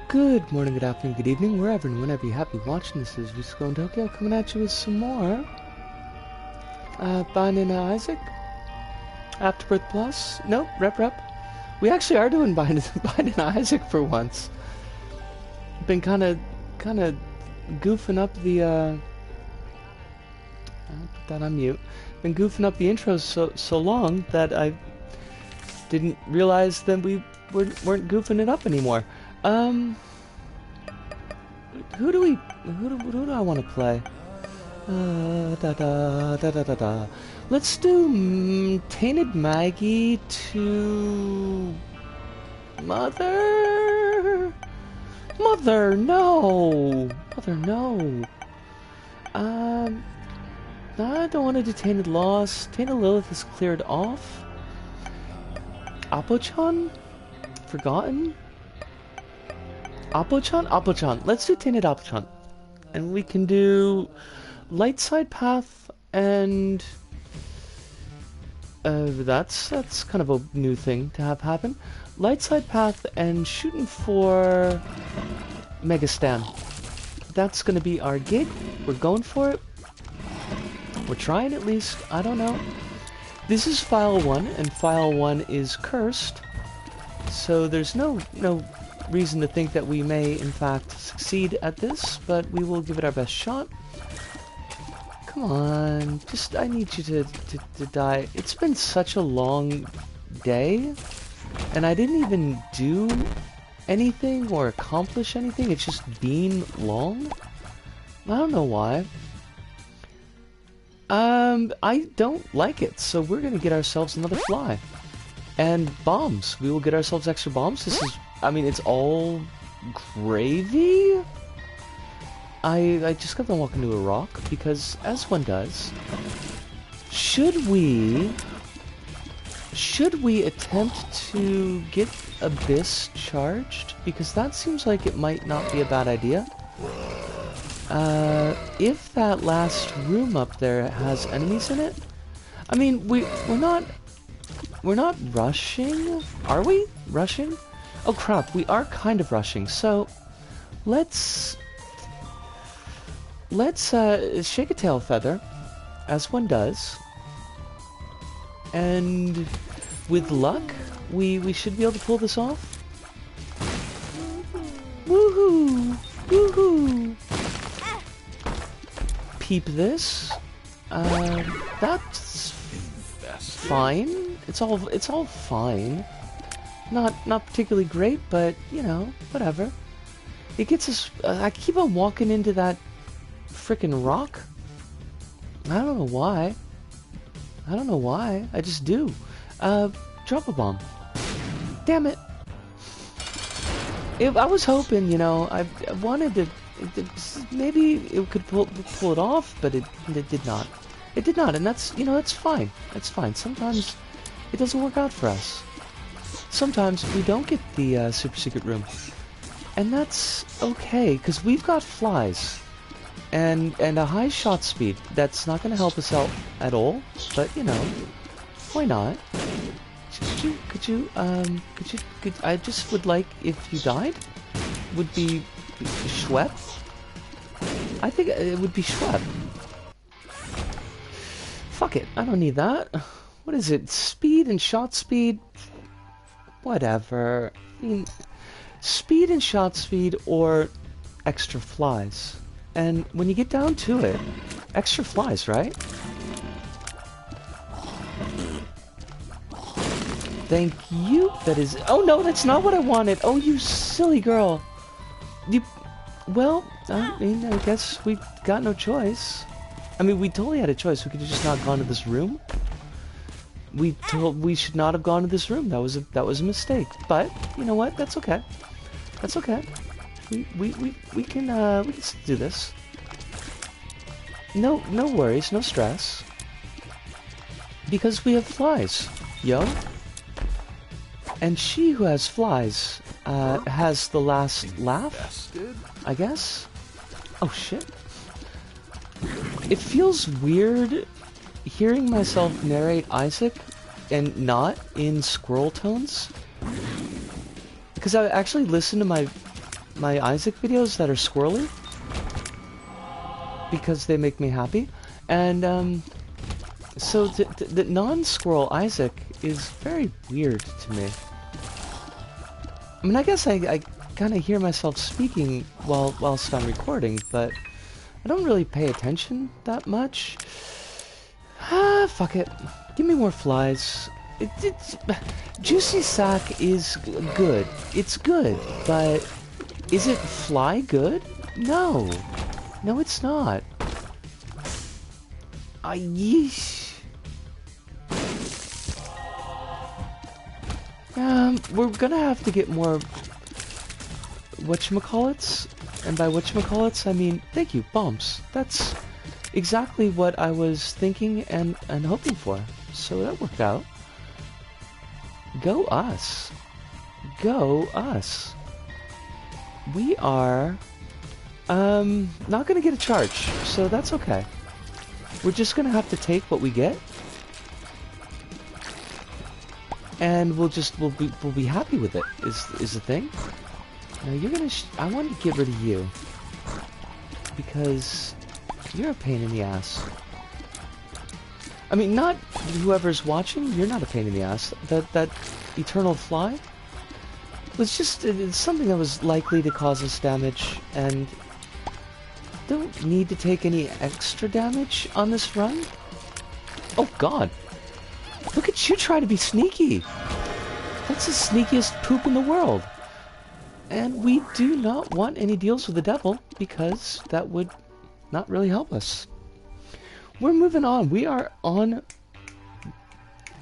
Good morning, good afternoon, good evening, wherever and whenever you happen to be watching this. Is Risco in Tokyo coming at you with some more Binding Isaac Afterbirth Plus. Nope, rep. We actually are doing Binding Isaac for once. Been kind of goofing up the I'll put that on mute. Been goofing up the intros so long that I didn't realize that we weren't goofing it up anymore. Who do I want to play? Let's do Tainted Maggie to Mother, no. I don't want to do Tainted Lost. Tainted Lilith is cleared off. Apochan? Forgotten? Apochan. Let's do Tainted Apochan. And we can do Light Side Path and that's kind of a new thing to have happen. Light Side Path and shooting for Mega Stan. That's gonna be our gig. We're going for it. We're trying at least. I don't know. This is file 1, and file 1 is cursed. So there's no reason to think that we may in fact succeed at this, but we will give it our best shot. Come on, I need you to die. It's been such a long day, and I didn't even do anything or accomplish anything. It's just been long. I don't know why. I don't like it, so we're gonna get ourselves another fly. And bombs. We will get ourselves extra bombs. This is, I mean, it's all gravy. I just got to walk into a rock, because, as one does, should we attempt to get Abyss charged? Because that seems like it might not be a bad idea. If that last room up there has enemies in it, I mean, we're not rushing, are we? Rushing? Oh crap, we are kind of rushing, so let's shake a tail feather, as one does, and with luck, we should be able to pull this off. Woohoo! Woohoo! Peep this. That's fine. It's all fine. Not particularly great, but you know, whatever. It gets us. I keep on walking into that frickin' rock. I don't know why. I just do. Drop a bomb. Damn it. I was hoping, you know, I wanted to. Maybe it could pull it off, but it did not. It did not, and that's, you know, that's fine. That's fine. Sometimes it doesn't work out for us. Sometimes we don't get the super secret room, and that's okay, because we've got flies and a high shot speed. That's not going to help us out at all, but you know, why not? Could I just would like, if you died, would be Schwepp. I think it would be Schwepp. Fuck it, I don't need that. What is it? Speed and shot speed? Whatever. I mean, speed and shot speed or extra flies. And when you get down to it, extra flies, right? Thank you. That is... Oh no, that's not what I wanted. Oh, you silly girl. Well, I mean, I guess we've got no choice. I mean, we totally had a choice. We could have just not gone to this room. We should not have gone to this room. That was a mistake. But you know what? That's okay. That's okay. We can do this. No worries, no stress. Because we have flies, yo. And she who has flies has the last laugh, I guess. Oh shit. It feels weird hearing myself narrate Isaac and not in squirrel tones. Because I actually listened to my my Isaac videos that are squirrely because they make me happy, and so the non-squirrel Isaac is very weird to me. I mean, I guess I kind of hear myself speaking whilst I'm recording, but I don't really pay attention that much. Ah, fuck it. Give me more flies. Juicy Sack is good. It's good, but is it fly good? No. No, it's not. Yeesh. We're gonna have to get more whatchamacallits, and by whatchamacallits I mean, thank you, bombs. That's exactly what I was thinking and hoping for, so that worked out. Go us. Go us. We are, not gonna get a charge, so that's okay. We're just gonna have to take what we get, and we'll be happy with it. Is the thing. Now you're gonna. I want to get rid of you because you're a pain in the ass. I mean, not whoever's watching. You're not a pain in the ass. That eternal fly was just it's something that was likely to cause us damage, and don't need to take any extra damage on this run. Oh God. Look at you try to be sneaky. That's the sneakiest poop in the world. And we do not want any deals with the devil, because that would not really help us. We're moving on. We are on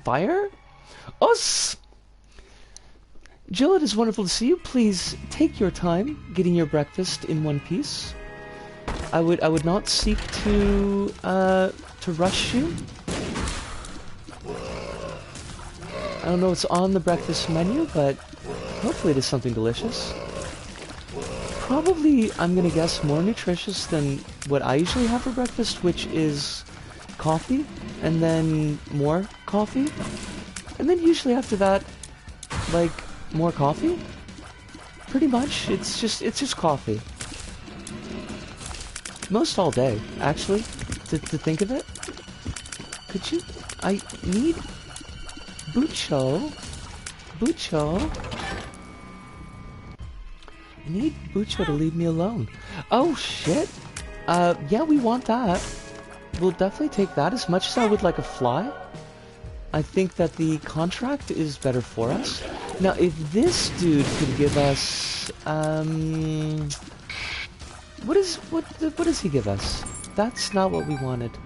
fire? Us! Jill, it is wonderful to see you. Please take your time getting your breakfast in one piece. I would not seek to rush you. I don't know what's on the breakfast menu, but hopefully it is something delicious. Probably, I'm gonna guess, more nutritious than what I usually have for breakfast, which is coffee, and then more coffee, and then usually after that, like, more coffee? Pretty much, it's just coffee. Most all day, actually, to think of it. Could you... I need... Bucho. I need Bucho to leave me alone. Oh, shit. Yeah, we want that. We'll definitely take that as much as I would like a fly. I think that the contract is better for us. Now, if this dude could give us, what does he give us? That's not what we wanted.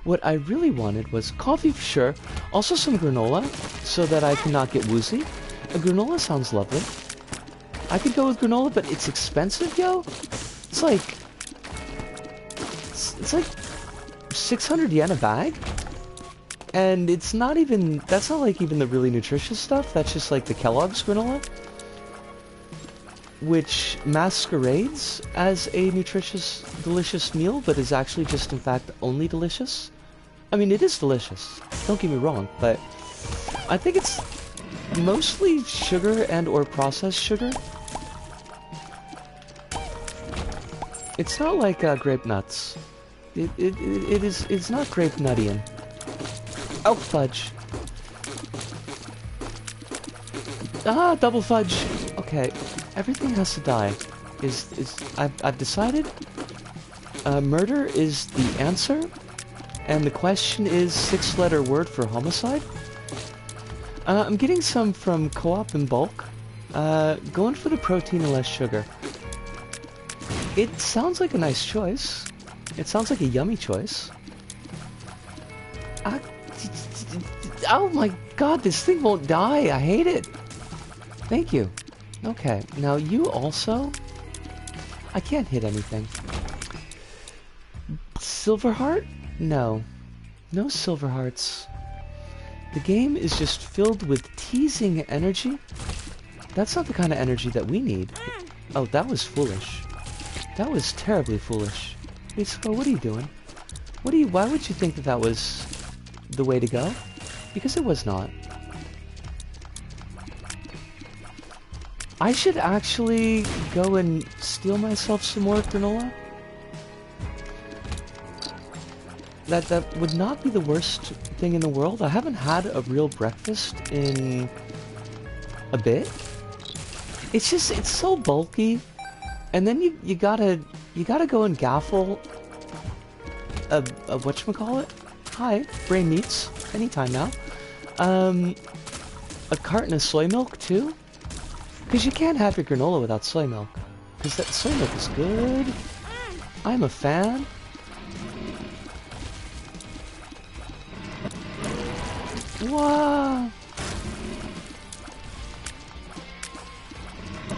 What I really wanted was coffee for sure. Also some granola, so that I cannot get woozy. A granola sounds lovely. I could go with granola, but it's expensive, yo. It's like 600 yen a bag. And it's not even, that's not like even the really nutritious stuff. That's just like the Kellogg's granola, which masquerades as a nutritious, delicious meal, but is actually just in fact only delicious. I mean, it is delicious, don't get me wrong, but I think it's mostly sugar and or processed sugar. It's not like grape nuts. It's not grape nuttian. Oh, fudge. Ah, double fudge. Okay, everything has to die. I've decided murder is the answer, and the question is 6-letter word for homicide. I'm getting some from Co-op in bulk. Going for the protein and less sugar. It sounds like a nice choice. It sounds like a yummy choice. Oh my God, this thing won't die. I hate it. Thank you. Okay, now you also... I can't hit anything. Silver heart? No. No silver hearts. The game is just filled with teasing energy. That's not the kind of energy that we need. Oh, that was foolish. That was terribly foolish. Mitsuko, what are you doing? Why would you think that that was the way to go? Because it was not. I should actually go and steal myself some more granola. That would not be the worst thing in the world. I haven't had a real breakfast in a bit. It's just, it's so bulky. And then you gotta go and gaffle a whatchamacallit? Hi, brain meats. Anytime now. A carton of soy milk too? Because you can't have your granola without soy milk. Because that soy milk is good. I'm a fan. Wow.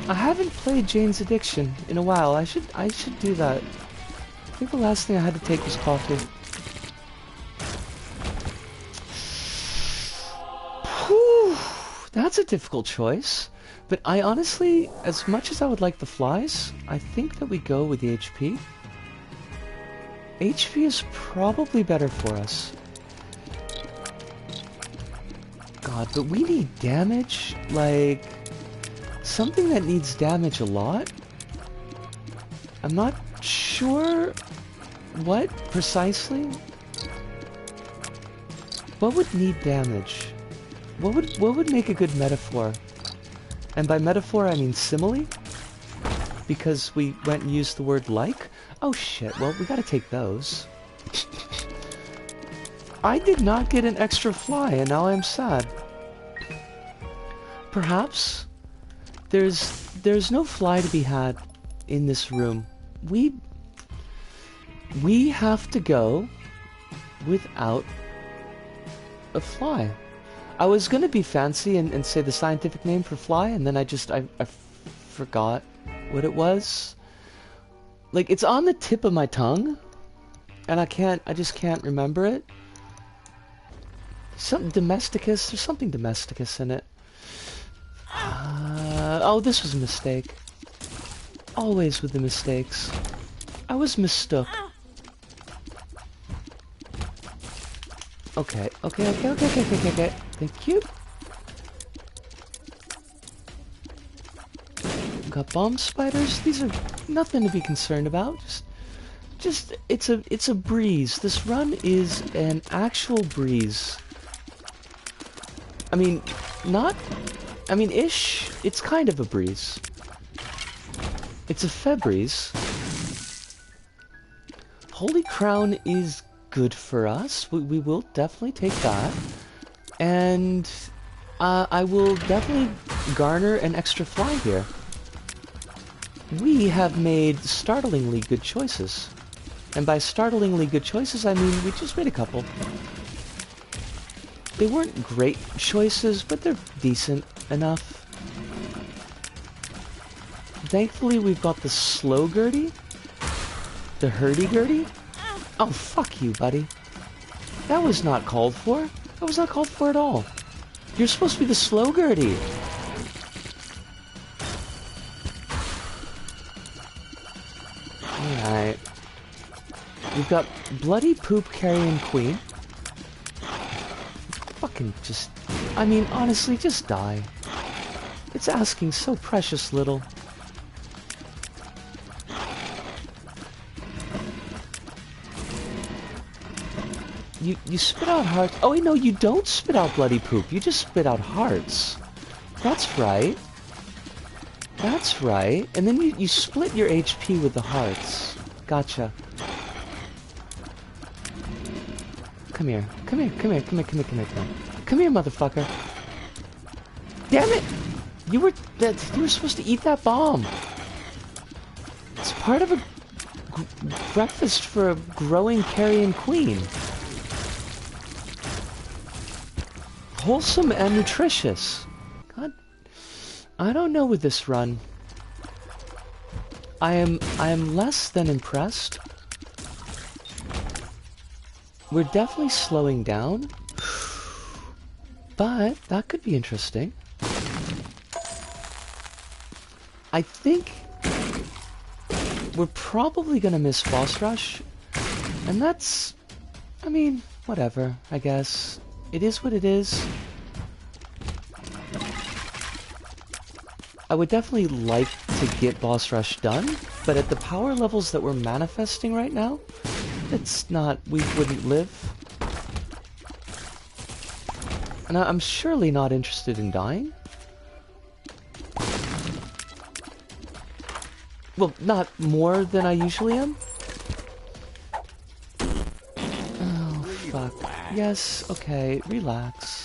I haven't played Jane's Addiction in a while. I should do that. I think the last thing I had to take was coffee. Whew, that's a difficult choice. But I honestly, as much as I would like the flies, I think that we go with the HP. HP is probably better for us. God, but we need damage, like something that needs damage a lot. I'm not sure what precisely. What would need damage? What would make a good metaphor? And by metaphor I mean simile, because we went and used the word like. Oh shit, well we gotta take those. I did not get an extra fly and now I'm sad. Perhaps there's no fly to be had in this room. We have to go without a fly. I was gonna be fancy and say the scientific name for fly, and then I forgot what it was. Like, it's on the tip of my tongue, and I just can't remember it. Something domesticus, there's something domesticus in it. Oh, this was a mistake. Always with the mistakes. I was mistook. Okay. Thank you. Got bomb spiders. These are nothing to be concerned about. Just it's a breeze. This run is an actual breeze. I mean, ish. It's kind of a breeze. It's a Febreze. Holy Crown is good for us. We will definitely take that. And I will definitely garner an extra fly here. We have made startlingly good choices. And by startlingly good choices, I mean we just made a couple. They weren't great choices, but they're decent enough. Thankfully, we've got the slow Gertie. The hurdy-gurdy. Oh, fuck you, buddy. That was not called for. That was not called for at all. You're supposed to be the slow Gertie. Alright. We've got Bloody Poop Carrying Queen. Fucking just... I mean, honestly, just die. It's asking so precious little. You spit out hearts. Oh, wait, no, you don't spit out bloody poop. You just spit out hearts. That's right. That's right. And then you split your HP with the hearts. Gotcha. Come here. Come here, motherfucker. Damn it! You were supposed to eat that bomb. It's part of a breakfast for a growing carrion queen. Wholesome and nutritious. God, I don't know with this run. I am less than impressed. We're definitely slowing down, but that could be interesting. I think we're probably gonna miss boss rush, and that's, I mean, whatever, I guess. It is what it is. I would definitely like to get boss rush done, but at the power levels that we're manifesting right now, it's not, we wouldn't live. And I'm surely not interested in dying. Well, not more than I usually am. Oh, fuck. Yes, okay, relax.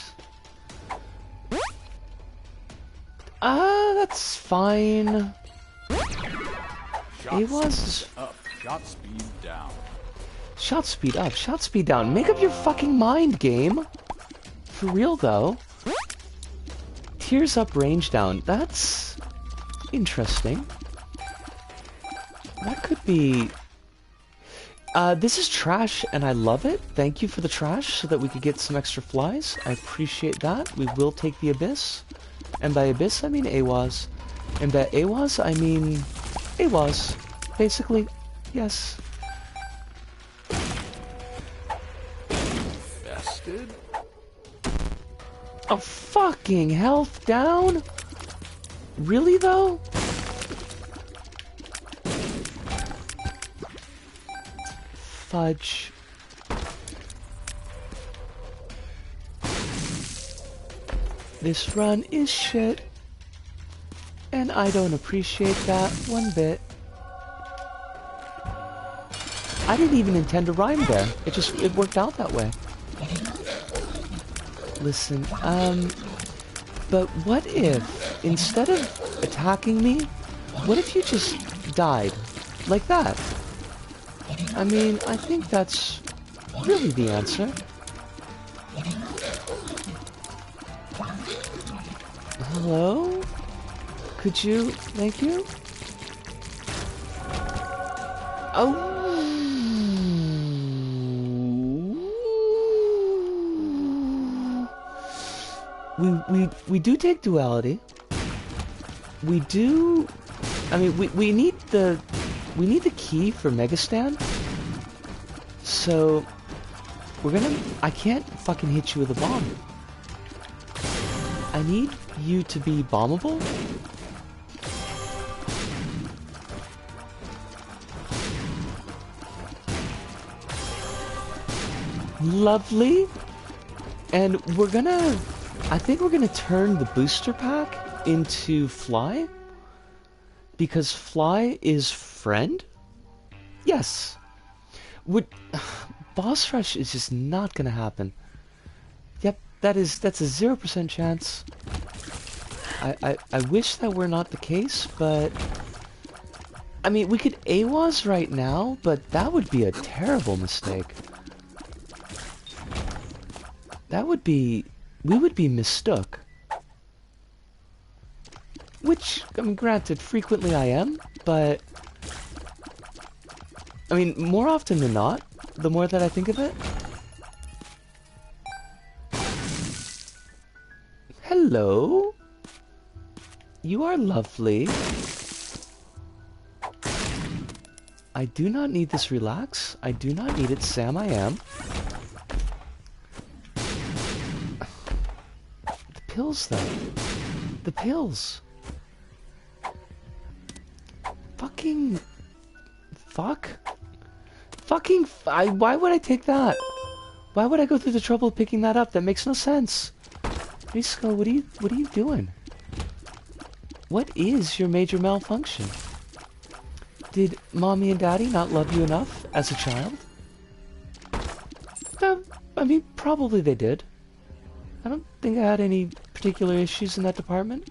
That's fine. It was... Up, shot speed down. Shot speed up, shot speed down. Make up your fucking mind, game. For real, though. Tears up, range down. That's... interesting. That could be... this is trash, and I love it. Thank you for the trash, so that we could get some extra flies. I appreciate that. We will take the Abyss. And by Abyss, I mean AWAS. And by AWAS, I mean... AWAS. Basically, yes. Bested? Oh, fucking health down? Really, though? Fudge. This run is shit. And I don't appreciate that one bit. I didn't even intend to rhyme there. It worked out that way. Listen, but what if, instead of attacking me, what if you just died? Like that? I mean, I think that's really the answer. Hello? Could you... Thank you? Oh! We do take duality. We do... I mean, we need the key for Megastan. So... We're gonna... I can't fucking hit you with a bomb. I need you to be bombable. Lovely. And we're gonna... I think we're gonna turn the booster pack into Fly. Because Fly is friend? Yes. Boss Rush is just not gonna happen. Yep, that's a 0% chance. I wish that were not the case, but... I mean, we could AWAS right now, but that would be a terrible mistake. That would be... We would be mistook. Which, I mean, granted, frequently I am, but... I mean, more often than not, the more that I think of it. Hello? You are lovely. I do not need this relax. I do not need it, Sam, I am. The pills, though. The pills. Fucking... Fuck. Fucking... why would I take that? Why would I go through the trouble of picking that up? That makes no sense. Risco, what are you doing? What is your major malfunction? Did mommy and daddy not love you enough as a child? I mean, probably they did. I don't think I had any particular issues in that department.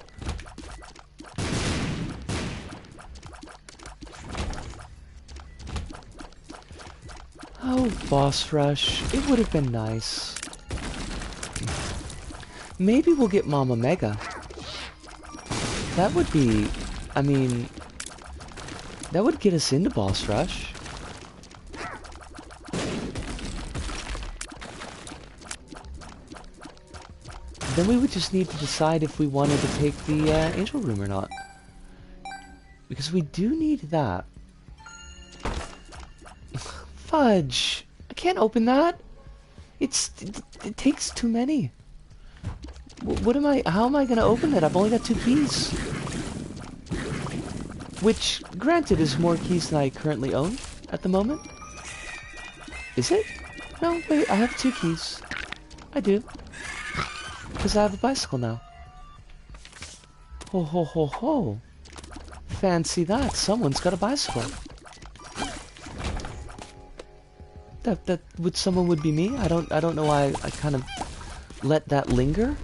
Oh, boss rush. It would have been nice. Maybe we'll get Mama Mega. That would be... I mean... That would get us into boss rush. Then we would just need to decide if we wanted to take the angel room or not. Because we do need that. Fudge! I can't open that! It takes too many. How am I gonna open it? I've only got 2 keys. Which, granted, is more keys than I currently own at the moment. Is it? No, wait, I have 2 keys. I do. Because I have a bicycle now. Ho ho ho ho. Fancy that. Someone's got a bicycle. That would someone would be me? I don't know why I kind of let that linger.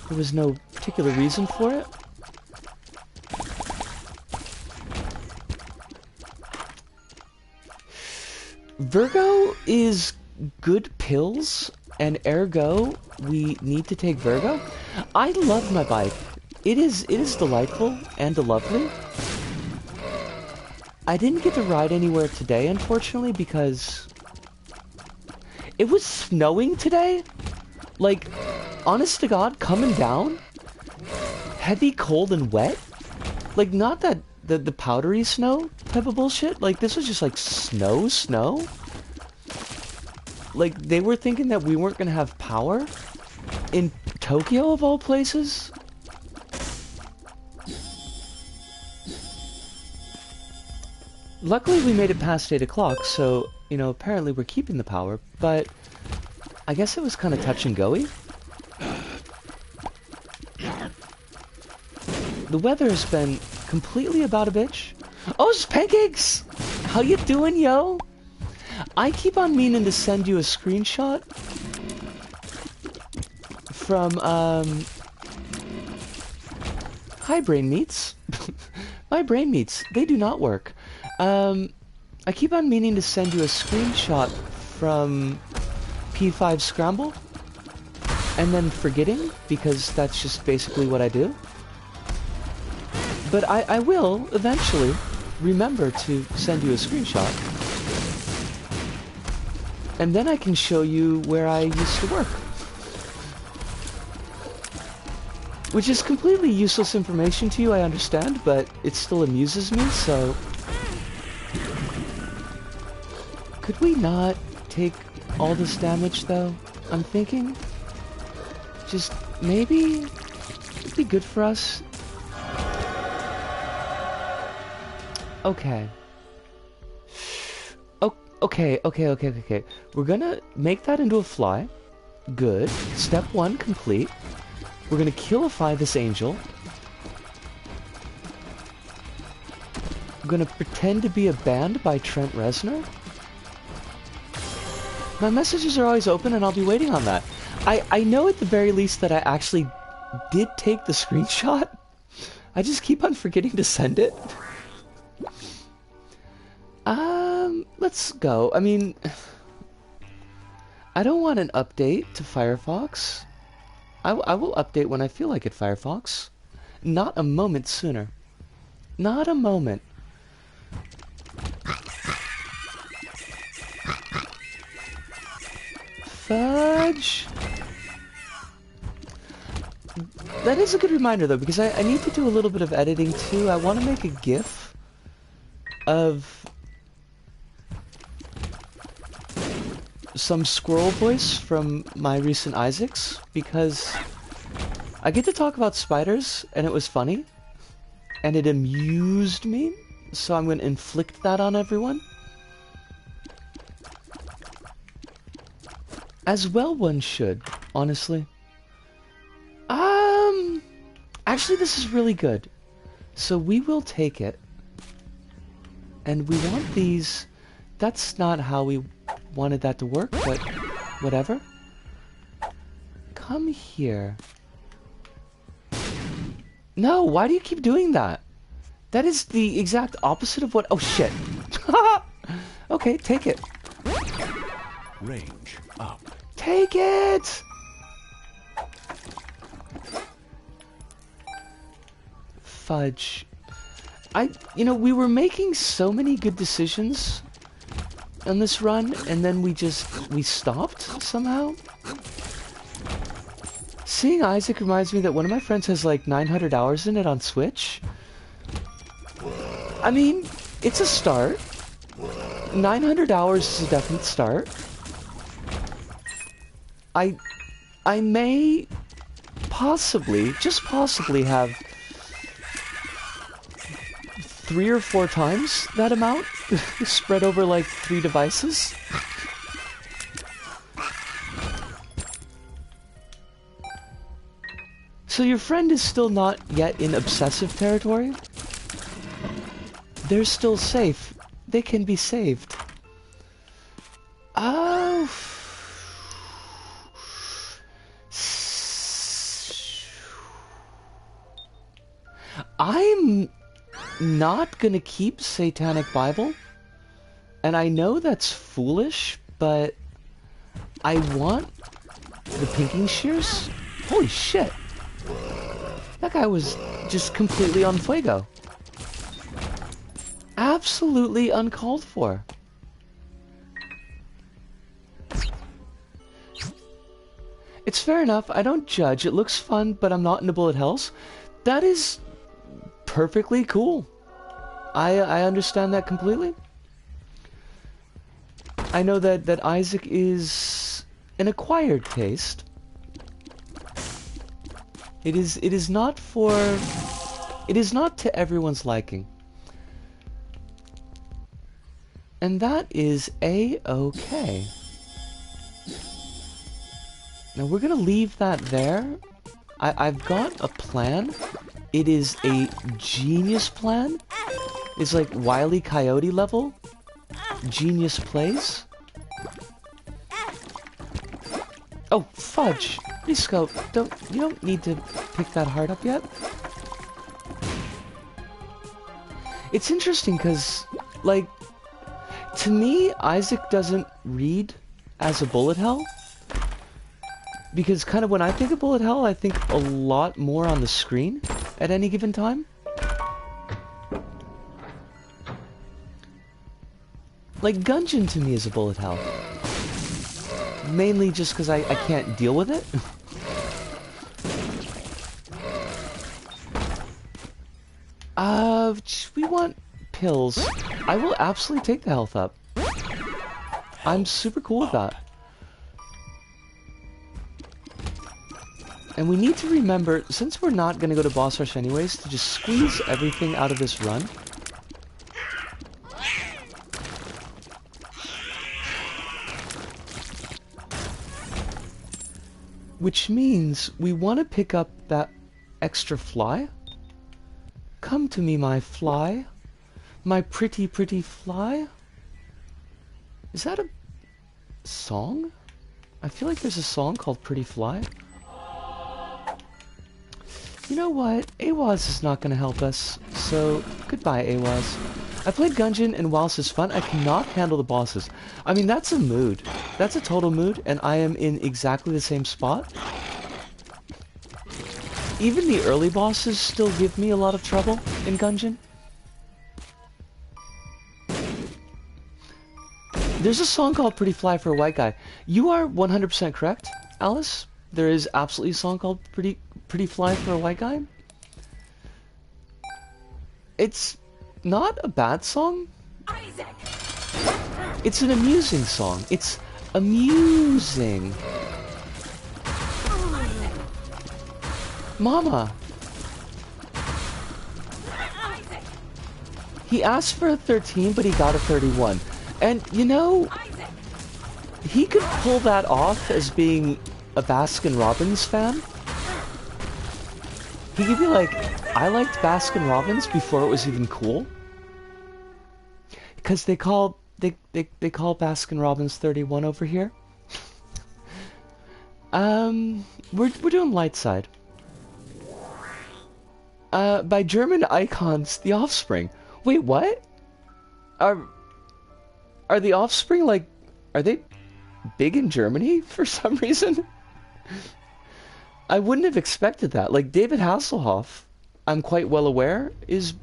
There was no particular reason for it. Virgo is good pills, and ergo, we need to take Virgo. I love my bike. It is delightful and lovely. I didn't get to ride anywhere today, unfortunately, because it was snowing today. Like, honest to God, coming down, heavy, cold, and wet. Like, not that the powdery snow type of bullshit. Like, this was just like snow. Like, they were thinking that we weren't gonna have power in Tokyo, of all places. Luckily, we made it past 8 o'clock, so, you know, apparently we're keeping the power, but I guess it was kind of touch and go-y. The weather has been completely about a bitch. Oh, it's Pancakes! How you doing, yo? I keep on meaning to send you a screenshot from, Hi, Brain Meats. My Brain Meats, they do not work. I keep on meaning to send you a screenshot from P5 Scramble, and then forgetting, because that's just basically what I do. But I will, eventually, remember to send you a screenshot. And then I can show you where I used to work. Which is completely useless information to you, I understand, but it still amuses me, so... Could we not take all this damage, though? I'm thinking... Just, maybe... It'd be good for us. Okay. Okay. We're gonna make that into a fly. Good. Step 1 complete. We're gonna killify this angel. I'm gonna pretend to be a band by Trent Reznor. My messages are always open and I'll be waiting on that. I know at the very least that I actually did take the screenshot. I just keep on forgetting to send it. Let's go. I mean, I don't want an update to Firefox. I will update when I feel like it, Firefox. Not a moment sooner. Not a moment. Fudge. That is a good reminder, though, because I need to do a little bit of editing, too. I want to make a GIF of some squirrel voice from my recent Isaacs, because I get to talk about spiders, and it was funny, and it amused me, so I'm going to inflict that on everyone. As well one should, honestly. Actually, this is really good. So we will take it. And we want these... That's not how we wanted that to work, but whatever. Come here. No, why do you keep doing that? That is the exact opposite of what... Oh, shit. Okay, take it. Range up. Take it! Fudge. You know, we were making so many good decisions on this run, and then we stopped somehow. Seeing Isaac reminds me that one of my friends has like 900 hours in it on Switch. I mean, it's a start. 900 hours is a definite start. I may possibly, just possibly, have 3 or 4 times that amount spread over like 3 devices. So your friend is still not yet in obsessive territory? They're still safe. They can be saved. Oh. I'm not gonna keep Satanic Bible. And I know that's foolish, but I want the pinking shears. Holy shit. That guy was just completely on fuego. Absolutely uncalled for. It's fair enough. I don't judge. It looks fun, but I'm not into bullet hells. That is perfectly cool. I understand that completely. I know that Isaac is an acquired taste. It is not to everyone's liking. And that is A-okay. Now we're gonna leave that there. I've got a plan. It is a genius plan. It's like Wile E. Coyote level. Genius plays. Oh, fudge. Risco, you don't need to pick that heart up yet. It's interesting because, like, to me, Isaac doesn't read as a bullet hell. Because kind of when I think of bullet hell, I think a lot more on the screen at any given time. Like, Gungeon to me is a bullet hell. Mainly just because I can't deal with it. We want pills. I will absolutely take the health up. I'm super cool with that. And we need to remember, since we're not going to go to boss rush anyways, to just squeeze everything out of this run. Which means we want to pick up that extra fly. Come to me, my fly. My pretty, pretty fly. Is that a song? I feel like there's a song called Pretty Fly. You know what? AWAS is not going to help us, so goodbye, AWAS. I played Gungeon, and whilst it's fun, I cannot handle the bosses. I mean, that's a mood. That's a total mood, and I am in exactly the same spot. Even the early bosses still give me a lot of trouble in Gungeon. There's a song called Pretty Fly for a White Guy. You are 100% correct, Alice. There is absolutely a song called Pretty Fly for a White Guy. It's not a bad song. Isaac. It's an amusing song. It's amusing. Mama. Isaac. He asked for a 13, but he got a 31. And, you know, he could pull that off as being a Baskin-Robbins fan. He could be like, I liked Baskin-Robbins before it was even cool. Because they call Baskin-Robbins 31 over here. We're doing light side. By German icons, The Offspring. Wait, what? Are The Offspring, like, are they big in Germany for some reason? I wouldn't have expected that. Like, David Hasselhoff, I'm quite well aware, is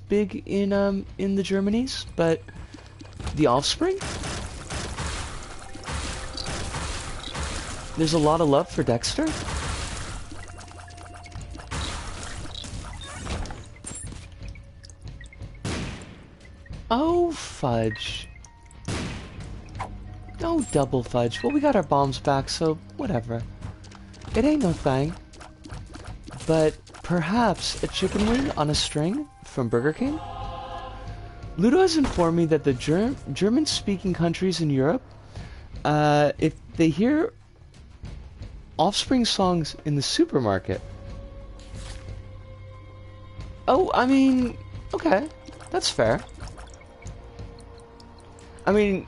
big in the Germanys, but The Offspring? There's a lot of love for Dexter? Oh, fudge. Oh, double fudge. Well, we got our bombs back, so whatever. It ain't no thing. But perhaps a chicken wing on a string from Burger King? Ludo has informed me that the German-speaking countries in Europe, if they hear Offspring songs in the supermarket... Oh, I mean, okay, that's fair. I mean,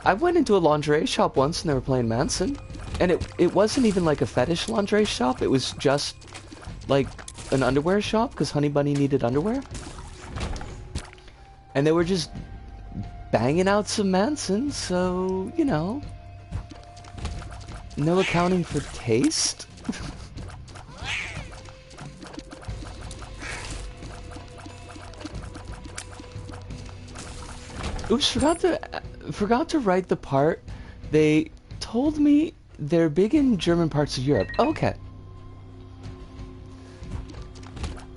I went into a lingerie shop once and they were playing Manson. And it wasn't even like a fetish lingerie shop, it was just like an underwear shop because Honey Bunny needed underwear. And they were just banging out some Manson, so, you know. No accounting for taste? Oops, forgot to write the part. They told me they're big in German parts of Europe. Okay.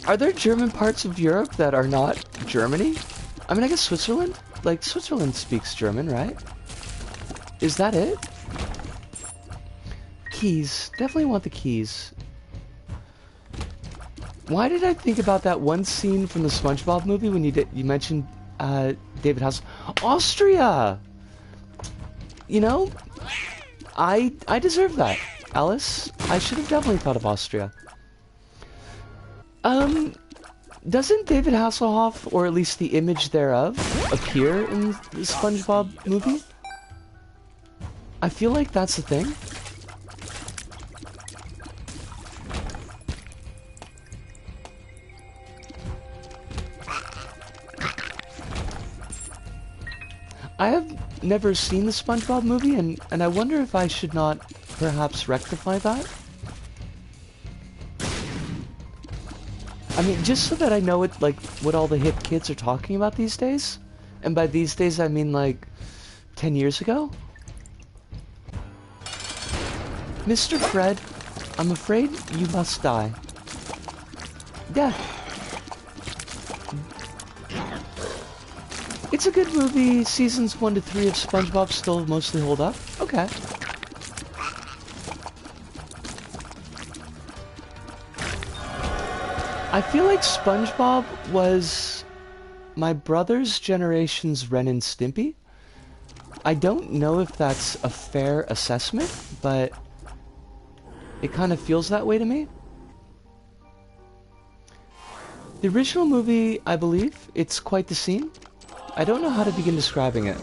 Are there German parts of Europe that are not Germany? I mean, I guess Switzerland? Like, Switzerland speaks German, right? Is that it? Keys. Definitely want the keys. Why did I think about that one scene from the SpongeBob movie when you mentioned David House? Austria! You know, I deserve that, Alice. I should have definitely thought of Austria. Doesn't David Hasselhoff, or at least the image thereof, appear in the SpongeBob movie? I feel like that's the thing. I have never seen the SpongeBob movie, and I wonder if I should not perhaps rectify that. I mean, just so that I know what all the hip kids are talking about these days. And by these days, I mean like 10 years ago. Mr. Fred, I'm afraid you must die. Yeah. It's a good movie. Seasons 1 to 3 of SpongeBob still mostly hold up. Okay. I feel like SpongeBob was my brother's generation's Ren and Stimpy. I don't know if that's a fair assessment, but it kind of feels that way to me. The original movie, I believe, it's quite the scene. I don't know how to begin describing it.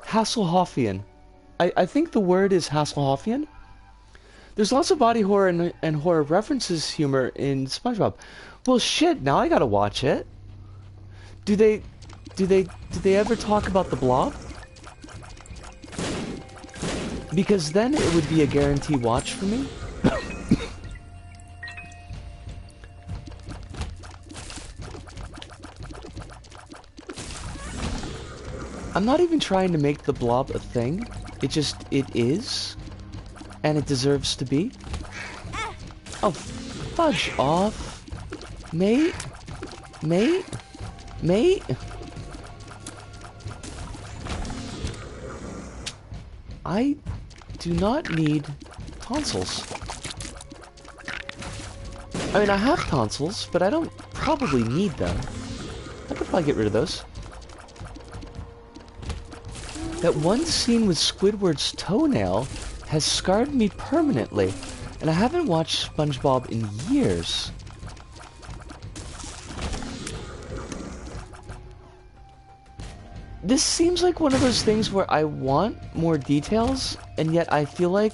Hasselhoffian. I think the word is Hasselhoffian. There's lots of body horror and horror references humor in SpongeBob. Well, shit, now I gotta watch it. Do they ever talk about the Blob? Because then it would be a guarantee watch for me. I'm not even trying to make the Blob a thing. It is. And it deserves to be. Oh, fudge off. Mate. Mate. Mate. I do not need tonsils. I mean, I have tonsils, but I don't probably need them. I could probably get rid of those. That one scene with Squidward's toenail has scarred me permanently, and I haven't watched SpongeBob in years. This seems like one of those things where I want more details, and yet I feel like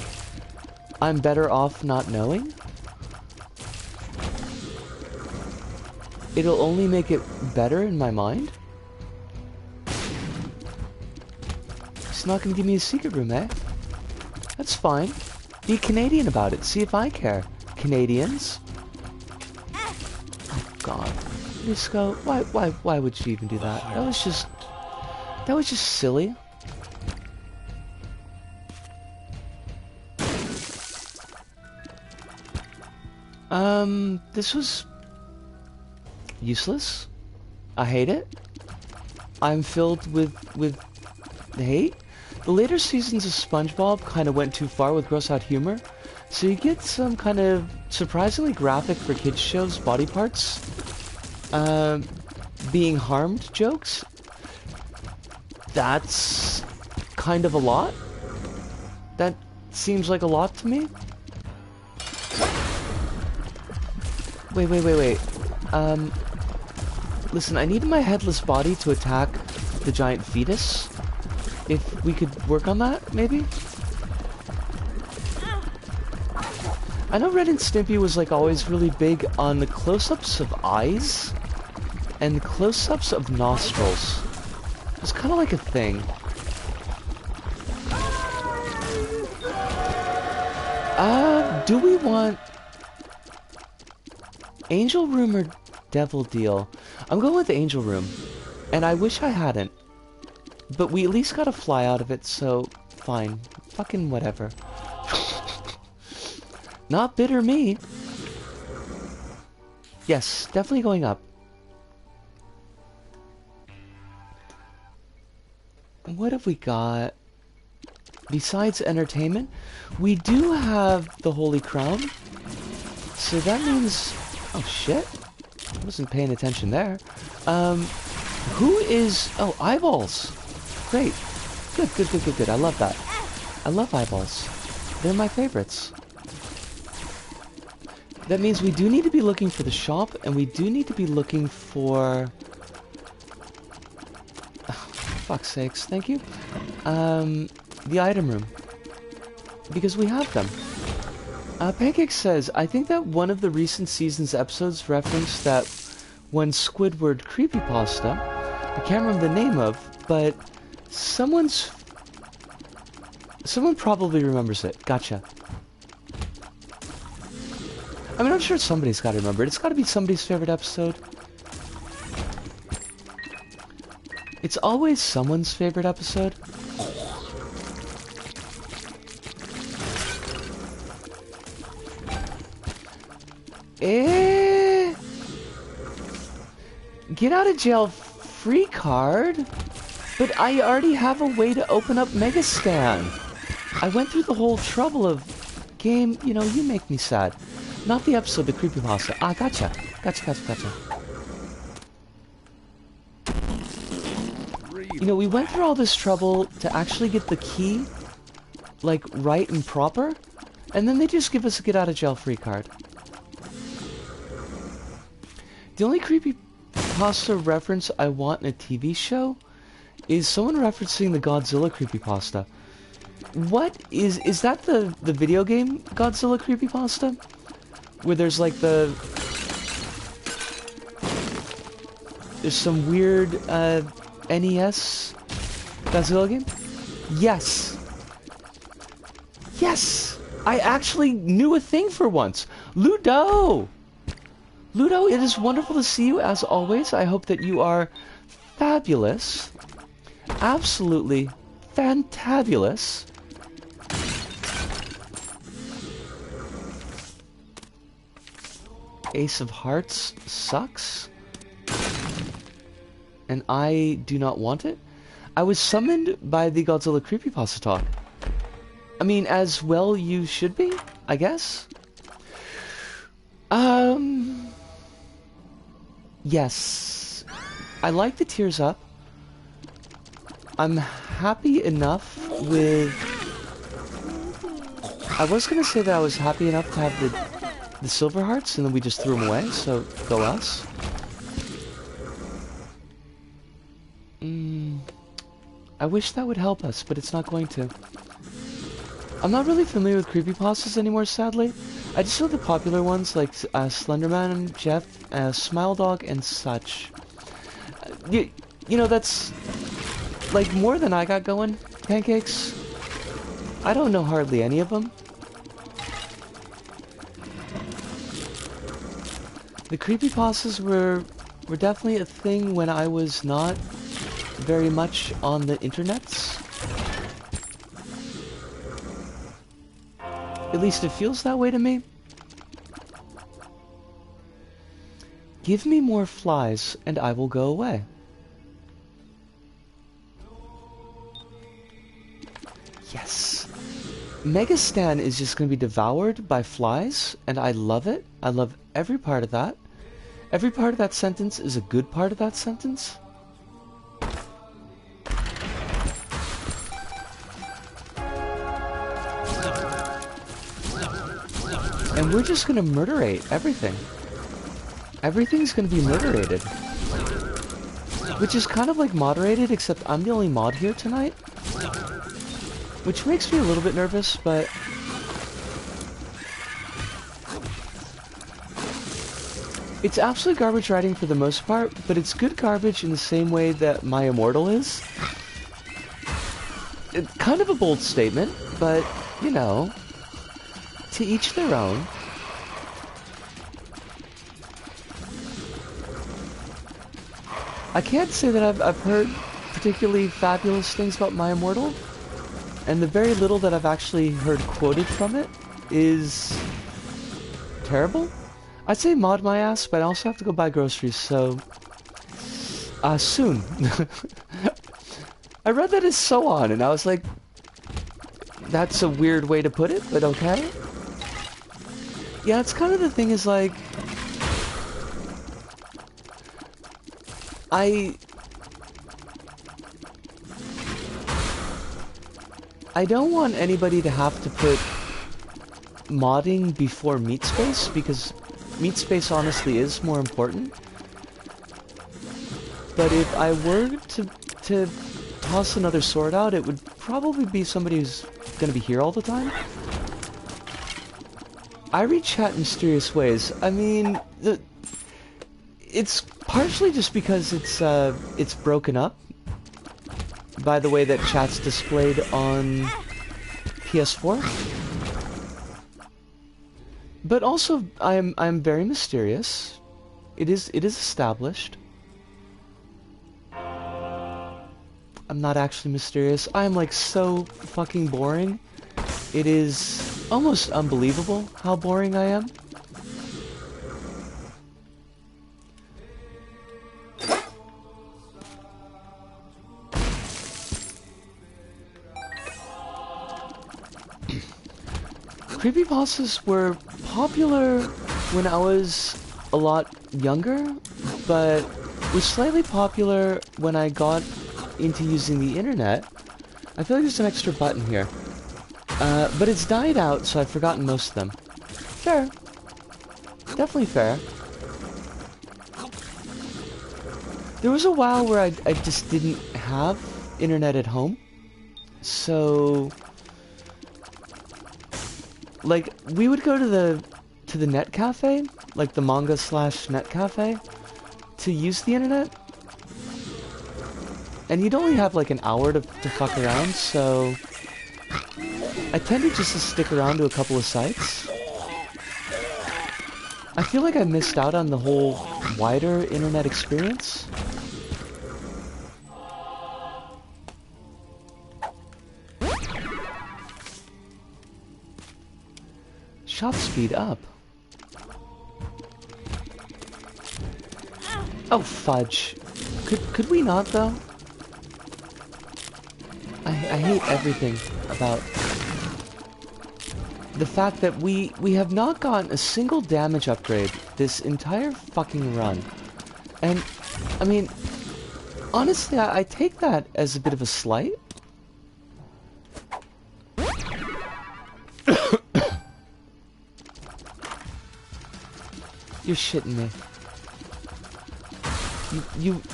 I'm better off not knowing. It'll only make it better in my mind. It's not gonna give me a secret room, eh? That's fine. Be Canadian about it. See if I care. Canadians. Oh God, Nisco, why would you even do that? That was just silly. This was useless. I hate it. I'm filled with hate. The later seasons of SpongeBob kind of went too far with gross out humor, so you get some kind of surprisingly graphic for kids shows body parts. being harmed jokes. That's kind of a lot. That seems like a lot to me. Wait. Listen, I need my headless body to attack the giant fetus. If we could work on that, maybe? I know Ren and Stimpy was like always really big on the close-ups of eyes and close-ups of nostrils. It's kind of like a thing. Do we want Angel Room or Devil Deal? I'm going with the Angel Room, and I wish I hadn't. But we at least got a fly out of it, so fine. Fucking whatever. Not bitter me. Yes, definitely going up. What have we got? Besides entertainment, we do have the Holy Crown. So that means... Oh, shit. I wasn't paying attention there. Who is... Oh, eyeballs. Great. Good. I love that. I love eyeballs. They're my favorites. That means we do need to be looking for the shop, and we do need to be looking for... Oh, fuck's sakes, thank you. The item room. Because we have them. Pancake says, I think that one of the recent season's episodes referenced that one Squidward creepypasta, I can't remember the name of, but someone probably remembers it. Gotcha. I mean, I'm sure somebody's got to remember it. It's got to be somebody's favorite episode. It's always someone's favorite episode. Get out of jail free card? But I already have a way to open up Megastan. I went through the whole trouble of game, you know, you make me sad. Not the episode, the creepypasta. Ah, gotcha. You know, we went through all this trouble to actually get the key, like, right and proper, and then they just give us a get out of jail free card. The only creepypasta reference I want in a TV show is someone referencing the Godzilla creepypasta. What is that the video game Godzilla creepypasta? Where there's like there's some weird NES Godzilla game? Yes! Yes! I actually knew a thing for once! Ludo! Ludo, it is wonderful to see you as always. I hope that you are fabulous. Absolutely fantabulous. Ace of Hearts sucks. And I do not want it. I was summoned by the Godzilla creepypasta talk. I mean, as well you should be, I guess. Yes. I like the Tears Up. I'm happy enough with... I was gonna say that I was happy enough to have the Silver Hearts, and then we just threw them away, so go us. I wish that would help us, but it's not going to. I'm not really familiar with creepypastas anymore, sadly. I just know the popular ones like Slenderman, Jeff, Smile Dog, and such. You know, that's like more than I got going, Pancakes. I don't know hardly any of them. The creepypastas were definitely a thing when I was not very much on the internets. At least it feels that way to me. Give me more flies and I will go away. Yes. Megastan is just going to be devoured by flies, and I love it. I love every part of that. Every part of that sentence is a good part of that sentence. And we're just gonna murderate everything. Everything's gonna be murderated. Which is kind of like moderated, except I'm the only mod here tonight. Which makes me a little bit nervous, but... It's absolute garbage writing for the most part, but it's good garbage in the same way that My Immortal is. It's kind of a bold statement, but, you know, to each their own. I can't say that I've heard particularly fabulous things about My Immortal, and the very little that I've actually heard quoted from it is terrible. I'd say mod my ass, but I also have to go buy groceries, so... soon. I read that as so on, and I was like... That's a weird way to put it, but okay. Yeah, it's kind of the thing is like... I don't want anybody to have to put modding before meat space, because meat space honestly is more important. But if I were to toss another sword out, it would probably be somebody who's gonna be here all the time. I read chat in mysterious ways. I mean, it's partially just because it's broken up by the way that chat's displayed on PS4. But also, I'm very mysterious. It is established. I'm not actually mysterious. I'm like so fucking boring. It is almost unbelievable how boring I am. Creepypastas were popular when I was a lot younger, but was slightly popular when I got into using the internet. I feel like there's an extra button here. But it's died out, so I've forgotten most of them. Fair. Definitely fair. There was a while where I just didn't have internet at home. So... like, we would go to the net cafe, like the manga/net cafe, to use the internet. And you'd only have like an hour to fuck around, so I tended just to stick around to a couple of sites. I feel like I missed out on the whole wider internet experience. Shot speed up. Oh fudge. Could we not though? I hate everything about the fact that we have not gotten a single damage upgrade this entire fucking run. And I mean, honestly, I take that as a bit of a slight. You're shitting me.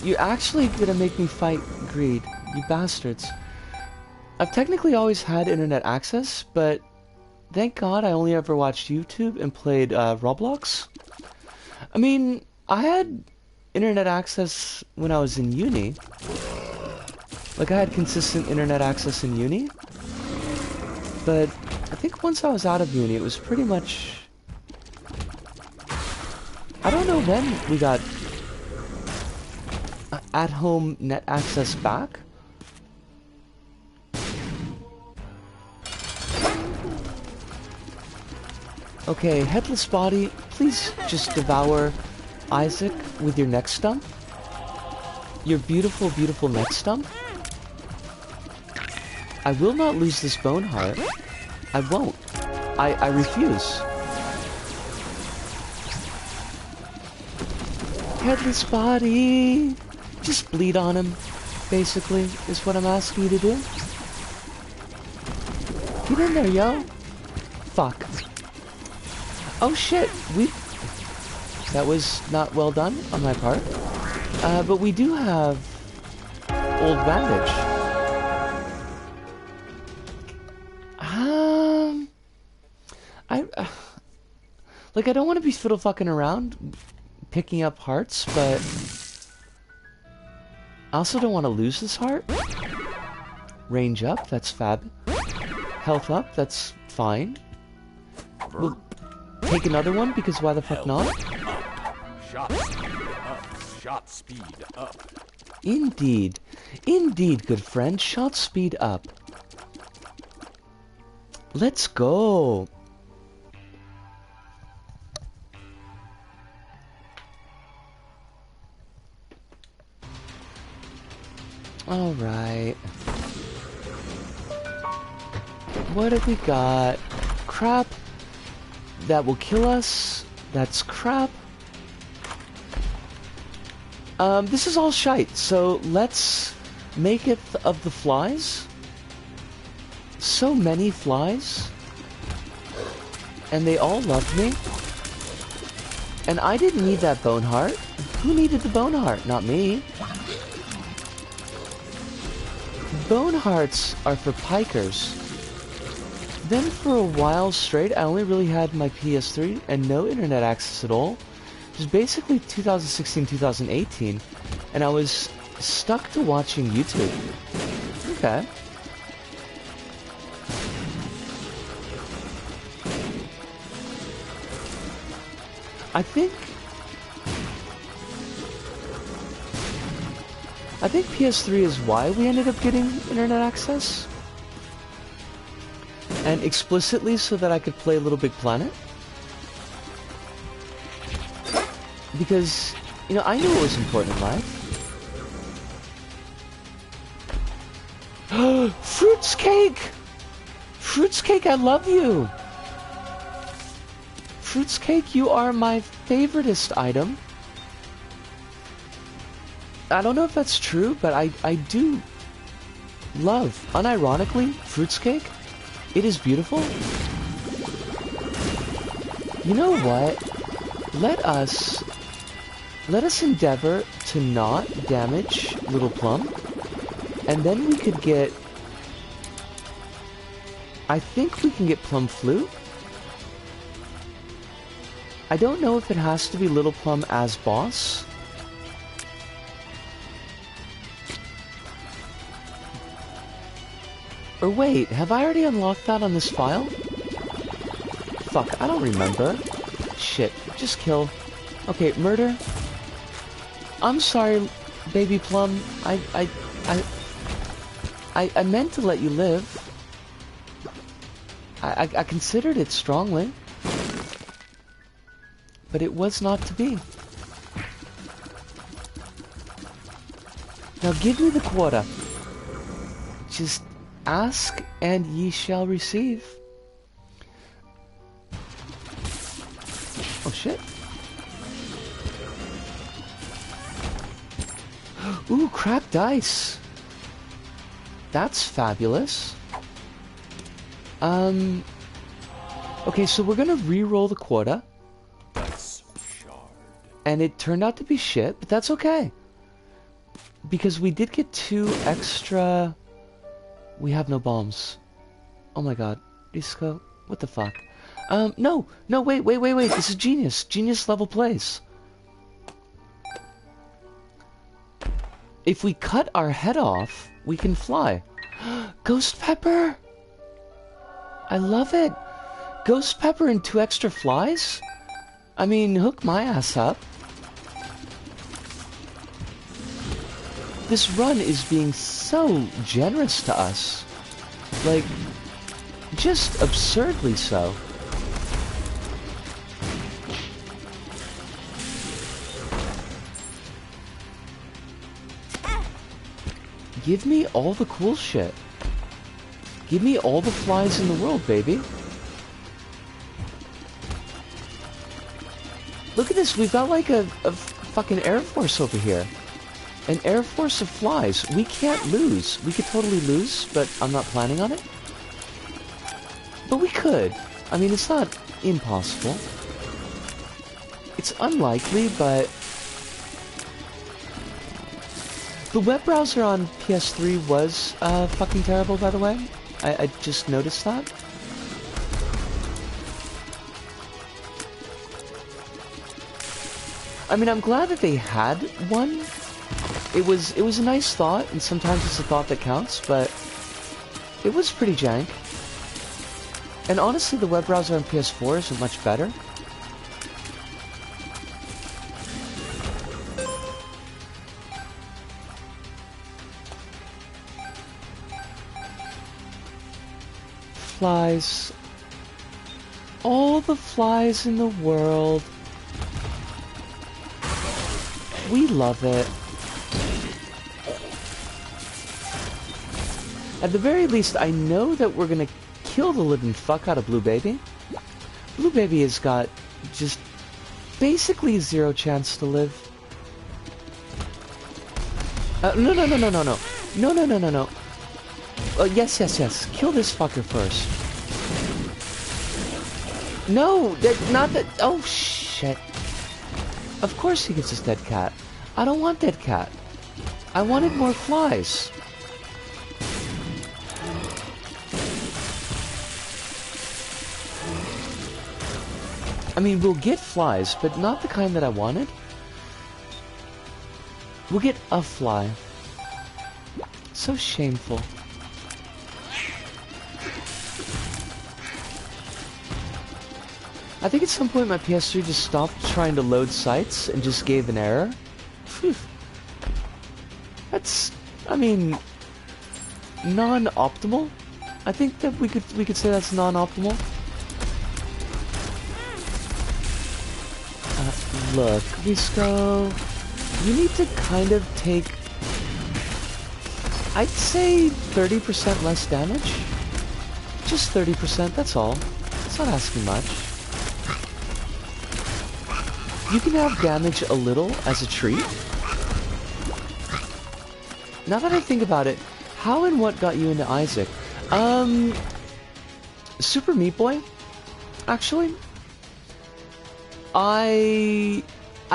You're actually gonna make me fight greed, you bastards. I've technically always had internet access, but thank God I only ever watched YouTube and played Roblox. I mean, I had internet access when I was in uni. Like, I had consistent internet access in uni. But I think once I was out of uni, it was pretty much... I don't know when we got at-home net access back. Okay, headless body, please just devour Isaac with your neck stump. Your beautiful, beautiful neck stump. I will not lose this bone heart. I won't. I refuse. Headless body. Just bleed on him, basically, is what I'm asking you to do. Get in there, yo. Fuck. Oh shit, that was not well done on my part. But we do have old bandage. Like, I don't want to be fiddle fucking around picking up hearts, but I also don't want to lose this heart. Range up, that's fab. Health up, that's fine. We'll take another one, because why the fuck not? Shot speed up. Shot speed up. Indeed. Indeed, good friend. Shot speed up. Let's go. Alright. What have we got? Crap. That will kill us. That's crap. This is all shite, so let's make it of the flies. So many flies. And they all love me. And I didn't need that bone heart. Who needed the bone heart? Not me. Bone hearts are for pikers. Then for a while straight, I only really had my PS3 and no internet access at all. It was basically 2016, 2018, and I was stuck to watching YouTube. Okay. I think PS3 is why we ended up getting internet access. And explicitly so that I could play Little Big Planet. Because, you know, I knew it was important in life. Fruits cake! Fruits cake, I love you! Fruits cake, you are my favoritist item. I don't know if that's true, but I do love, unironically, fruits cake. It is beautiful. You know what? Let us endeavor to not damage Little Plum, and then we could get, I think we can get Plum Flute. I don't know if it has to be Little Plum as boss. Or wait, have I already unlocked that on this file? Fuck, I don't remember. Shit, just kill. Okay, murder. I'm sorry, baby Plum. I meant to let you live. I considered it strongly. But it was not to be. Now give me the quota. Just ask and ye shall receive. Oh shit. Ooh, crap dice. That's fabulous. Okay, so we're gonna re-roll the quota. And it turned out to be shit, but that's okay. Because we did get 2 extra... We have no bombs. Oh my god. Disco, what the fuck? No, wait, this is genius. Genius level plays. If we cut our head off, we can fly. Ghost Pepper! I love it! Ghost Pepper and 2 extra flies? I mean, hook my ass up. This run is being so generous to us. Like, just absurdly so. Give me all the cool shit. Give me all the flies in the world, baby. Look at this, we've got like a fucking Air Force over here. An Air Force of flies. We can't lose. We could totally lose, but I'm not planning on it. But we could. I mean, it's not impossible. It's unlikely, but... The web browser on PS3 was fucking terrible, by the way. I just noticed that. I mean, I'm glad that they had one. It was a nice thought, and sometimes it's a thought that counts, but it was pretty jank. And honestly, the web browser on PS4 isn't much better. Flies. All the flies in the world. We love it. At the very least, I know that we're gonna kill the living fuck out of Blue Baby. Blue Baby has got just basically zero chance to live. No. No. Yes. Kill this fucker first. No, not that. Oh, shit. Of course he gets his dead cat. I don't want dead cat. I wanted more flies. I mean, we'll get flies, but not the kind that I wanted. We'll get a fly. So shameful. I think at some point my PS3 just stopped trying to load sites and just gave an error. Whew. That's, I mean, non-optimal. I think that we could say that's non-optimal. Look, Risco, you need to kind of take, I'd say 30% less damage. Just 30%, that's all. It's not asking much. You can have damage a little as a treat. Now that I think about it, how and what got you into Isaac? Super Meat Boy, actually. I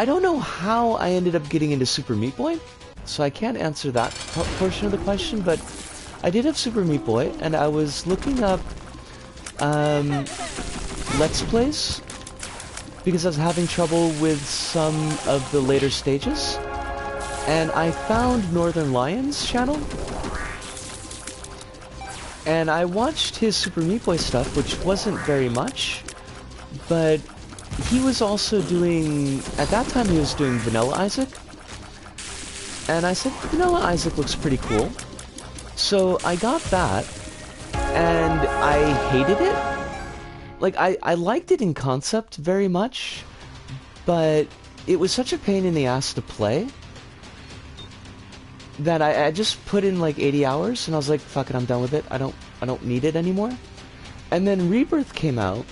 don't know how I ended up getting into Super Meat Boy, so I can't answer that portion of the question, but I did have Super Meat Boy, and I was looking up Let's Plays, because I was having trouble with some of the later stages, and I found Northern Lion's channel, and I watched his Super Meat Boy stuff, which wasn't very much, but he was also doing, at that time he was doing Vanilla Isaac, and I said, Vanilla Isaac looks pretty cool, so I got that, and I hated it. Like, I liked it in concept very much, but it was such a pain in the ass to play that I just put in like 80 hours, and I was like, fuck it, I'm done with it, I don't need it anymore. And then Rebirth came out,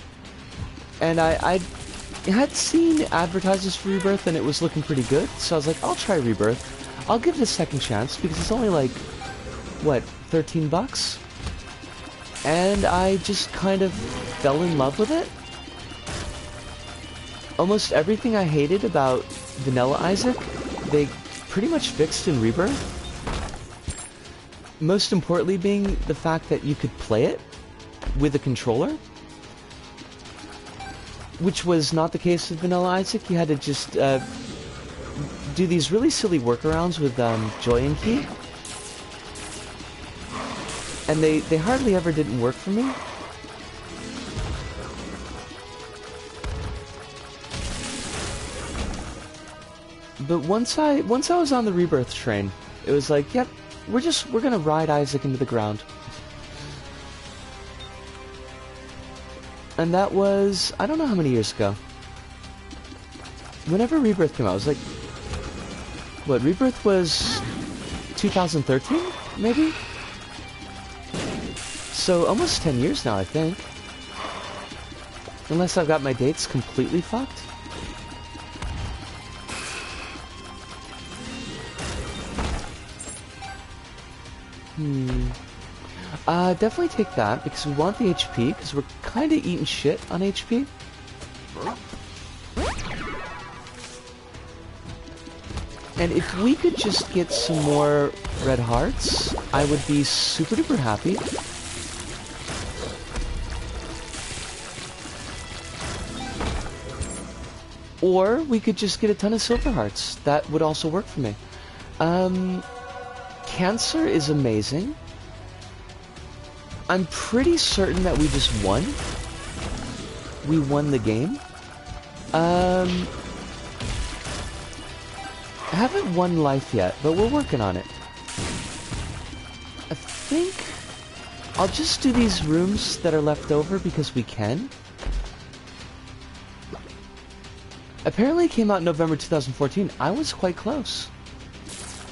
and I had seen advertisements for Rebirth, and it was looking pretty good, so I was like, I'll try Rebirth. I'll give it a second chance, because it's only like, what, 13 bucks? And I just kind of fell in love with it. Almost everything I hated about Vanilla Isaac, they pretty much fixed in Rebirth. Most importantly being the fact that you could play it with a controller, which was not the case with Vanilla Isaac. You had to just do these really silly workarounds with Joy and Key. And they hardly ever didn't work for me. But once I was on the Rebirth train, it was like, yep, we're gonna ride Isaac into the ground. And that was, I don't know how many years ago. Whenever Rebirth came out, I was like, what, Rebirth was 2013, maybe? So, almost 10 years now, I think. Unless I've got my dates completely fucked. Definitely take that, because we want the HP, because we're kind of eating shit on HP. And if we could just get some more red hearts, I would be super duper happy. Or we could just get a ton of silver hearts. That would also work for me. Cancer is amazing. I'm pretty certain that we just won. We won the game. I haven't won life yet, but we're working on it. I think I'll just do these rooms that are left over because we can. Apparently it came out in November 2014. I was quite close.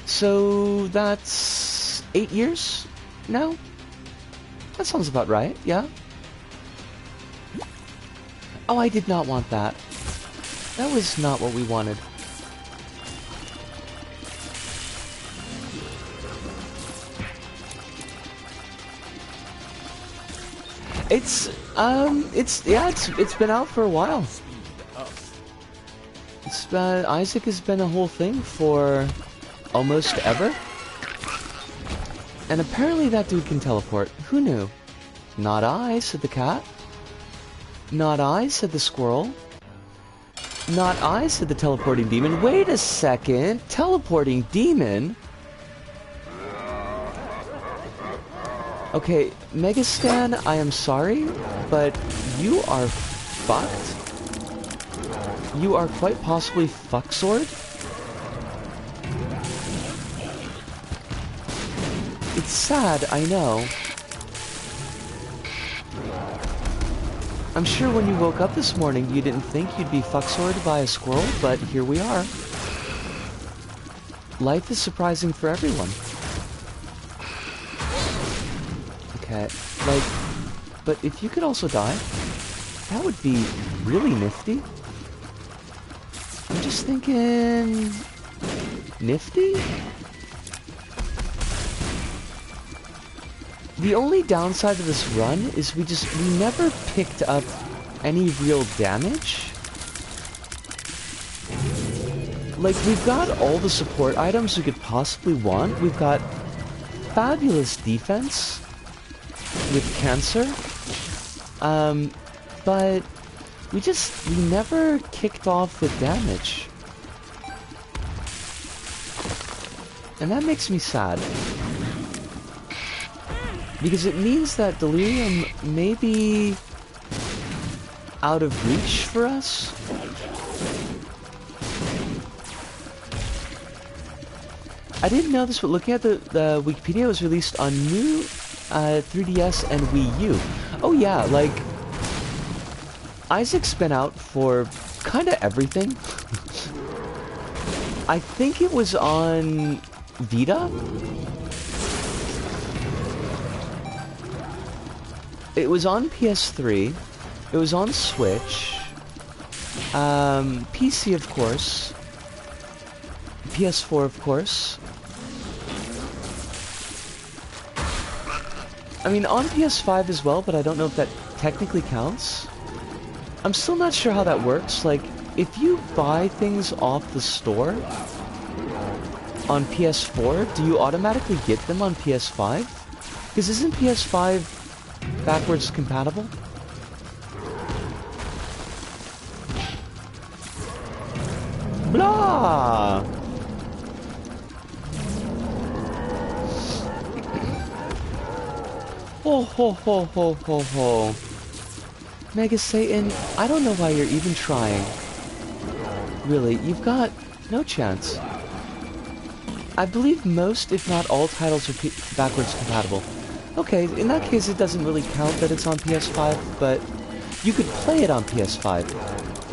So that's 8 years now? That sounds about right, yeah? Oh, I did not want that. That was not what we wanted. It's been out for a while. Isaac has been a whole thing for almost ever. And apparently that dude can teleport. Who knew? Not I, said the cat. Not I, said the squirrel. Not I, said the teleporting demon. Wait a second. Teleporting demon? Okay, Megastan, I am sorry, but you are fucked. You are quite possibly fucksword. It's sad, I know. I'm sure when you woke up this morning you didn't think you'd be fucksworded by a squirrel, but here we are. Life is surprising for everyone. Okay, but if you could also die, that would be really nifty. I'm just thinking... nifty? The only downside of this run is we never picked up any real damage. Like, we've got all the support items we could possibly want. We've got fabulous defense with cancer. But we never kicked off with damage. And that makes me sad. Because it means that Delirium may be out of reach for us. I didn't know this, but looking at the Wikipedia, it was released on new 3DS and Wii U. Oh yeah, like, Isaac's been out for kind of everything. I think it was on Vita? It was on PS3, it was on Switch, PC of course, PS4 of course. I mean, on PS5 as well, but I don't know if that technically counts. I'm still not sure how that works. Like, if you buy things off the store on PS4, do you automatically get them on PS5? Because isn't PS5 backwards compatible? Blah! Ho ho ho ho ho ho. Mega Satan, I don't know why you're even trying. Really, you've got no chance. I believe most, if not all, titles are backwards compatible. Okay, in that case it doesn't really count that it's on PS5, but you could play it on PS5.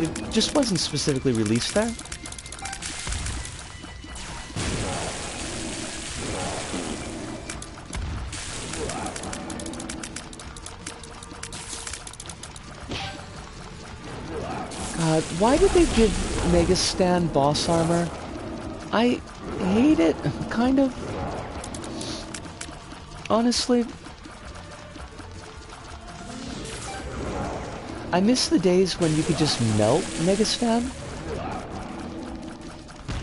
It just wasn't specifically released there. God, why did they give Megastan boss armor? I hate it, kind of. Honestly, I miss the days when you could just melt Megastan.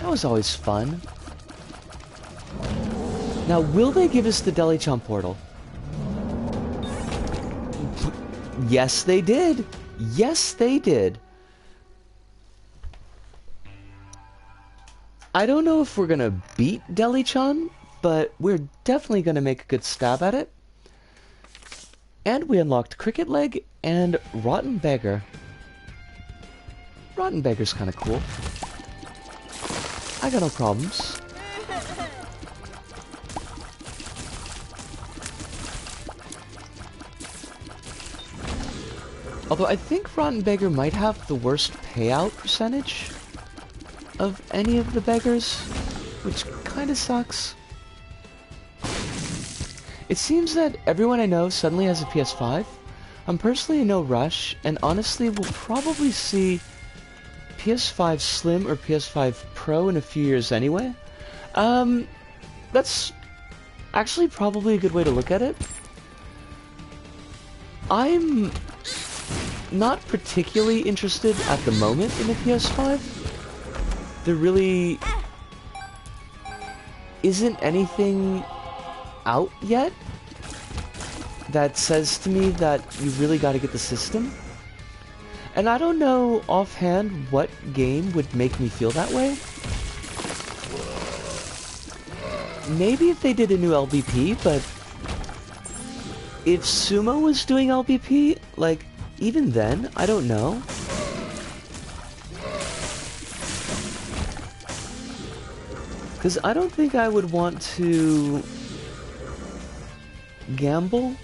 That was always fun. Now, will they give us the Delichon portal? Yes, they did. Yes, they did. I don't know if we're gonna beat Delichon, but we're definitely gonna make a good stab at it. And we unlocked Cricket Leg and Rotten Beggar. Rotten Beggar's kind of cool. I got no problems. Although I think Rotten Beggar might have the worst payout percentage of any of the beggars, which kind of sucks. It seems that everyone I know suddenly has a PS5. I'm personally in no rush, and honestly will probably see PS5 Slim or PS5 Pro in a few years anyway. That's actually probably a good way to look at it. I'm not particularly interested at the moment in a PS5. There really isn't anything out yet that says to me that you really got to get the system. And I don't know offhand what game would make me feel that way. Maybe if they did a new LBP, but if Sumo was doing LBP, like, even then, I don't know. Because I don't think I would want to gamble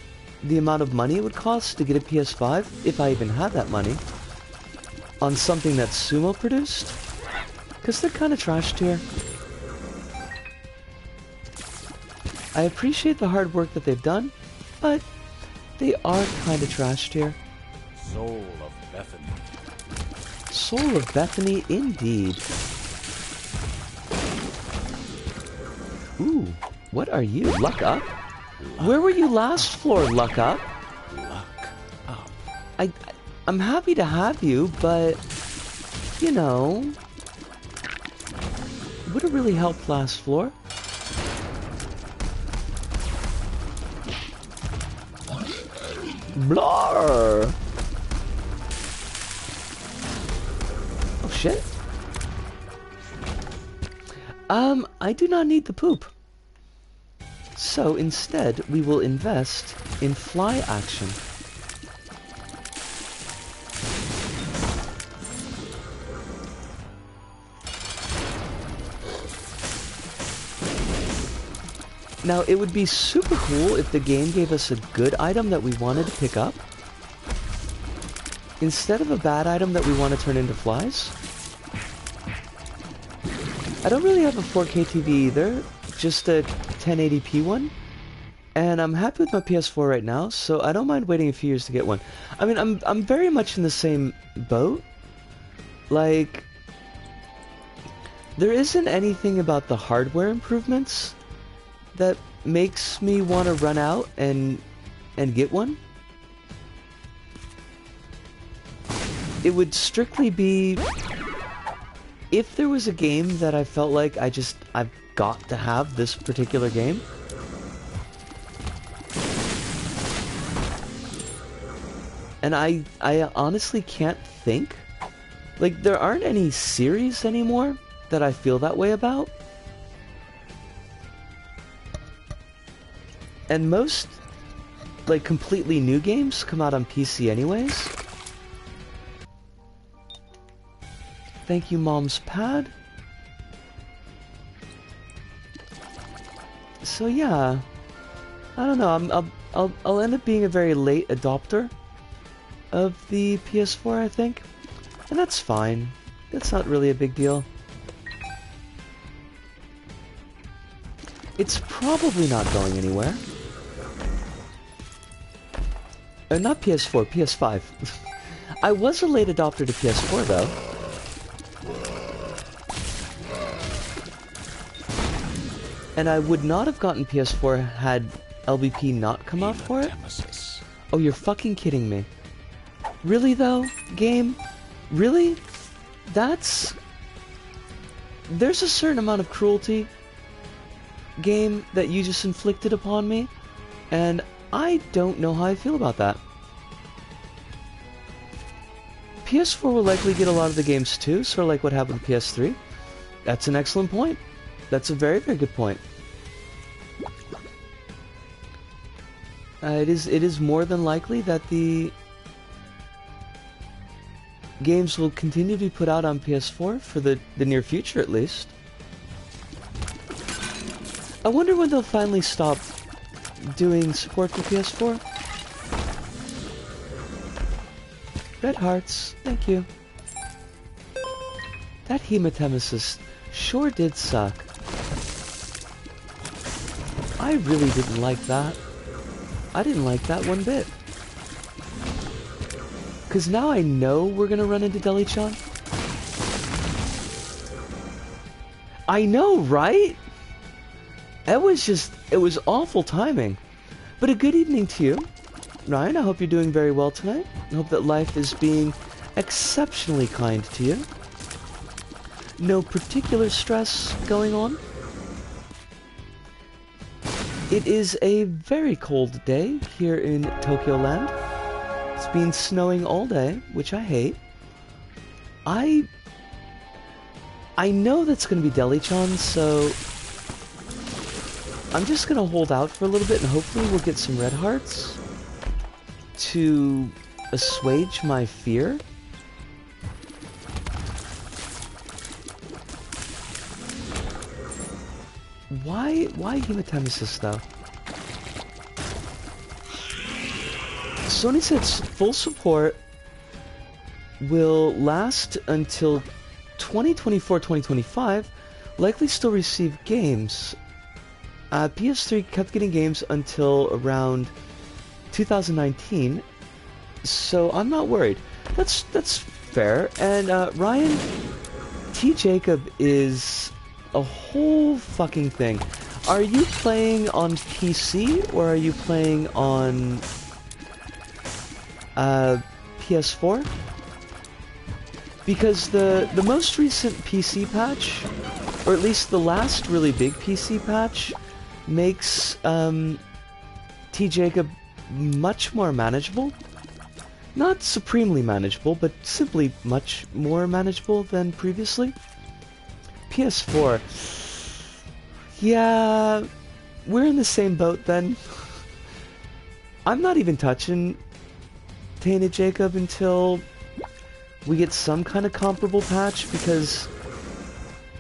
the amount of money it would cost to get a PS5, if I even had that money, on something that Sumo produced. Because they're kind of trash tier. I appreciate the hard work that they've done, but they are kind of trash tier. Soul of Bethany. Soul of Bethany, indeed. Ooh, what are you? Luck up? Where were you last floor, Luck up? Luck up. I'm happy to have you, but, you know, would have really helped last floor. Blar! Oh shit. I do not need the poop. So instead, we will invest in fly action. Now, it would be super cool if the game gave us a good item that we wanted to pick up, instead of a bad item that we want to turn into flies. I don't really have a 4K TV either, just a 1080p one, and I'm happy with my PS4 right now, so I don't mind waiting a few years to get one. I mean, I'm very much in the same boat. Like, there isn't anything about the hardware improvements that makes me want to run out and get one. It would strictly be if there was a game that I felt like I've got to have this particular game. And I honestly can't think. Like, there aren't any series anymore that I feel that way about. And most, like, completely new games come out on PC anyways. Thank you, Mom's Pad. So yeah, I don't know. I'll end up being a very late adopter of the PS4, I think, and that's fine. That's not really a big deal. It's probably not going anywhere. Not PS4, PS5. I was a late adopter to PS4 though. And I would not have gotten PS4 had LBP not come out for it? Nemesis. Oh, you're fucking kidding me. Really though, game? Really? There's a certain amount of cruelty, game, that you just inflicted upon me, and I don't know how I feel about that. PS4 will likely get a lot of the games too, sort of like what happened with PS3. That's an excellent point. That's a very, very good point. It is more than likely that the games will continue to be put out on PS4 for the near future, at least. I wonder when they'll finally stop doing support for PS4. Red hearts, thank you. That hematemesis sure did suck. I really didn't like that. I didn't like that one bit. Cause now I know we're gonna run into Deli-chan. I know, right? It was awful timing. But a good evening to you. Ryan, I hope you're doing very well tonight. I hope that life is being exceptionally kind to you. No particular stress going on. It is a very cold day here in Tokyo Land. It's been snowing all day, which I hate. I know that's going to be Deli-chan, so I'm just going to hold out for a little bit and hopefully we'll get some red hearts to assuage my fear. Why hematemesis though? Sony says full support will last until 2024-2025, likely still receive games. PS3 kept getting games until around 2019, so I'm not worried. That's fair. And Ryan, T. Jacob is a whole fucking thing. Are you playing on PC or are you playing on PS4? Because the most recent PC patch, or at least the last really big PC patch, makes T. Jacob much more manageable. Not supremely manageable, but simply much more manageable than previously. PS4. Yeah, we're in the same boat then. I'm not even touching Tainted Jacob until we get some kind of comparable patch, because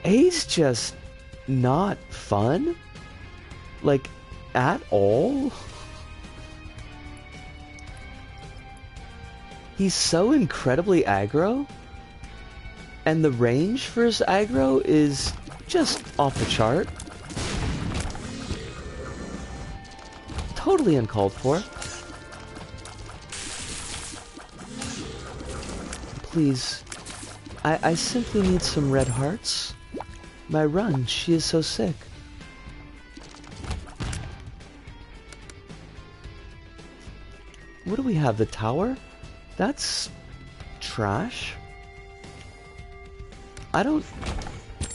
A's just not fun. Like, at all. He's so incredibly aggro, and the range for his aggro is just off the chart. Totally uncalled for. Please, I simply need some red hearts. My run, she is so sick. What do we have? The tower? That's trash. I don't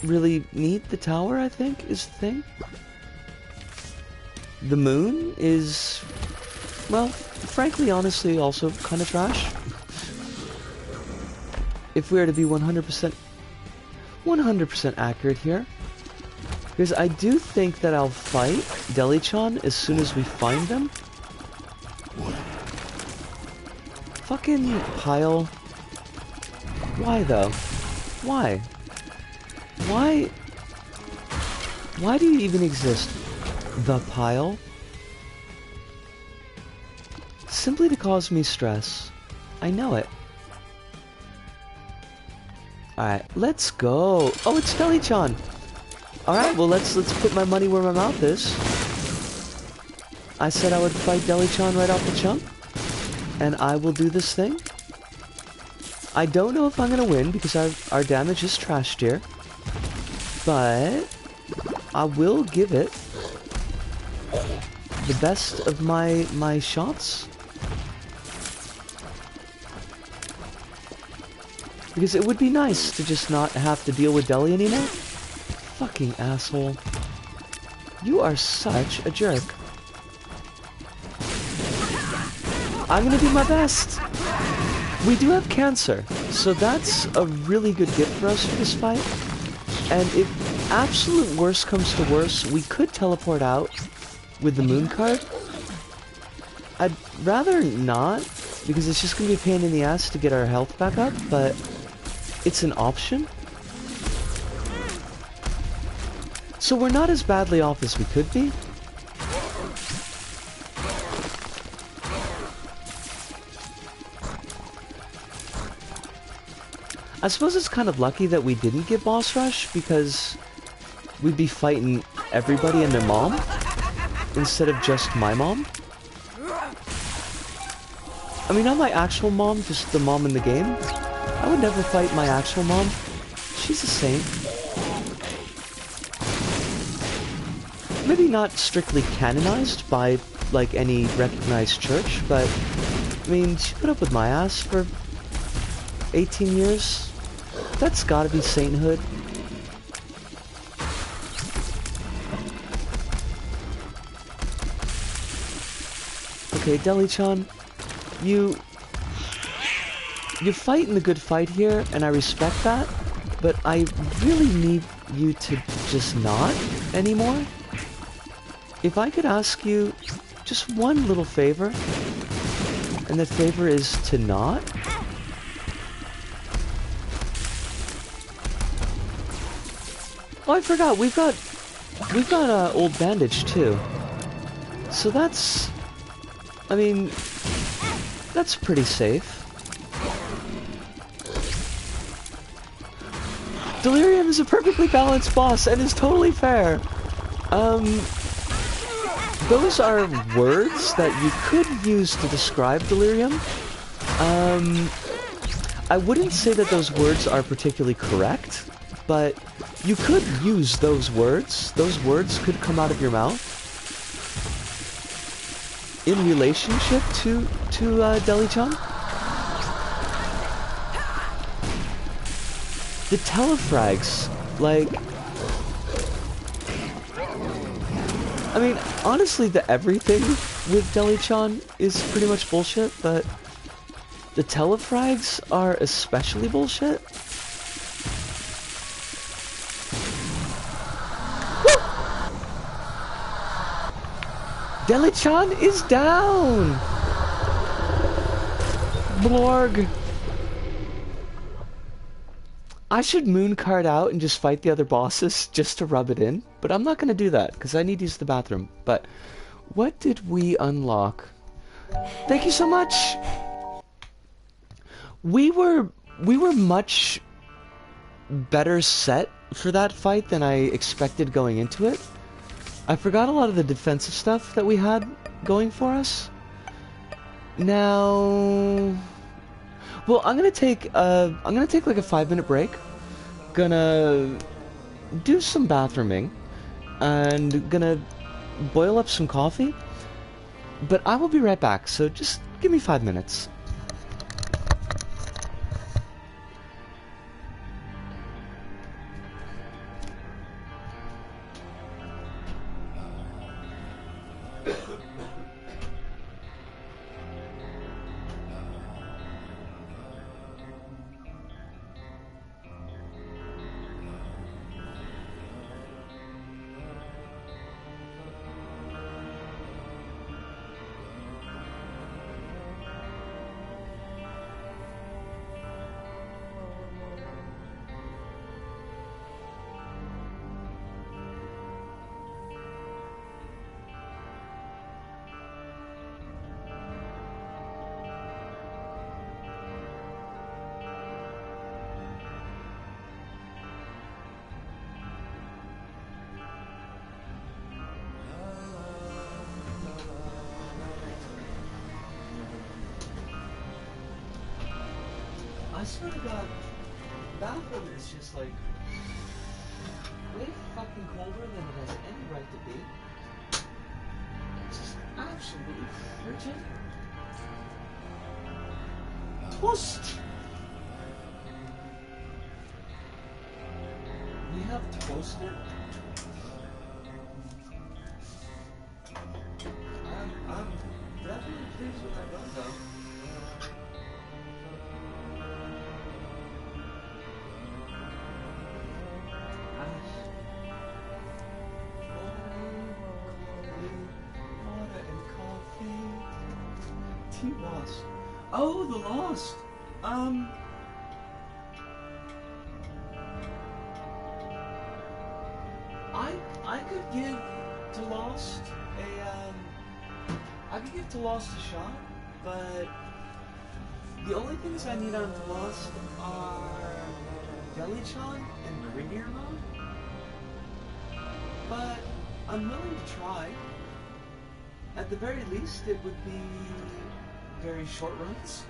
really need the tower, I think, is the thing. The moon is, well, frankly, honestly, also kind of trash. If we were to be 100% accurate here. Because I do think that I'll fight Deli-chan as soon as we find them. Fucking pile. Why though? Why? Why do you even exist? The pile? Simply to cause me stress. I know it. Alright, let's go. Oh, it's Deli-chan. Alright, well let's put my money where my mouth is. I said I would fight Deli-chan right off the jump. And I will do this thing. I don't know if I'm gonna win because our damage is trashed here. But I will give it the best of my shots. Because it would be nice to just not have to deal with Deli anymore. Fucking asshole. You are such a jerk. I'm gonna do my best. We do have cancer, so that's a really good gift for us for this fight. And if absolute worst comes to worst, we could teleport out with the moon card. I'd rather not, because it's just gonna be a pain in the ass to get our health back up, but it's an option. So we're not as badly off as we could be. I suppose it's kind of lucky that we didn't get boss rush, because we'd be fighting everybody and their mom instead of just my mom. I mean, not my actual mom, just the mom in the game. I would never fight my actual mom. She's a saint. Maybe not strictly canonized by, like, any recognized church, but, I mean, she put up with my ass for 18 years. That's gotta be sainthood. Okay, Deli-chan, you're fighting the good fight here, and I respect that, but I really need you to just not anymore. If I could ask you just one little favor, and that favor is to not. Oh, I forgot, we've got old bandage too. So that's, I mean, that's pretty safe. Delirium is a perfectly balanced boss and is totally fair. Those are words that you could use to describe Delirium. I wouldn't say that those words are particularly correct, but you could use those words. Those words could come out of your mouth in relationship to Deli-chan. The telefrags, like, I mean, honestly, the everything with Deli-chan is pretty much bullshit, but the telefrags are especially bullshit. Deli-chan is down! Blorg! I should moon card out and just fight the other bosses just to rub it in, but I'm not gonna do that, because I need to use the bathroom. But, what did we unlock? Thank you so much! We were much better set for that fight than I expected going into it. I forgot a lot of the defensive stuff that we had going for us. Now, well, I'm gonna take like a 5-minute break. Gonna do some bathrooming and gonna boil up some coffee. But I will be right back. So just give me 5 minutes. I swear to God, bathroom is just like way fucking colder than it has any right to be. It's just absolutely frigid. Toast! We have toasted. I'm definitely pleased with that run, though. Water and coffee. Tea Lost. Oh, the Lost. I could give to Lost a shot, but the only things I need on to Lost are Deli-chan and Greedier mode. But I'm willing to try. At the very least, it would be very short runs.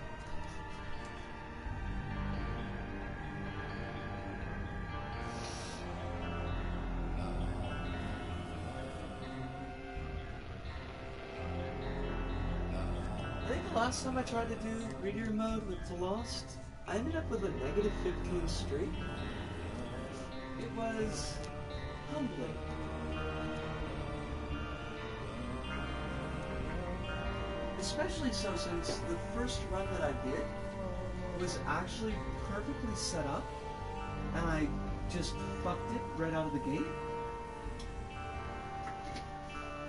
I think the last time I tried to do Greedier mode with The Lost, I ended up with a negative 15 streak. It was humbling. Especially so since the first run that I did was actually perfectly set up, and I just fucked it right out of the gate.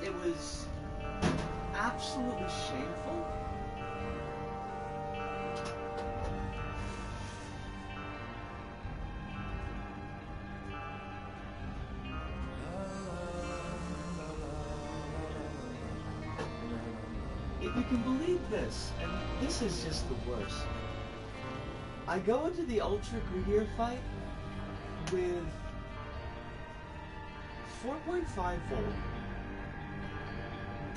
It was absolutely shameful. If you can believe this, and this is just the worst, I go into the Ultra Greedier fight with 4.5 volt,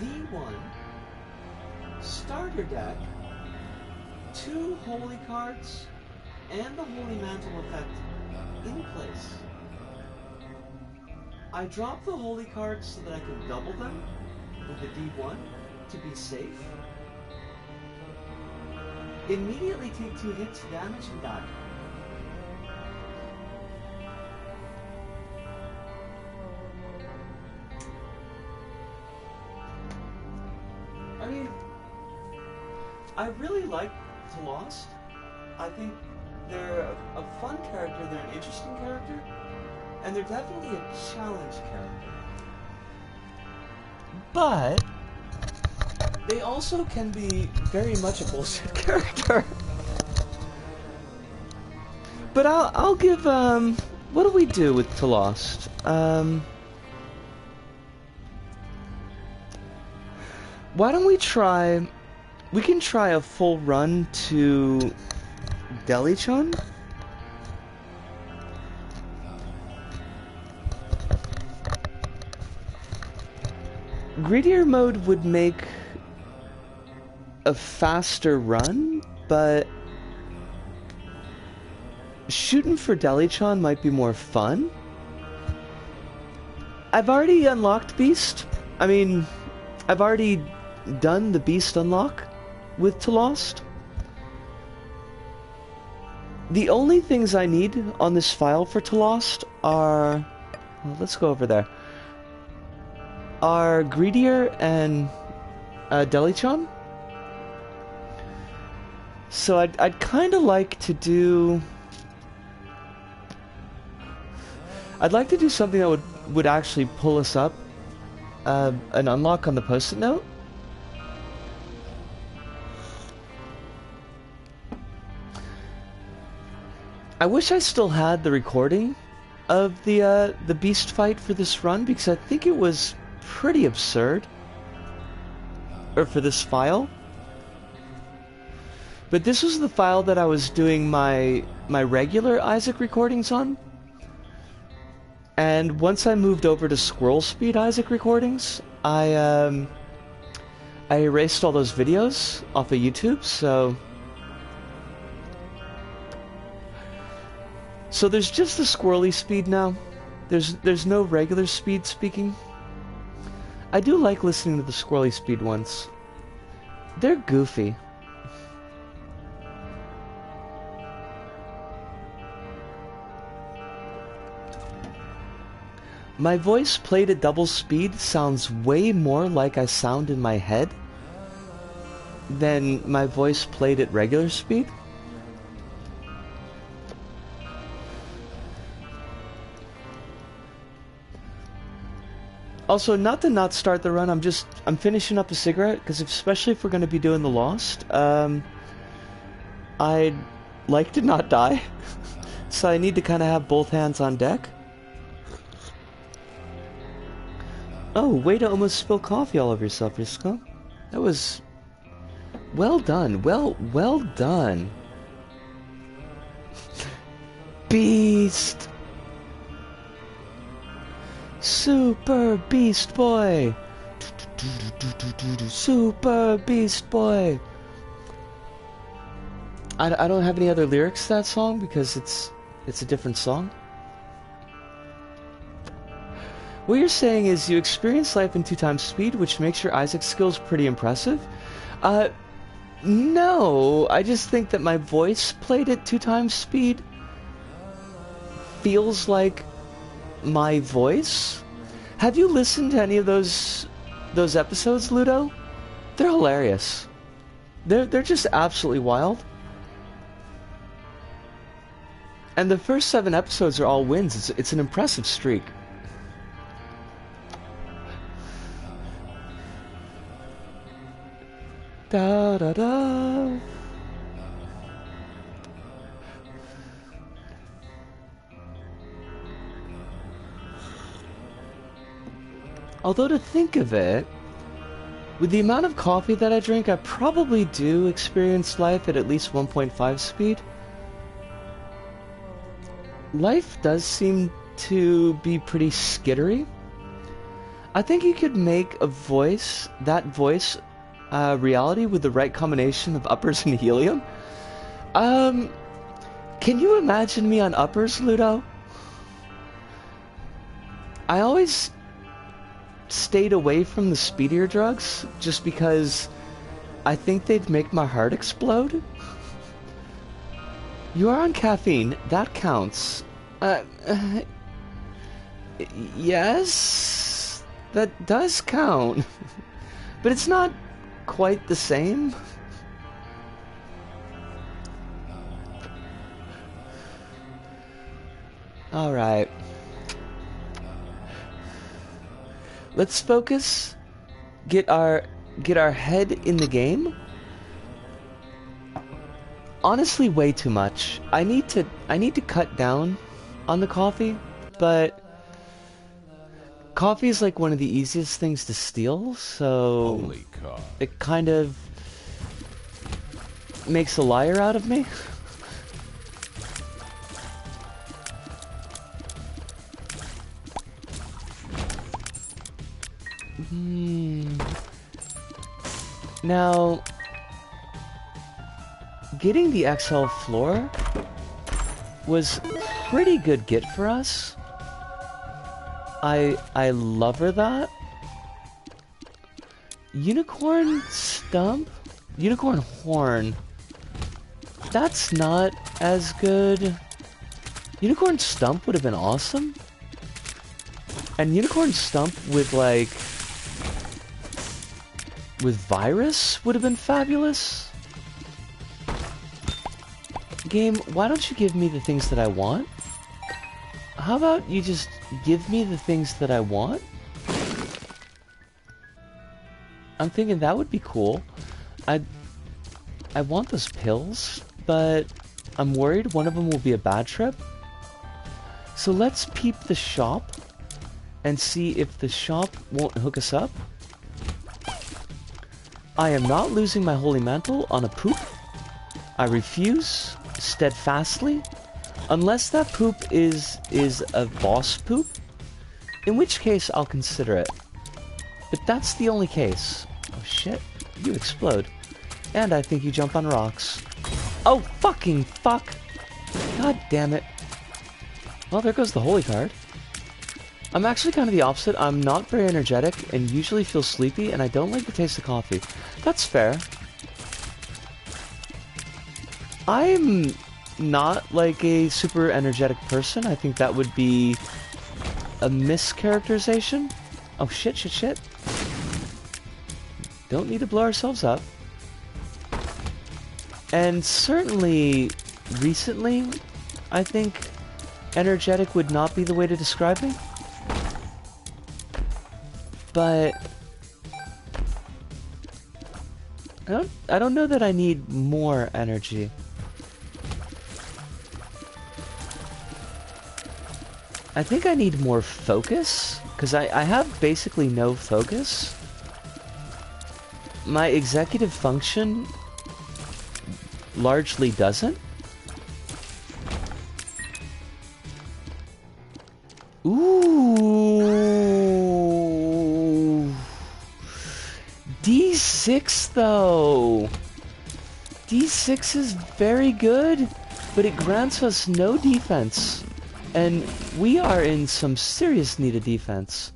D1, starter deck, 2 holy cards, and the Holy Mantle effect in place. I drop the holy cards so that I can double them with the D1 to be safe. Immediately take 2 hits, damage, and die. I mean, I really like The Lost. I think they're a fun character, they're an interesting character, and they're definitely a challenge character. But they also can be very much a bullshit character. But I'll give, what do we do with To Lost? Why don't we try, we can try a full run to Deli-chan? Greedier mode would make a faster run, but shooting for Deli-chan might be more fun. I've already unlocked Beast. I mean, I've already done the Beast unlock with To Lost. The only things I need on this file for To Lost are... well, let's go over there. Are Greedier and Deli-chan. So I'd kind of like to do... I'd like to do something that would actually pull us up an unlock on the post-it note. I wish I still had the recording of the Beast fight for this run, because I think it was pretty absurd. Or for this file. But this was the file that I was doing my regular Isaac recordings on. And once I moved over to Squirrel Speed Isaac recordings, I erased all those videos off of YouTube, so there's just the squirrely speed now. There's no regular speed speaking. I do like listening to the squirrely speed ones. They're goofy. My voice played at double speed sounds way more like I sound in my head than my voice played at regular speed. Also, not to not start the run, I'm finishing up a cigarette, because especially if we're going to be doing the Lost, I'd like to not die, so I need to kind of have both hands on deck. Oh, way to almost spill coffee all over yourself, Risco. That was... well done, well done. Beast! Super Beast Boy! Super Beast Boy! I don't have any other lyrics to that song because it's a different song. What you're saying is you experience life in 2 times speed, which makes your Isaac skills pretty impressive. No, I just think that my voice played at 2 times speed feels like my voice. Have you listened to any of those episodes, Ludo? They're hilarious. They're just absolutely wild. And the first 7 episodes are all wins. It's an impressive streak. Da da da. Although to think of it, with the amount of coffee that I drink, I probably do experience life at least 1.5 speed. Life does seem to be pretty skittery. I think you could make a voice, reality with the right combination of uppers and helium. Can you imagine me on uppers, Ludo? I always stayed away from the speedier drugs just because I think they'd make my heart explode. You are on caffeine. That counts. Yes, that does count. But it's not quite the same. Alright. Let's focus. Get our head in the game. Honestly, way too much. I need to cut down on the coffee, but coffee is like one of the easiest things to steal, so it kind of makes a liar out of me. Now, getting the XL floor was pretty good get for us. I love her that. Unicorn stump? Unicorn horn. That's not as good. Unicorn stump would have been awesome. And unicorn stump with like... with virus would have been fabulous. Game, why don't you give me the things that I want? How about you just give me the things that I want? I'm thinking that would be cool. I want those pills, but I'm worried one of them will be a bad trip. So let's peep the shop and see if the shop won't hook us up. I am not losing my holy mantle on a poop. I refuse steadfastly, unless that poop is a boss poop, in which case I'll consider it. But that's the only case. Oh shit, you explode. And I think you jump on rocks. Oh fucking fuck! God damn it. Well, there goes the holy card. I'm actually kind of the opposite. I'm not very energetic and usually feel sleepy, and I don't like the taste of coffee. That's fair. I'm not like a super energetic person. I think that would be a mischaracterization. Oh shit, shit, shit. Don't need to blow ourselves up. And certainly, recently, I think energetic would not be the way to describe me. But I don't know that I need more energy. I think I need more focus, because I have basically no focus. My executive function largely doesn't. Ooh. D6 though. D6 is very good, but it grants us no defense. And we are in some serious need of defense.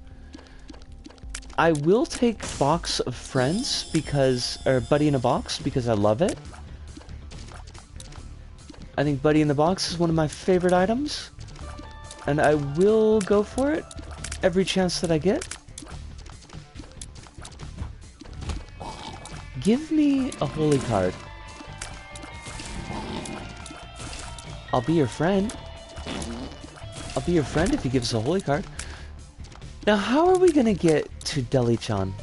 I will take Box of Friends because, or Buddy in a Box, because I love it. I think Buddy in the Box is one of my favorite items. And I will go for it every chance that I get. Give me a holy card. I'll be your friend. I'll be your friend if he gives us a holy card. Now, how are we gonna get to Deli-chan?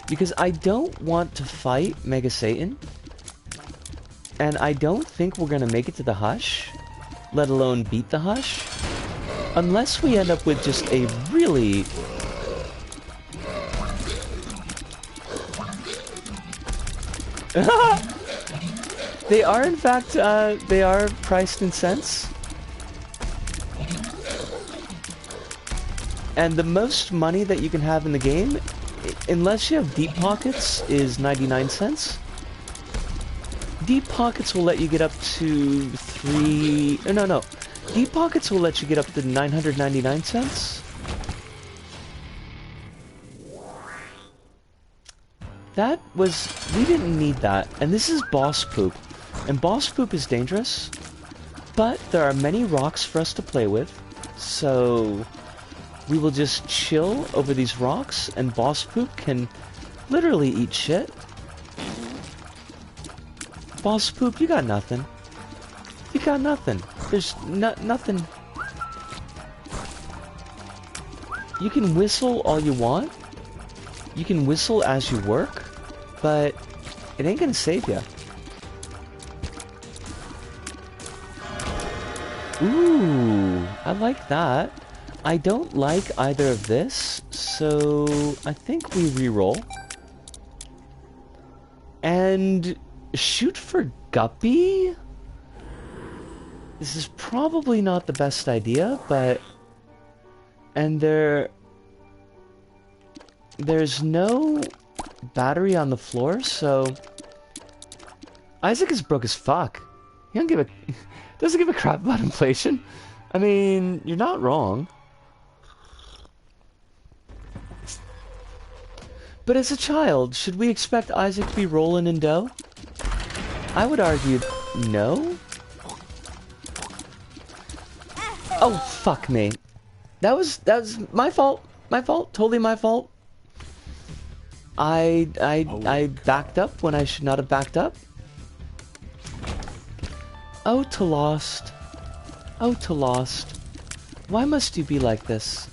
Because I don't want to fight Mega Satan. And I don't think we're gonna make it to the Hush, let alone beat the Hush. Unless we end up with just a really... They are, in fact, they are priced in cents. And the most money that you can have in the game, unless you have Deep Pockets, is 99 cents. Deep Pockets will let you get up to no. Deep Pockets will let you get up to 999 cents. That was... we didn't need that. And this is Boss Poop. And Boss Poop is dangerous. But there are many rocks for us to play with. So... we will just chill over these rocks, and Boss Poop can literally eat shit. Boss Poop, you got nothing. You got nothing. There's nothing. You can whistle all you want. You can whistle as you work, but it ain't gonna save you. Ooh, I like that. I don't like either of this, so I think we reroll. And shoot for Guppy? This is probably not the best idea, but... and there's no battery on the floor, so... Isaac is broke as fuck. He doesn't give a crap about inflation. I mean, you're not wrong. But as a child, should we expect Isaac to be rolling in dough? I would argue no. Oh, fuck me. That was my fault. My fault. Totally my fault. I backed up when I should not have backed up. Oh, to Lost. Oh, to Lost. Why must you be like this?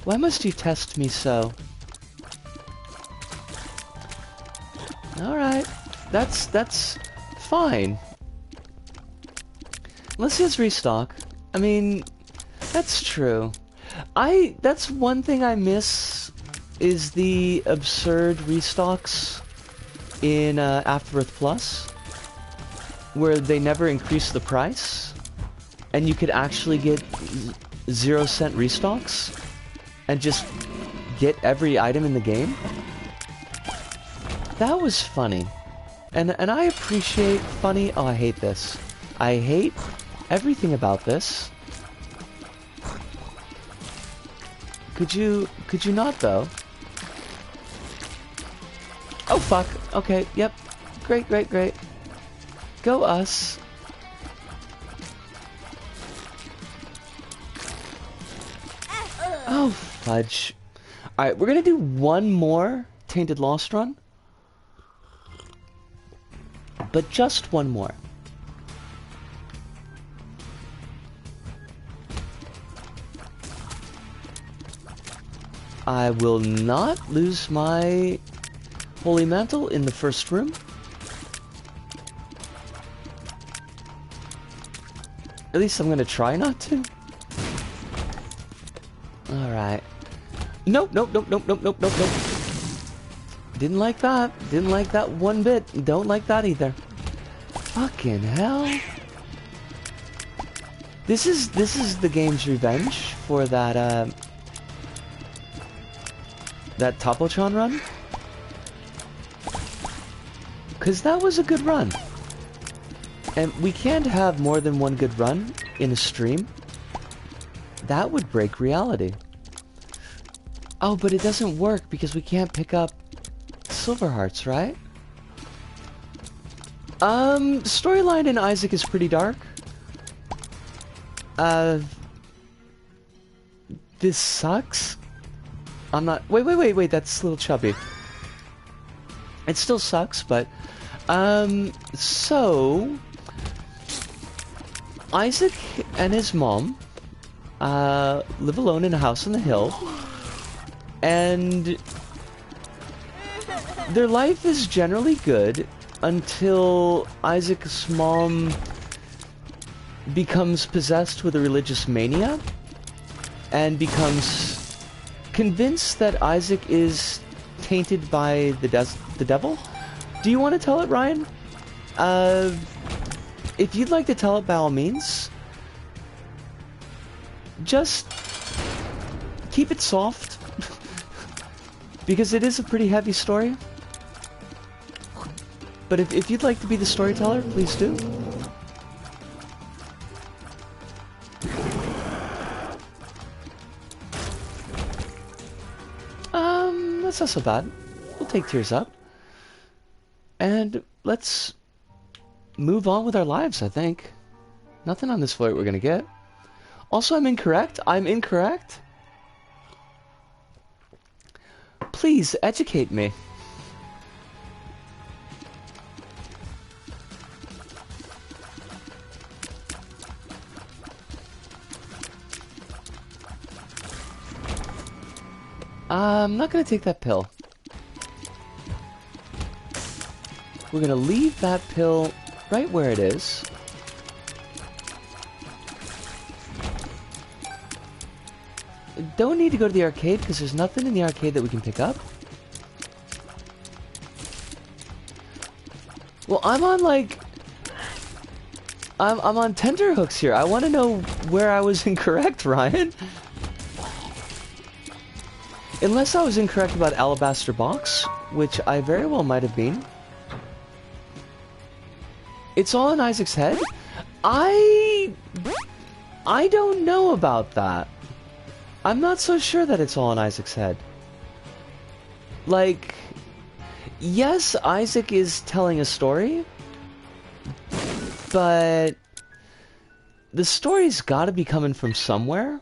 Why must you test me so? Alright. That's fine. Let's just restock. I mean, that's true. That's one thing I miss, is the absurd restocks in Afterbirth Plus, where they never increase the price, and you could actually get 0-cent restocks and just get every item in the game. That was funny. And I appreciate funny. Oh, I hate this. I hate everything about this. Could you not, though? Oh, fuck. Okay, yep. Great, great, great. Go us. Oh, fudge. Alright, we're gonna do one more Tainted Lost run. But just one more. I will not lose my Holy Mantle in the first room. At least I'm gonna try not to. Alright. Nope, nope, nope, nope, nope, nope, nope, nope. Didn't like that. Didn't like that one bit. Don't like that either. Fucking hell. This is the game's revenge for that, that Tapochan run. Cause that was a good run. And we can't have more than one good run in a stream. That would break reality. Oh, but it doesn't work because we can't pick up silver hearts, right? Storyline in Isaac is pretty dark. This sucks. I'm not... Wait, that's a little chubby. It still sucks, but... So... Isaac and his mom, live alone in a house on the hill. And... their life is generally good until Isaac's mom becomes possessed with a religious mania and becomes convinced that Isaac is tainted by the devil. Do you want to tell it, Ryan? If you'd like to tell it, by all means. Just keep it soft. Because it is a pretty heavy story. But if you'd like to be the storyteller, please do. That's not so bad. We'll take Tears Up. And let's move on with our lives, I think. Nothing on this floor we're gonna get. Also, I'm incorrect. I'm incorrect. Please, educate me. I'm not gonna take that pill. We're gonna leave that pill right where it is. Don't need to go to the arcade because there's nothing in the arcade that we can pick up. Well, I'm on like... I'm on tenterhooks here. I want to know where I was incorrect, Ryan. Unless I was incorrect about Alabaster Box, which I very well might have been. It's all in Isaac's head? I don't know about that. I'm not so sure that it's all in Isaac's head. Like, yes, Isaac is telling a story, but the story's gotta be coming from somewhere.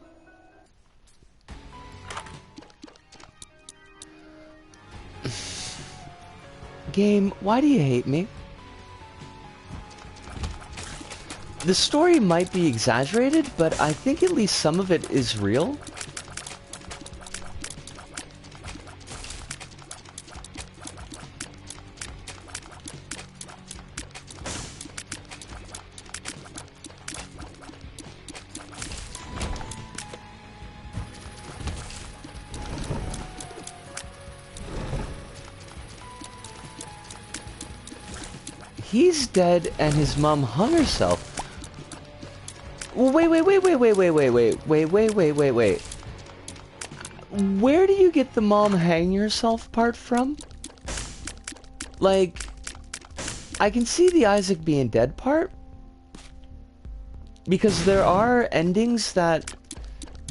Game, why do you hate me? The story might be exaggerated, but I think at least some of it is real. He's dead and his mom hung herself. Wait. Where do you get the mom hanging herself part from? Like, I can see the Isaac being dead part. Because there are endings that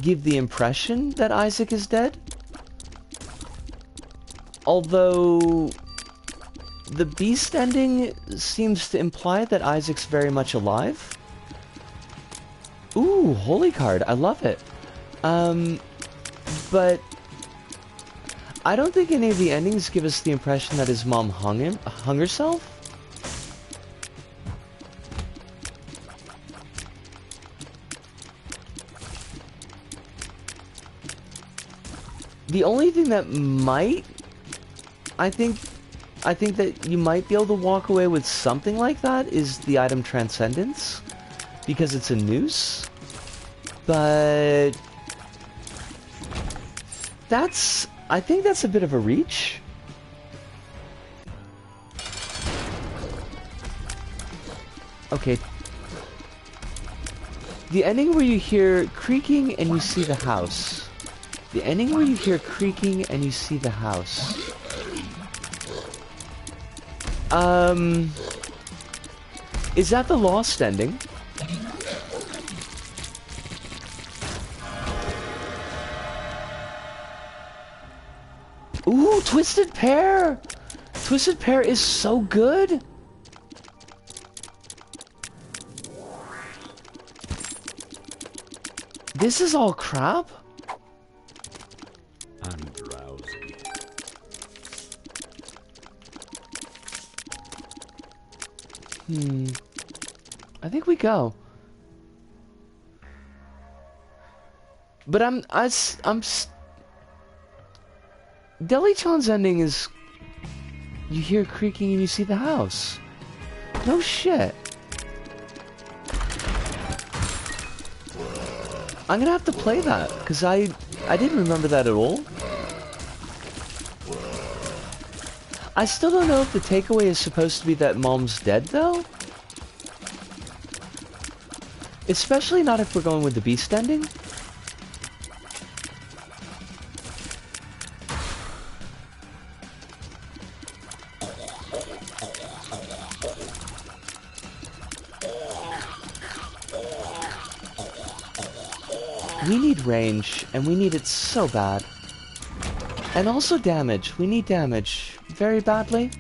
give the impression that Isaac is dead. Although the beast ending seems to imply that Isaac's very much alive. Ooh, holy card. I love it. But I don't think any of the endings give us the impression that his mom hung herself. The only thing that might, I think that you might be able to walk away with something like that is the item Transcendence, because it's a noose. But I think that's a bit of a reach. Okay. The ending where you hear creaking and you see the house. The ending where you hear creaking and you see the house. Is that the lost ending? Ooh, Twisted Pair! Twisted Pair is so good! This is all crap? I'm drowsy. I think we go. But Deli-chan's ending is... You hear creaking and you see the house. No shit. I'm gonna have to play that, because I didn't remember that at all. I still don't know if the takeaway is supposed to be that Mom's dead, though. Especially not if we're going with the beast ending. We need range, and we need it so bad. And also damage. We need damage very badly.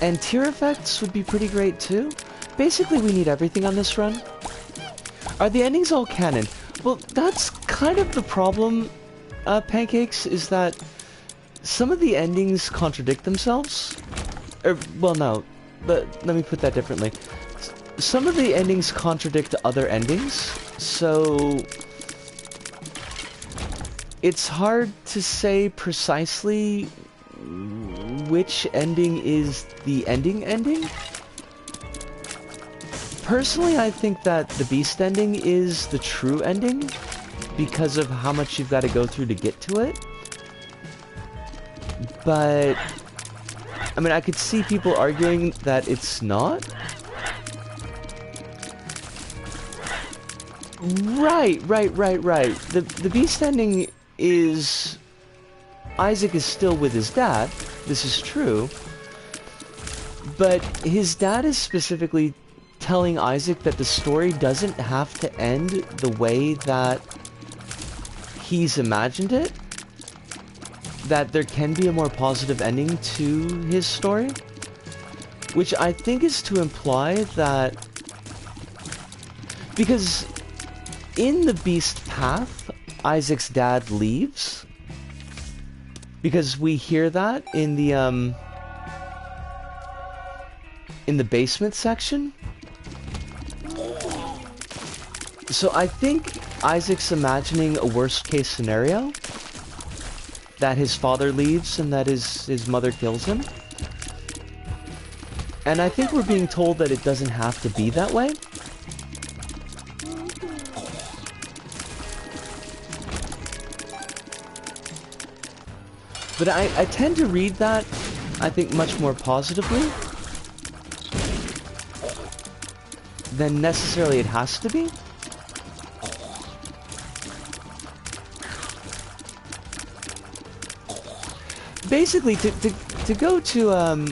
And tier effects would be pretty great too. Basically, we need everything on this run. Are the endings all canon? Well, that's kind of the problem, Pancakes, is that some of the endings contradict themselves. Well, no, but let me put that differently. Some of the endings contradict other endings, so it's hard to say precisely which ending is the ending. Personally, I think that the beast ending is the true ending because of how much you've got to go through to get to it. But I mean, I could see people arguing that it's not. Right. The beast ending is... Isaac is still with his dad. This is true. But his dad is specifically telling Isaac that the story doesn't have to end the way that he's imagined it. That there can be a more positive ending to his story. Which I think is to imply that... Because... in the beast path, Isaac's dad leaves. Because we hear that in the basement section. So I think Isaac's imagining a worst case scenario. That his father leaves and that his mother kills him. And I think we're being told that it doesn't have to be that way. But I tend to read that, I think, much more positively than necessarily it has to be. Basically, to go to,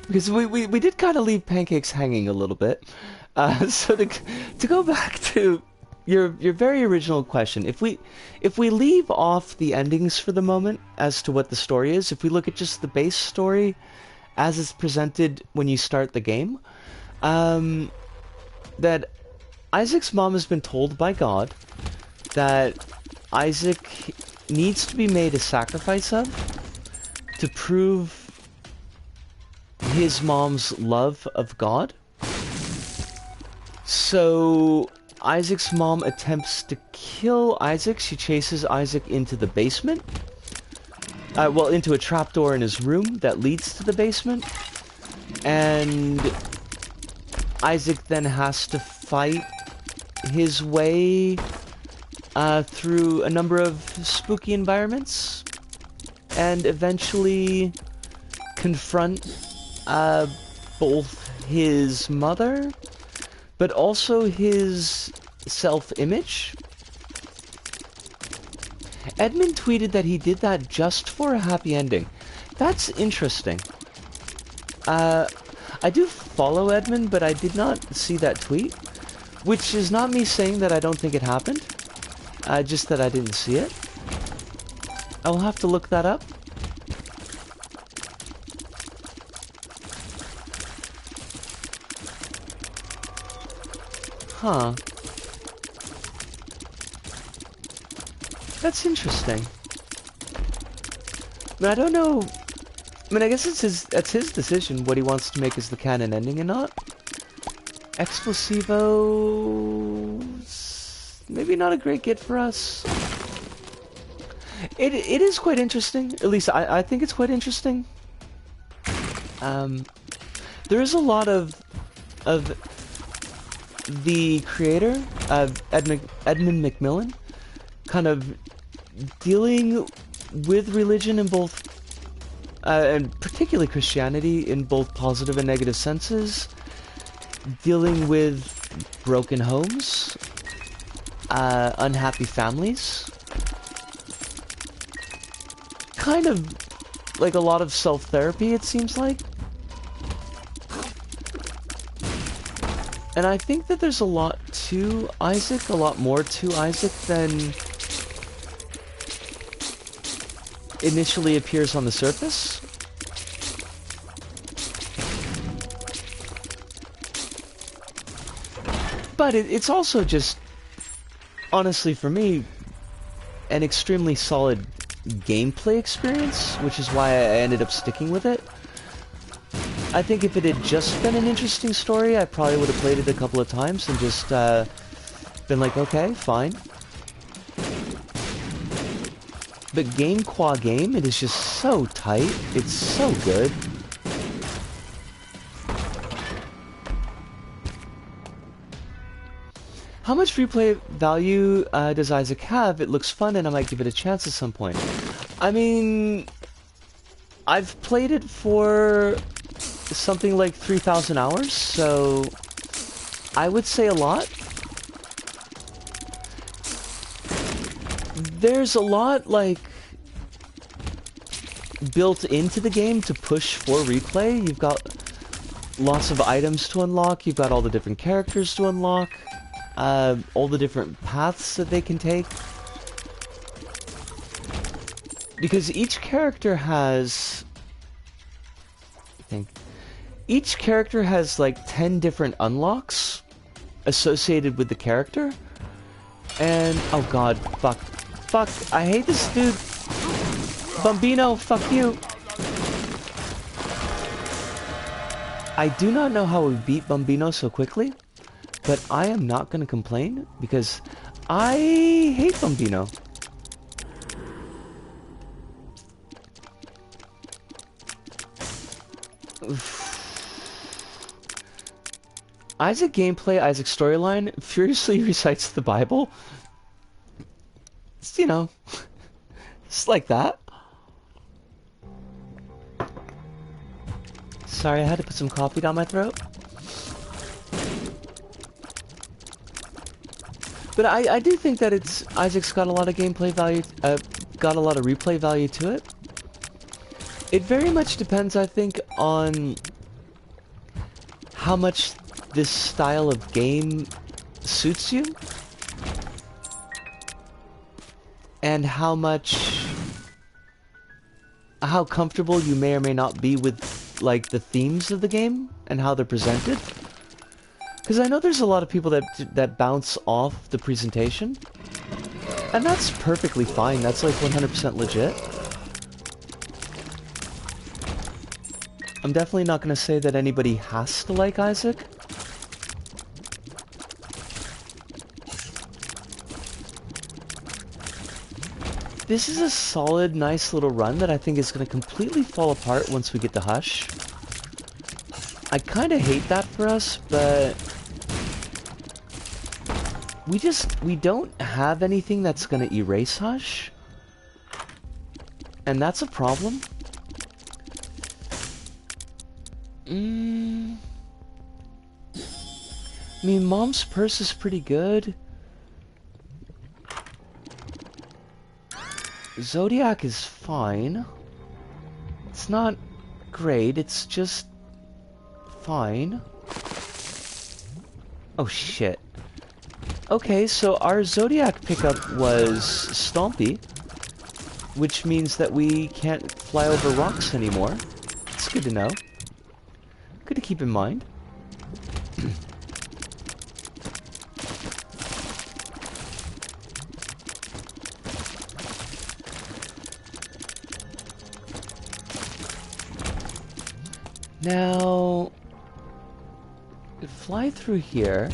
because we did kind of leave Pancakes hanging a little bit. So to go back to your very original question, if we leave off the endings for the moment as to what the story is, if we look at just the base story as it's presented when you start the game, that Isaac's mom has been told by God that Isaac needs to be made a sacrifice of to prove his mom's love of God. So Isaac's mom attempts to kill Isaac. She chases Isaac into the basement. Well, into a trapdoor in his room that leads to the basement. And Isaac then has to fight his way through a number of spooky environments and eventually confront both his mother but also his self-image. Edmund tweeted that he did that just for a happy ending. That's interesting. I do follow Edmund, but I did not see that tweet, which is not me saying that I don't think it happened, just that I didn't see it. I will have to look that up. Huh. That's interesting. I mean, I don't know. I mean, I guess that's his decision, what he wants to make as the canon ending and not. Explosivo... maybe not a great get for us. It is quite interesting. At least I think it's quite interesting. There is a lot of the creator, Edmund McMillan, kind of dealing with religion in both, and particularly Christianity, in both positive and negative senses, dealing with broken homes, unhappy families, kind of like a lot of self-therapy, it seems like. And I think that there's a lot to Isaac, a lot more to Isaac than initially appears on the surface. But it's also just, honestly for me, an extremely solid gameplay experience, which is why I ended up sticking with it. I think if it had just been an interesting story, I probably would have played it a couple of times and just been like, okay, fine. But game qua game, it is just so tight. It's so good. How much replay value does Isaac have? It looks fun and I might give it a chance at some point. I mean, I've played it for something like 3,000 hours, so I would say a lot. There's a lot, like, built into the game to push for replay. You've got lots of items to unlock, you've got all the different characters to unlock, all the different paths that they can take. Because each character has... each character has like 10 different unlocks associated with the character. And, oh god, fuck, I hate this dude. Bambino, fuck you. I do not know how we beat Bambino so quickly, but I am not going to complain because I hate Bambino. Isaac gameplay, Isaac storyline, furiously recites the Bible. It's, you know, it's like that. Sorry, I had to put some coffee down my throat. But I do think that Isaac's got a lot of gameplay value, got a lot of replay value to it. It very much depends, I think, on how much this style of game suits you, and how comfortable you may or may not be with, like, the themes of the game and how they're presented. Because I know there's a lot of people that bounce off the presentation, and that's perfectly fine. That's like 100% legit. I'm definitely not going to say that anybody has to like Isaac. This is a solid, nice little run that I think is going to completely fall apart once we get to Hush. I kind of hate that for us, but we don't have anything that's going to erase Hush. And that's a problem. I mean, Mom's Purse is pretty good. Zodiac is fine. It's not great, it's just fine. Oh shit. Okay, so our Zodiac pickup was Stompy, which means that we can't fly over rocks anymore. It's good to know. Good to keep in mind. Now, fly through here.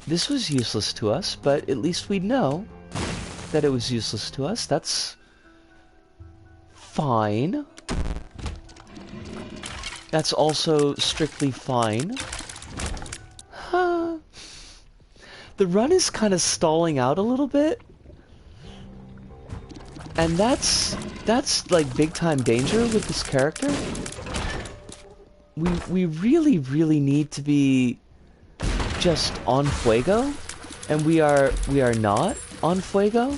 This was useless to us, but at least we know that it was useless to us. That's fine. That's also strictly fine. Huh. The run is kind of stalling out a little bit. And that's like big time danger with this character. We really, really need to be just on Fuego, and we are not on Fuego.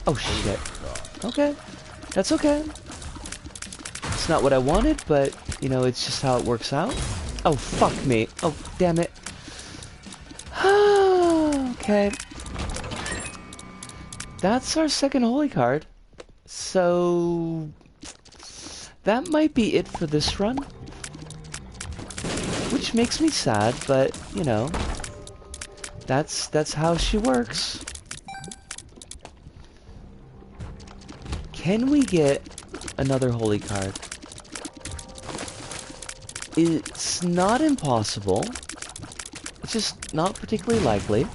Oh shit. Okay. That's okay. It's not what I wanted, but you know, it's just how it works out. Oh fuck me. Oh damn it. Okay. That's our second holy card. So that might be it for this run. Which makes me sad, but you know, that's how she works. Can we get another holy card? It's not impossible. It's just not particularly likely.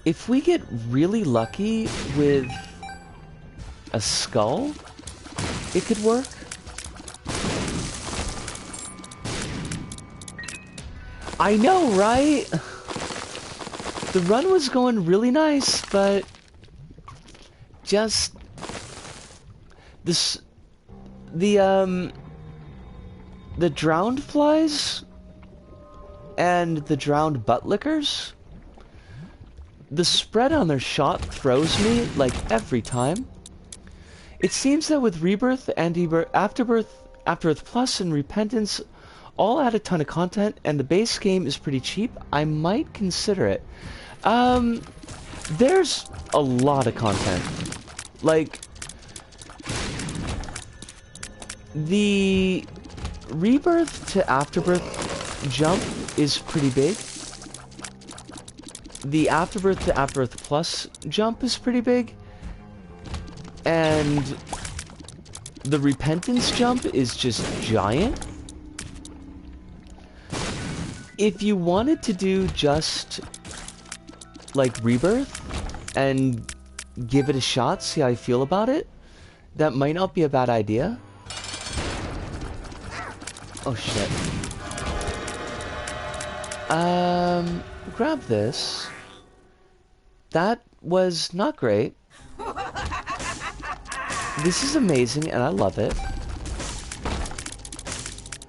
If we get really lucky with a skull, it could work. I know, right? The run was going really nice, but just the drowned flies and the drowned butt lickers, the spread on their shot throws me like every time. It seems that with Rebirth, Afterbirth Plus, and Repentance all add a ton of content, and the base game is pretty cheap, I might consider it. There's a lot of content. Like, the Rebirth to Afterbirth jump is pretty big. The Afterbirth to Afterbirth Plus jump is pretty big. And the Repentance jump is just giant. If you wanted to do just like Rebirth and give it a shot, see how I feel about it, that might not be a bad idea. Oh shit. Grab this. That was not great. This is amazing and I love it.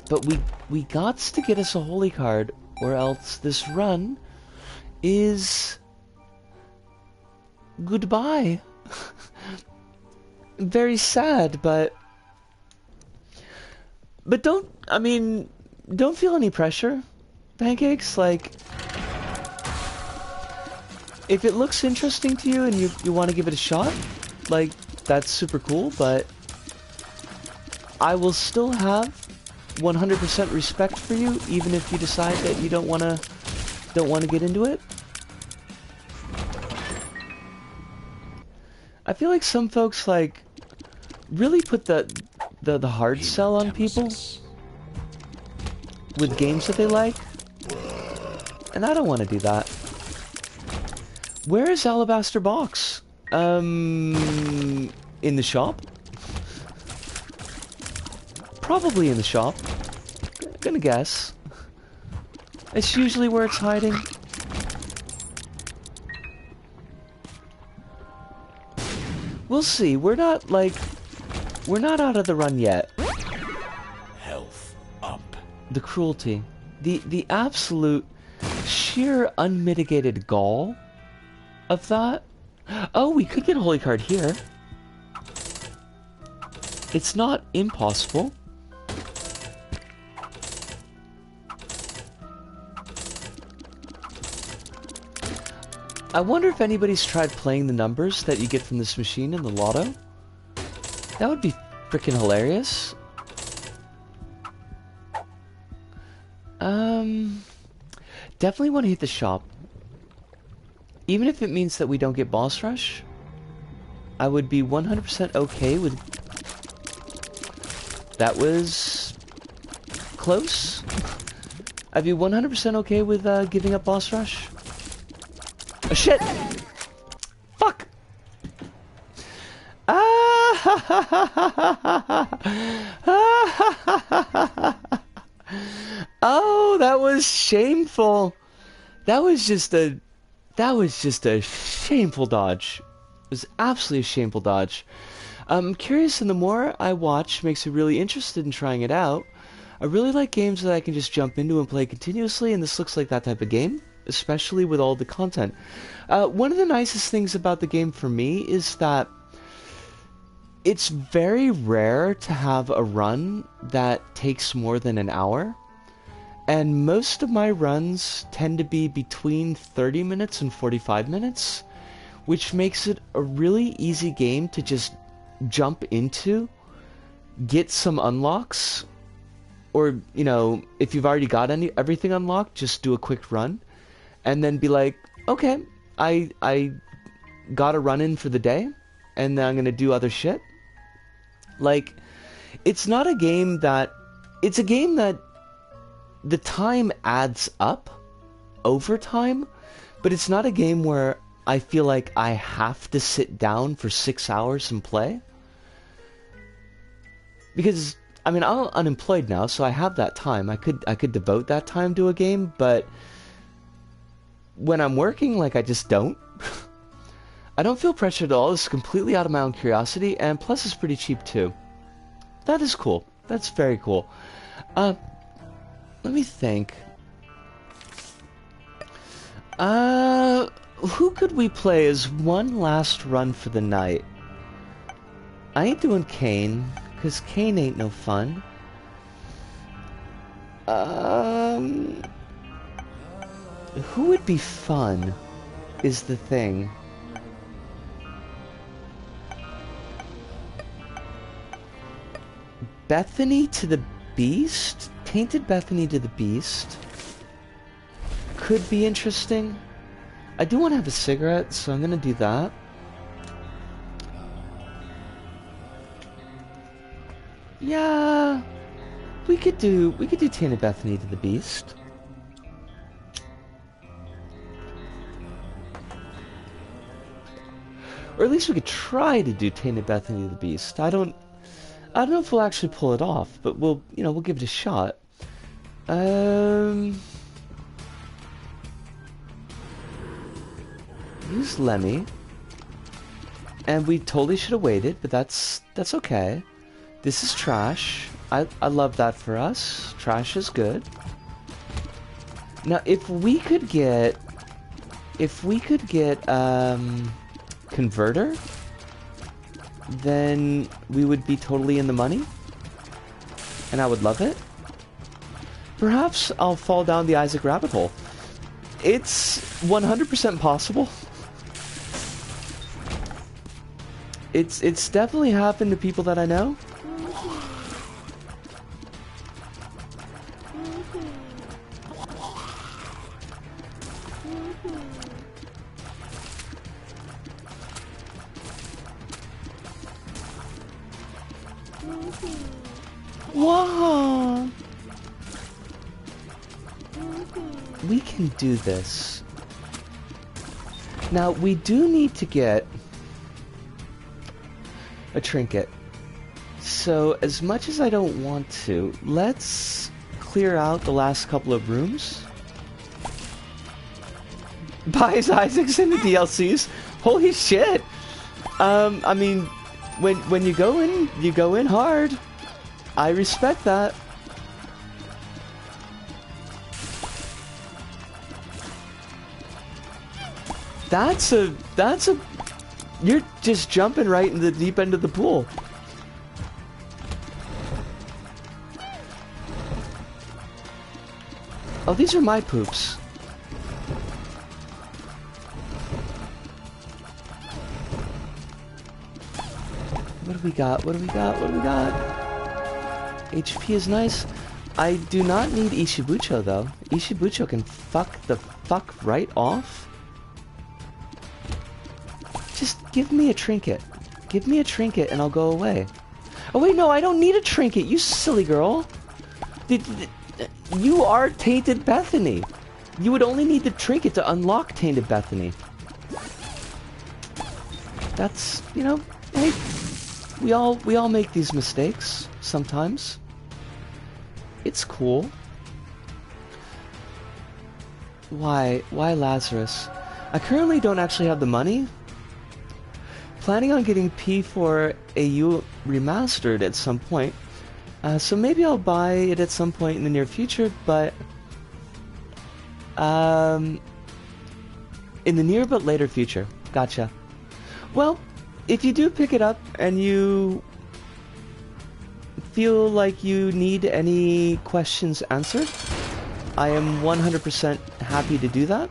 But we gots to get us a holy card, or else this run is goodbye. very sad, but don't feel any pressure, Pancakes. Like, if it looks interesting to you and you want to give it a shot, like, that's super cool, but I will still have 100% respect for you, even if you decide that you don't want to get into it. I feel like some folks, like, really put the hard sell on people with games that they like, and I don't want to do that. Where is Alabaster Box? In the shop? Probably in the shop. Gonna guess. It's usually where it's hiding. We'll see. We're not out of the run yet. Health up. The cruelty. The absolute sheer unmitigated gall of that. Oh, we could get a holy card here. It's not impossible. I wonder if anybody's tried playing the numbers that you get from this machine in the lotto. That would be freaking hilarious. Definitely want to hit the shop. Even if it means that we don't get boss rush, I would be 100% okay with... That was... close? I'd be 100% okay with giving up boss rush. Oh, shit! Fuck! Oh, that was shameful. That was just a shameful dodge. It was absolutely a shameful dodge. I'm curious, and the more I watch makes me really interested in trying it out. I really like games that I can just jump into and play continuously, and this looks like that type of game, especially with all the content. One of the nicest things about the game for me is that it's very rare to have a run that takes more than an hour. And most of my runs tend to be between 30 minutes and 45 minutes, which makes it a really easy game to just jump into, get some unlocks, or, you know, if you've already got everything unlocked, just do a quick run, and then be like, okay, I got a run in for the day, and then I'm gonna do other shit. Like, it's not a game that... It's a game that the time adds up over time, but it's not a game where I feel like I have to sit down for 6 hours and play. Because, I mean, I'm unemployed now, so I have that time. I could devote that time to a game, but when I'm working, like, I just don't. I don't feel pressured at all. It's completely out of my own curiosity, and plus it's pretty cheap too. That is cool. That's very cool. Let me think. Who could we play as one last run for the night? I ain't doing Kane, because Kane ain't no fun. Who would be fun is the thing. Bethany to the Beast? Tainted Bethany to the Beast could be interesting. I do want to have a cigarette, so I'm gonna do that. Yeah, we could do Tainted Bethany to the Beast. Or at least we could try to do Tainted Bethany to the Beast. I don't know if we'll actually pull it off, but we'll give it a shot. Use Lemmy. And we totally should have waited, but that's okay. This is trash. I love that for us. Trash is good. Now, if we could get Converter, then we would be totally in the money. And I would love it. Perhaps I'll fall down the Isaac rabbit hole. It's 100% possible. It's definitely happened to people that I know. Whoa! We can do this. Now, we do need to get a trinket. So, as much as I don't want to, let's clear out the last couple of rooms. Buys Isaacs in the DLCs? Holy shit! I mean, when you go in hard. I respect that. That's a... You're just jumping right in the deep end of the pool. Oh, these are my poops. What do we got? What do we got? What do we got? HP is nice. I do not need Ishibucho though. Ishibucho can fuck the fuck right off. Just give me a trinket. Give me a trinket and I'll go away. Oh wait, no, I don't need a trinket, you silly girl. You are Tainted Bethany. You would only need the trinket to unlock Tainted Bethany. That's, you know, hey, we all make these mistakes sometimes. It's cool. Why Lazarus? I currently don't actually have the money. Planning on getting P4AU remastered at some point. So maybe I'll buy it at some point in the near future, but in the near but later future. Gotcha. Well, if you do pick it up and you feel like you need any questions answered, I am 100% happy to do that.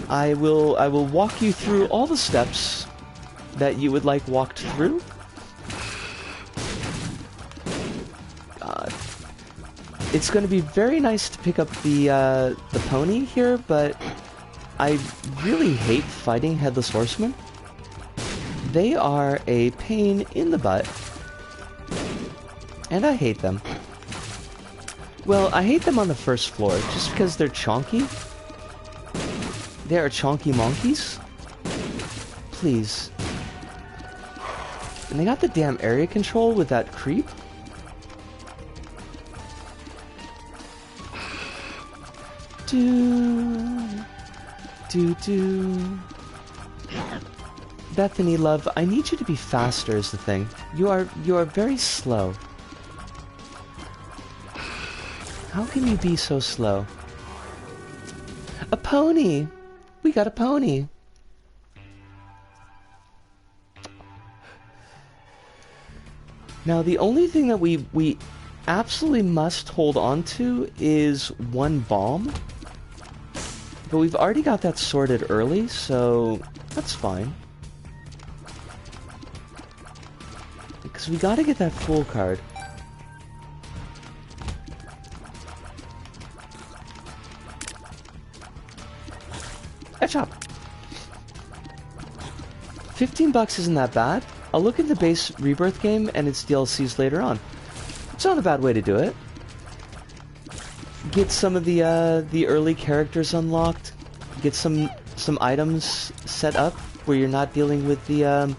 I will walk you through all the steps that you would like walked through. It's going to be very nice to pick up the pony here, but I really hate fighting Headless Horsemen. They are a pain in the butt. And I hate them. Well, I hate them on the first floor, just because they're chonky. They are chonky monkeys. Please. And they got the damn area control with that creep. Do. Bethany, love, I need you to be faster is the thing. You are very slow. How can you be so slow? A pony! We got a pony! Now, the only thing that we absolutely must hold on to is one bomb. But we've already got that sorted early, so that's fine. Because we gotta get that full card. Headshot! $15 isn't that bad. I'll look at the base Rebirth game and its DLCs later on. It's not a bad way to do it. Get some of the early characters unlocked. Get some items set up where you're not dealing with the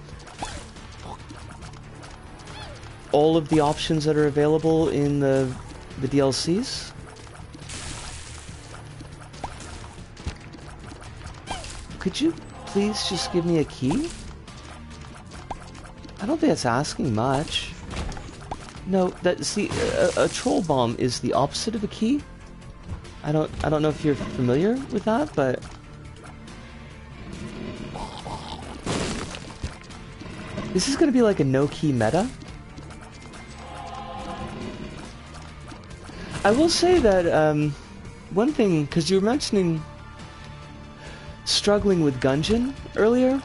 all of the options that are available in the DLCs. Could you please just give me a key? I don't think that's asking much. No, see, a troll bomb is the opposite of a key. I don't know if you're familiar with that, but This is gonna be like a no-key meta. I will say that, one thing, because you were mentioning struggling with Gungeon earlier,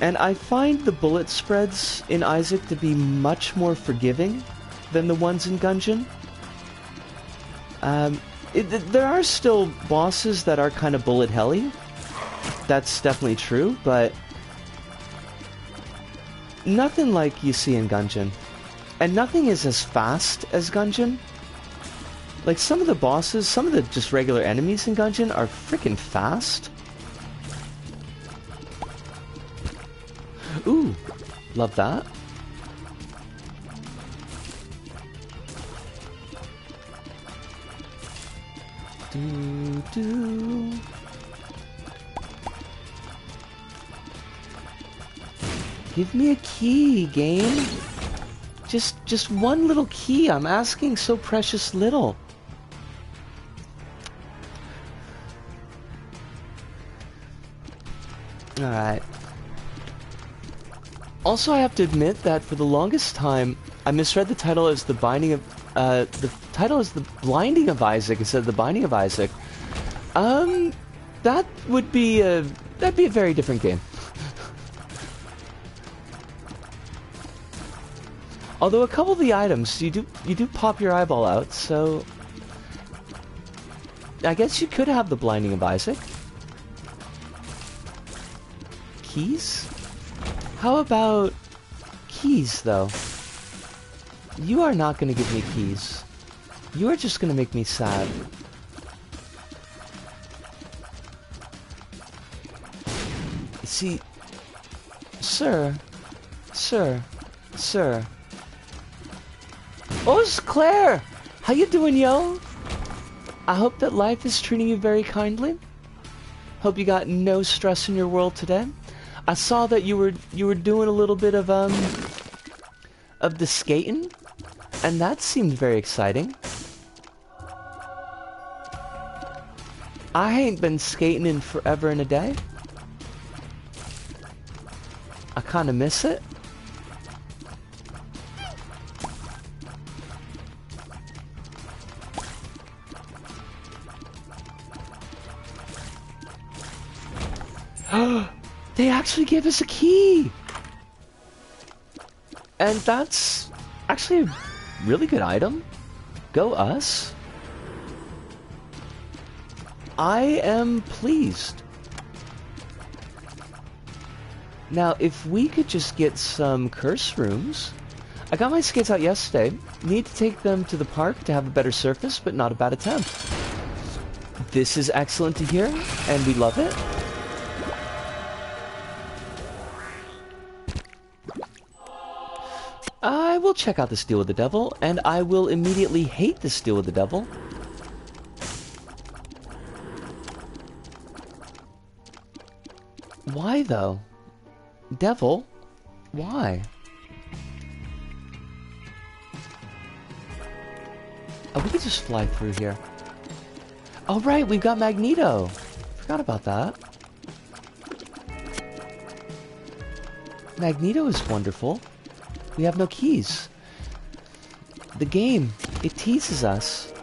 and I find the bullet spreads in Isaac to be much more forgiving than the ones in Gungeon. There are still bosses that are kind of bullet helly. That's definitely true, but nothing like you see in Gungeon. And nothing is as fast as Gungeon. Like, some of the bosses, some of the just regular enemies in Gungeon are freaking fast. Ooh, love that. Do. Give me a key, game. Just one little key. I'm asking so precious little. Alright. Also, I have to admit that for the longest time, I misread the title as the Blinding of Isaac instead of the Binding of Isaac. That would be that'd be a very different game. Although a couple of the items, you do pop your eyeball out, so I guess you could have the Blinding of Isaac. Keys? How about keys, though? You are not going to give me keys. You are just going to make me sad. See, sir. Oh, it's Claire! How you doing, yo? I hope that life is treating you very kindly. Hope you got no stress in your world today. I saw that you were doing a little bit of the skating, and that seemed very exciting. I ain't been skating in forever and a day. I kinda miss it. They actually gave us a key! And that's actually a really good item. Go us. I am pleased. Now, if we could just get some curse rooms. I got my skates out yesterday. Need to take them to the park to have a better surface, but not a bad attempt. This is excellent to hear, and we love it. I will check out this deal with the devil, and I will immediately hate this deal with the devil. Why, though? Devil? Why? Oh, we could just fly through here. Oh, right, we've got Magneto. Forgot about that. Magneto is wonderful. We have no keys. The game, it teases us.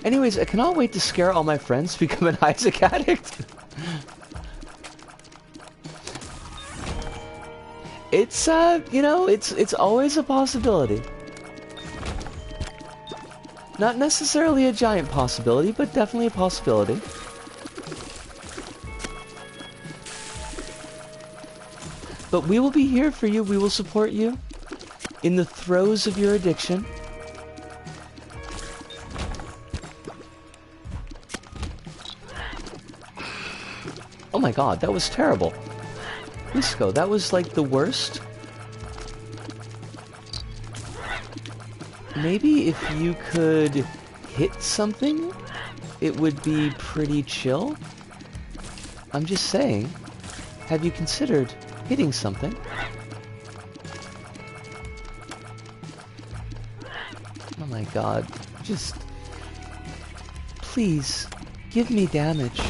Anyways, I cannot wait to scare all my friends to become an Isaac addict. It's, you know, it's always a possibility. Not necessarily a giant possibility, but definitely a possibility. But we will be here for you. We will support you in the throes of your addiction. Oh my god, that was terrible. Risco, that was like the worst. Maybe if you could hit something, it would be pretty chill. I'm just saying, have you considered hitting something? Oh my god, just please give me damage.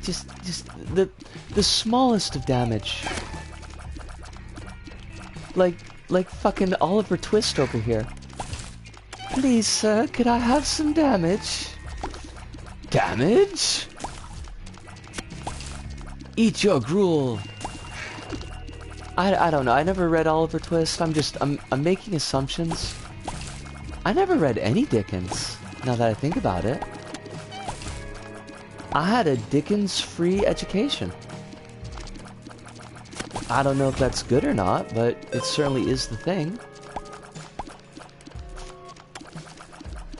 just the smallest of damage. Like fucking Oliver Twist over here. Please, sir, could I have some damage? Damage? Eat your gruel. I don't know. I never read Oliver Twist. I'm making assumptions. I never read any Dickens, now that I think about it. I had a Dickens-free education. I don't know if that's good or not, but it certainly is the thing.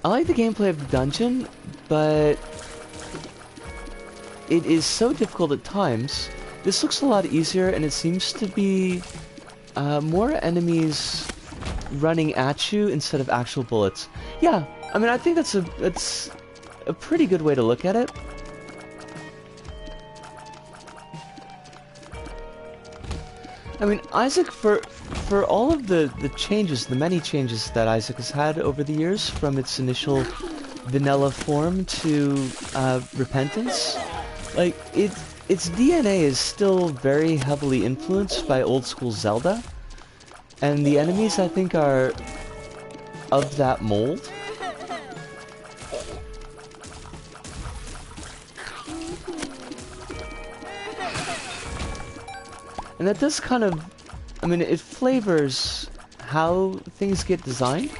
I like the gameplay of the dungeon, but it is so difficult at times. This looks a lot easier, and it seems to be more enemies running at you instead of actual bullets. Yeah, I mean, I think that's a pretty good way to look at it. I mean, Isaac, for all of the changes, the many changes that Isaac has had over the years, from its initial vanilla form to Repentance, like, its DNA is still very heavily influenced by old school Zelda, and the enemies, I think, are of that mold. And that does kind of, I mean, it flavors how things get designed.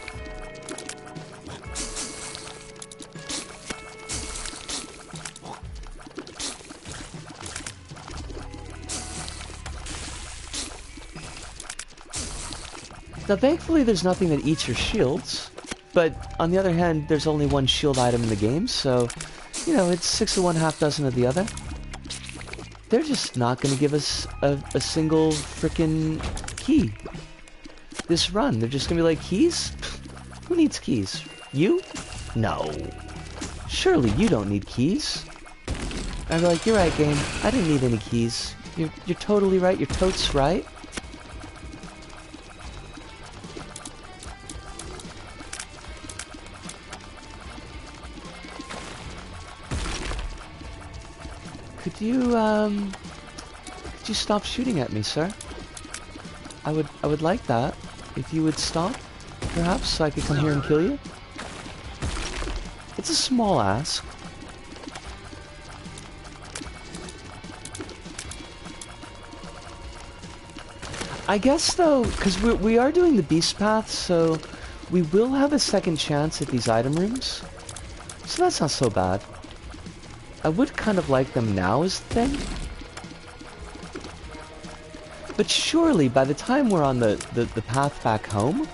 Now, thankfully, there's nothing that eats your shields, but on the other hand, there's only one shield item in the game, so, you know, it's 6 of one, half dozen of the other. They're just not going to give us a single frickin' key this run. They're just going to be like, keys? Who needs keys? You? No. Surely you don't need keys. I'd be like, you're right, game. I didn't need any keys. You're totally right. You're totes right. Could you stop shooting at me, sir? I would like that. If you would stop, perhaps, so I could come here and kill you. It's a small ask. I guess, though, because we are doing the beast path, so we will have a second chance at these item rooms. So that's not so bad. I would kind of like them now as the thing. But surely, by the time we're on the path back home,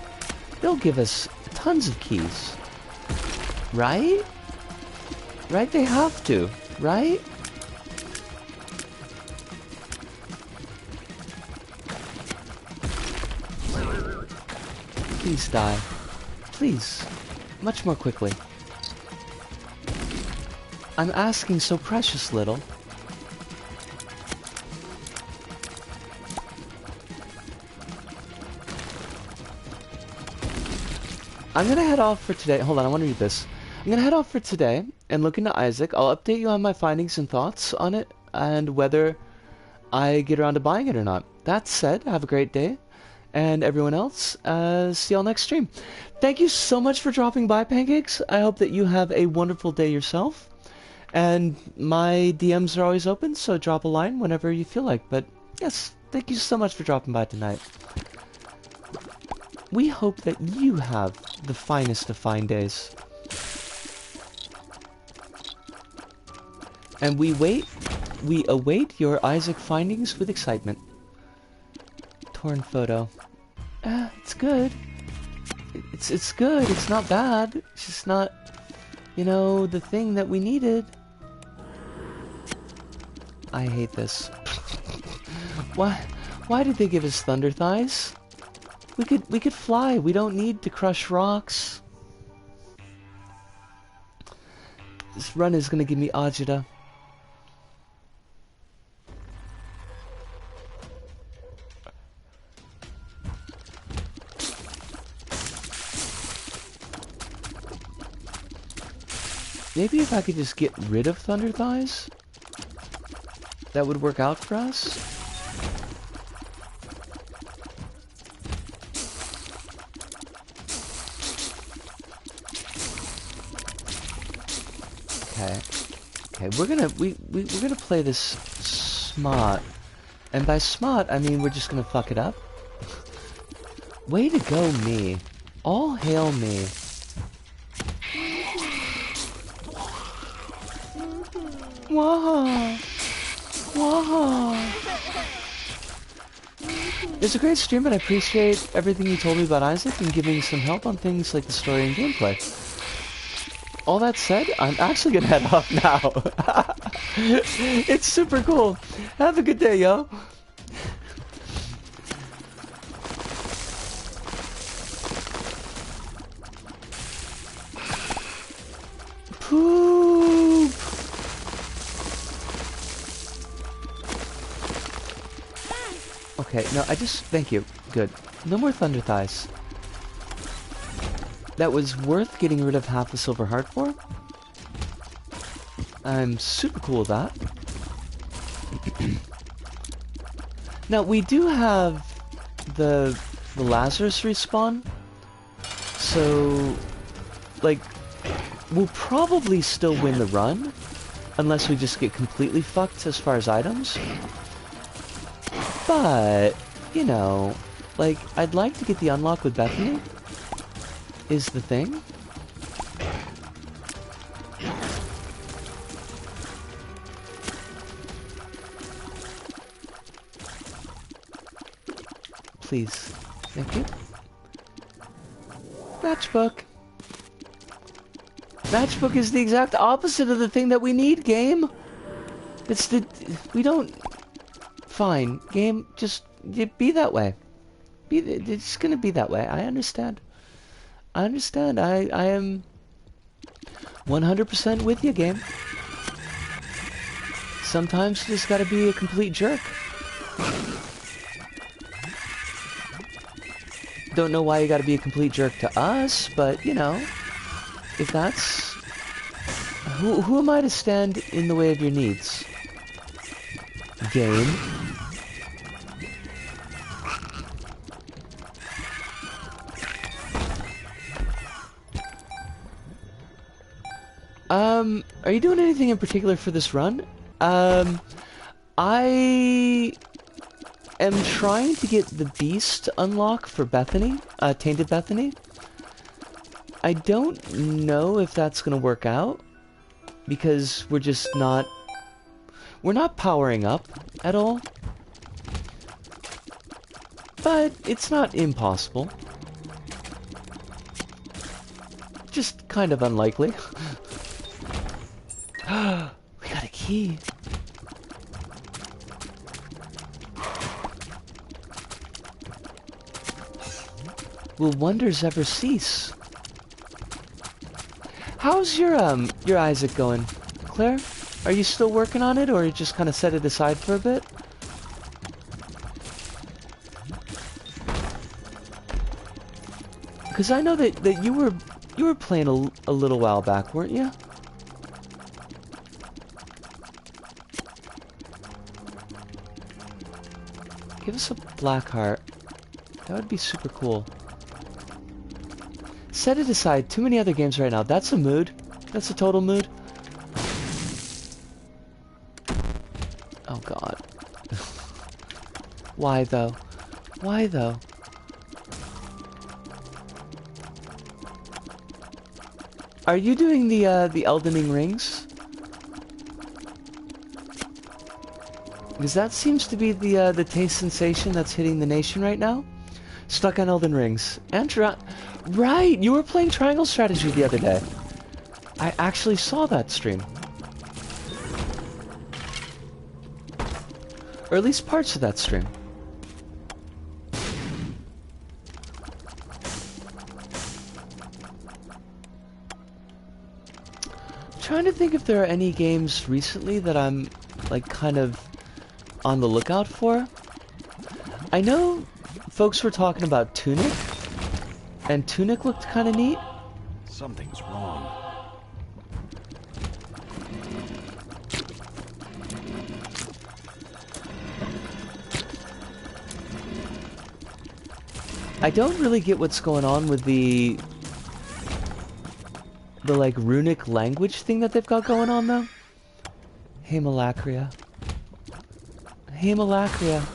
they'll give us tons of keys. Right? Right? They have to. Right? Please die. Please. Much more quickly. I'm asking so precious little. I'm gonna head off for today. Hold on, I want to read this. I'm gonna head off for today and look into Isaac. I'll update you on my findings and thoughts on it and whether I get around to buying it or not. That said, have a great day. And everyone else, see y'all next stream. Thank you so much for dropping by, Pancakes. I hope that you have a wonderful day yourself. And my DMs are always open, so drop a line whenever you feel like. But yes, thank you so much for dropping by tonight. We hope that you have the finest of fine days. And we await your Isaac findings with excitement. Torn photo. It's good. It's good. It's not bad. It's just not, you know, the thing that we needed. I hate this. Why did they give us thunder thighs? We could fly. We don't need to crush rocks. This run is gonna give me agita. Maybe if I could just get rid of thunder thighs? that would work out for us. Okay. Okay, we're gonna play this smart. And by smart, I mean we're just gonna fuck it up. Way to go, me. All hail me. Whoa. Whoa. It's a great stream, and I appreciate everything you told me about Isaac and giving some help on things like the story and gameplay. All that said, I'm actually gonna head off now. It's super cool. Have a good day, yo. Poop. Okay, no, thank you. Good. No more thunder thighs. That was worth getting rid of half the silver heart for. I'm super cool with that. Now, we do have the Lazarus respawn. So, like, we'll probably still win the run. Unless we just get completely fucked as far as items. But, you know, like, I'd like to get the unlock with Bethany. Is the thing. Please. Thank you. Matchbook. Matchbook is the exact opposite of the thing that we need, game. It's the... We don't... Fine. Game, just... Be that way. It's gonna be that way. I understand. I understand. I am 100% with you, game. Sometimes you just gotta be a complete jerk. Don't know why you gotta be a complete jerk to us, but, you know, if that's... Who am I to stand in the way of your needs? Game. Are you doing anything in particular for this run? I am trying to get the beast unlock for Bethany, Tainted Bethany. I don't know if that's gonna work out, because we're just not... We're not powering up at all. But it's not impossible. Just kind of unlikely. We got a key. Will wonders ever cease? How's your Isaac going, Claire? Are you still working on it, or you just kind of set it aside for a bit? Because I know that you were playing a little while back, weren't you? Give us a black heart. That would be super cool. Set it aside. Too many other games right now. That's a mood. That's a total mood. Oh god. Why though? Why though? Are you doing the Eldening Rings? Because that seems to be the taste sensation that's hitting the nation right now. Stuck on Elden Rings. And right, you were playing Triangle Strategy the other day. I actually saw that stream. Or at least parts of that stream. Trying to think if there are any games recently that I'm like kind of on the lookout for. I know folks were talking about Tunic, and Tunic looked kind of neat. Something's wrong. I don't really get what's going on with the like runic language thing that they've got going on though. Hemalacria. Hemalacria.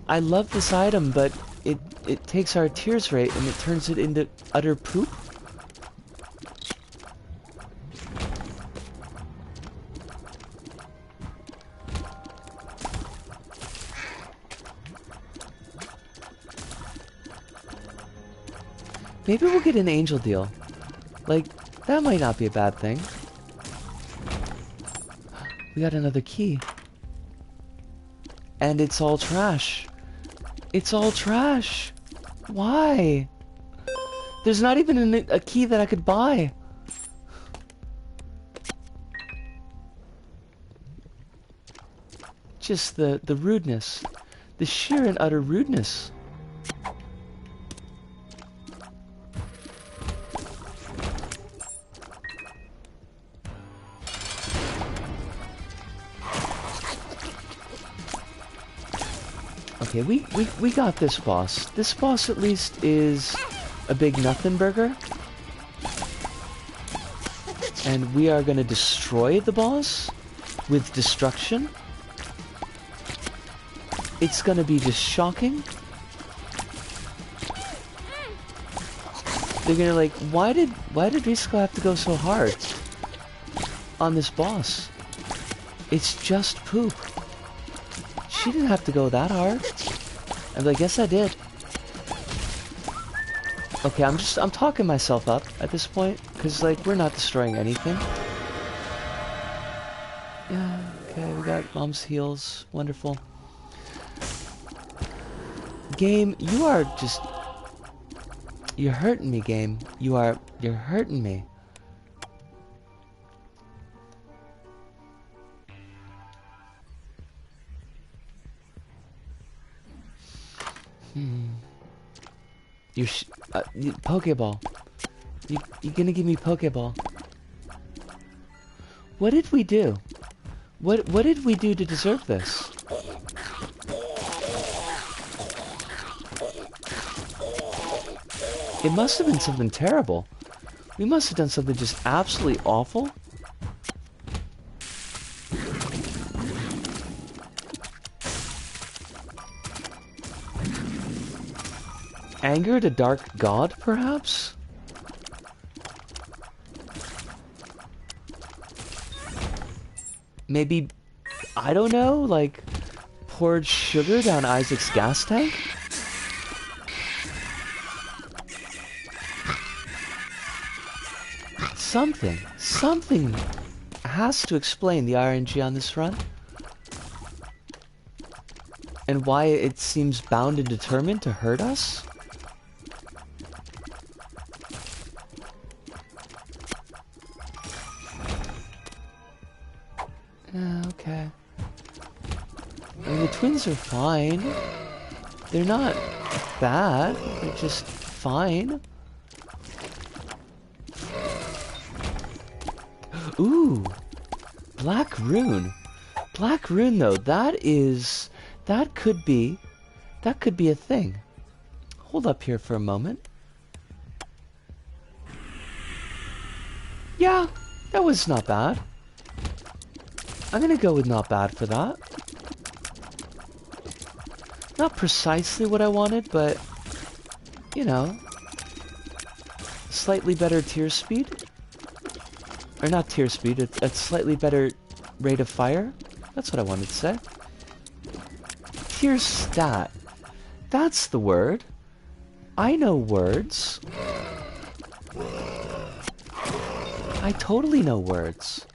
I love this item, but it takes our tears rate and it turns it into utter poop. Maybe we'll get an angel deal. Like, that might not be a bad thing. We got another key. And it's all trash. It's all trash. Why? There's not even a key that I could buy. Just the rudeness. The sheer and utter rudeness. Okay, we got this boss. This boss at least is a big nothing burger. And we are gonna destroy the boss with destruction. It's gonna be just shocking. They're gonna like, why did Risco have to go so hard on this boss? It's just poop. She didn't have to go that hard. I'm like, yes I did. Okay, I'm talking myself up at this point, because like we're not destroying anything. Yeah, okay, we got Mom's heals. Wonderful. Game, you are just... You're hurting me, game. You're hurting me. Pokeball. You gonna give me Pokeball? What did we do? What did we do to deserve this? It must have been something terrible. We must have done something just absolutely awful. Angered a dark god, perhaps? Maybe, I don't know, like, poured sugar down Isaac's gas tank? Something has to explain the RNG on this run. And why it seems bound and determined to hurt us. Okay. I mean, the twins are fine. They're not bad. They're just fine. Ooh! Black Rune. Black Rune, though, that could be a thing. Hold up here for a moment. Yeah, that was not bad. I'm gonna go with not bad for that. Not precisely what I wanted, but, you know, slightly better tear speed. Or not tear speed, it's a slightly better rate of fire. That's what I wanted to say. Tear stat. That's the word. I know words. I totally know words.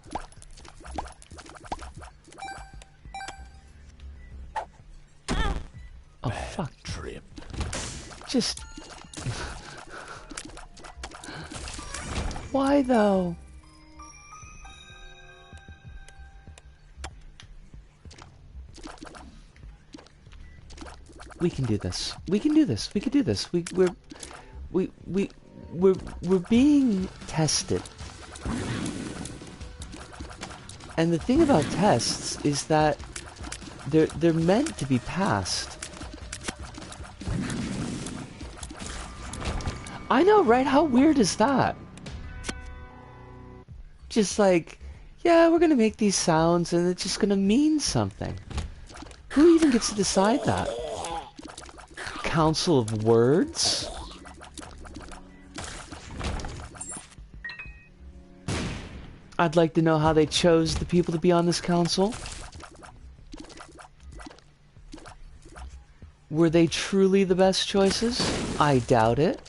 Oh, fuck. Trip. Just... Why, though? We can do this. We can do this. We can do this. We're being tested. And the thing about tests is that they're meant to be passed. I know, right? How weird is that? Just like, yeah, we're gonna make these sounds and it's just gonna mean something. Who even gets to decide that? Council of Words? I'd like to know how they chose the people to be on this council. Were they truly the best choices? I doubt it.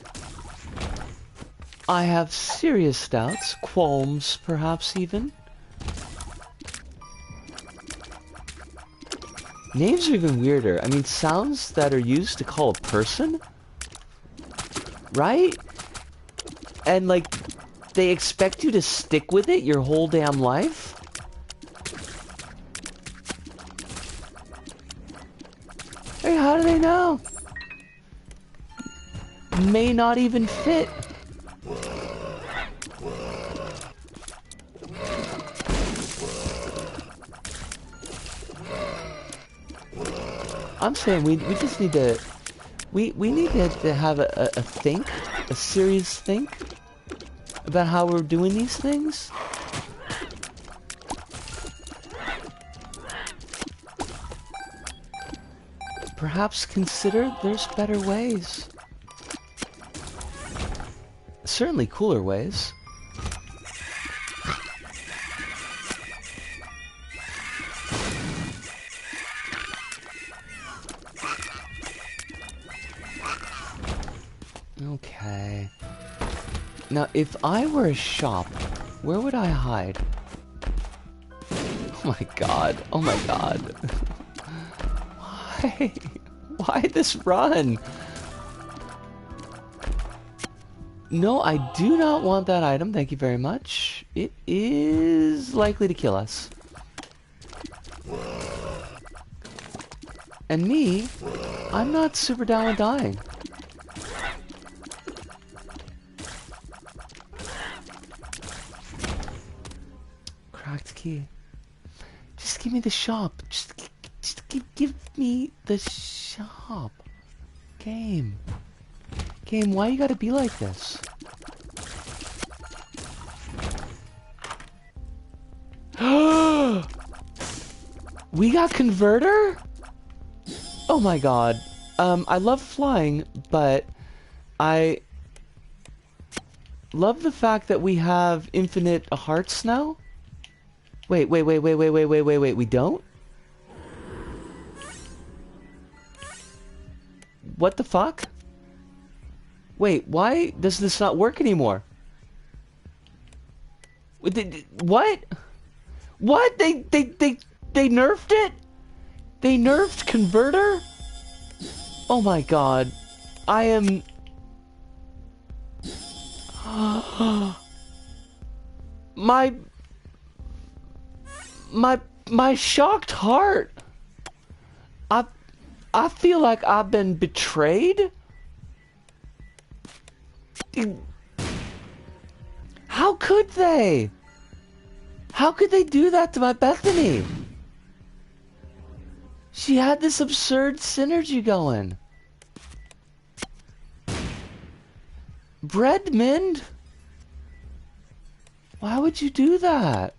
I have serious doubts, qualms perhaps even. Names are even weirder. I mean, sounds that are used to call a person? Right? And like, they expect you to stick with it your whole damn life? Hey, how do they know? May not even fit. I'm saying we just need to... We need to have a think, a serious think about how we're doing these things. Perhaps consider there's better ways. Certainly cooler ways. Okay. Now, if I were a shop, where would I hide? Oh my god. Oh my god. Why? Why this run? No, I do not want that item. Thank you very much. It is likely to kill us. And me, I'm not super down with dying. Cracked key. Just give me the shop. Just give me the shop. Game. Game, why you gotta be like this? We got converter? Oh my god. I love flying, but I love the fact that we have infinite hearts now. Wait, we don't? What the fuck? Wait, why does this not work anymore? What? What? They nerfed it? They nerfed converter? Oh my god. I am... My shocked heart. I feel like I've been betrayed. How could they? How could they do that to my Bethany? She had this absurd synergy going. Breadmond? Why would you do that?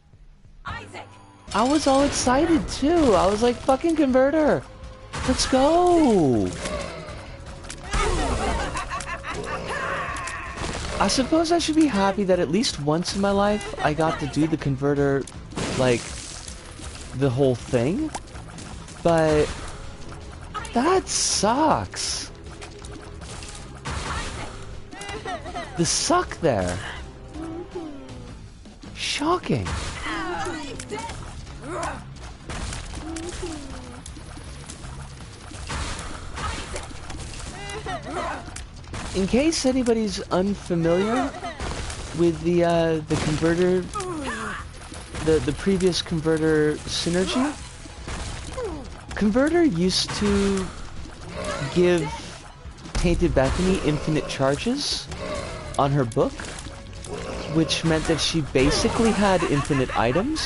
Isaac. I was all excited too. I was like, fucking converter. Let's go. I suppose I should be happy that at least once in my life I got to do the converter, like, the whole thing. But that sucks. The suck there. Shocking. In case anybody's unfamiliar with the converter, the previous converter synergy, converter used to give Tainted Bethany infinite charges on her book, which meant that she basically had infinite items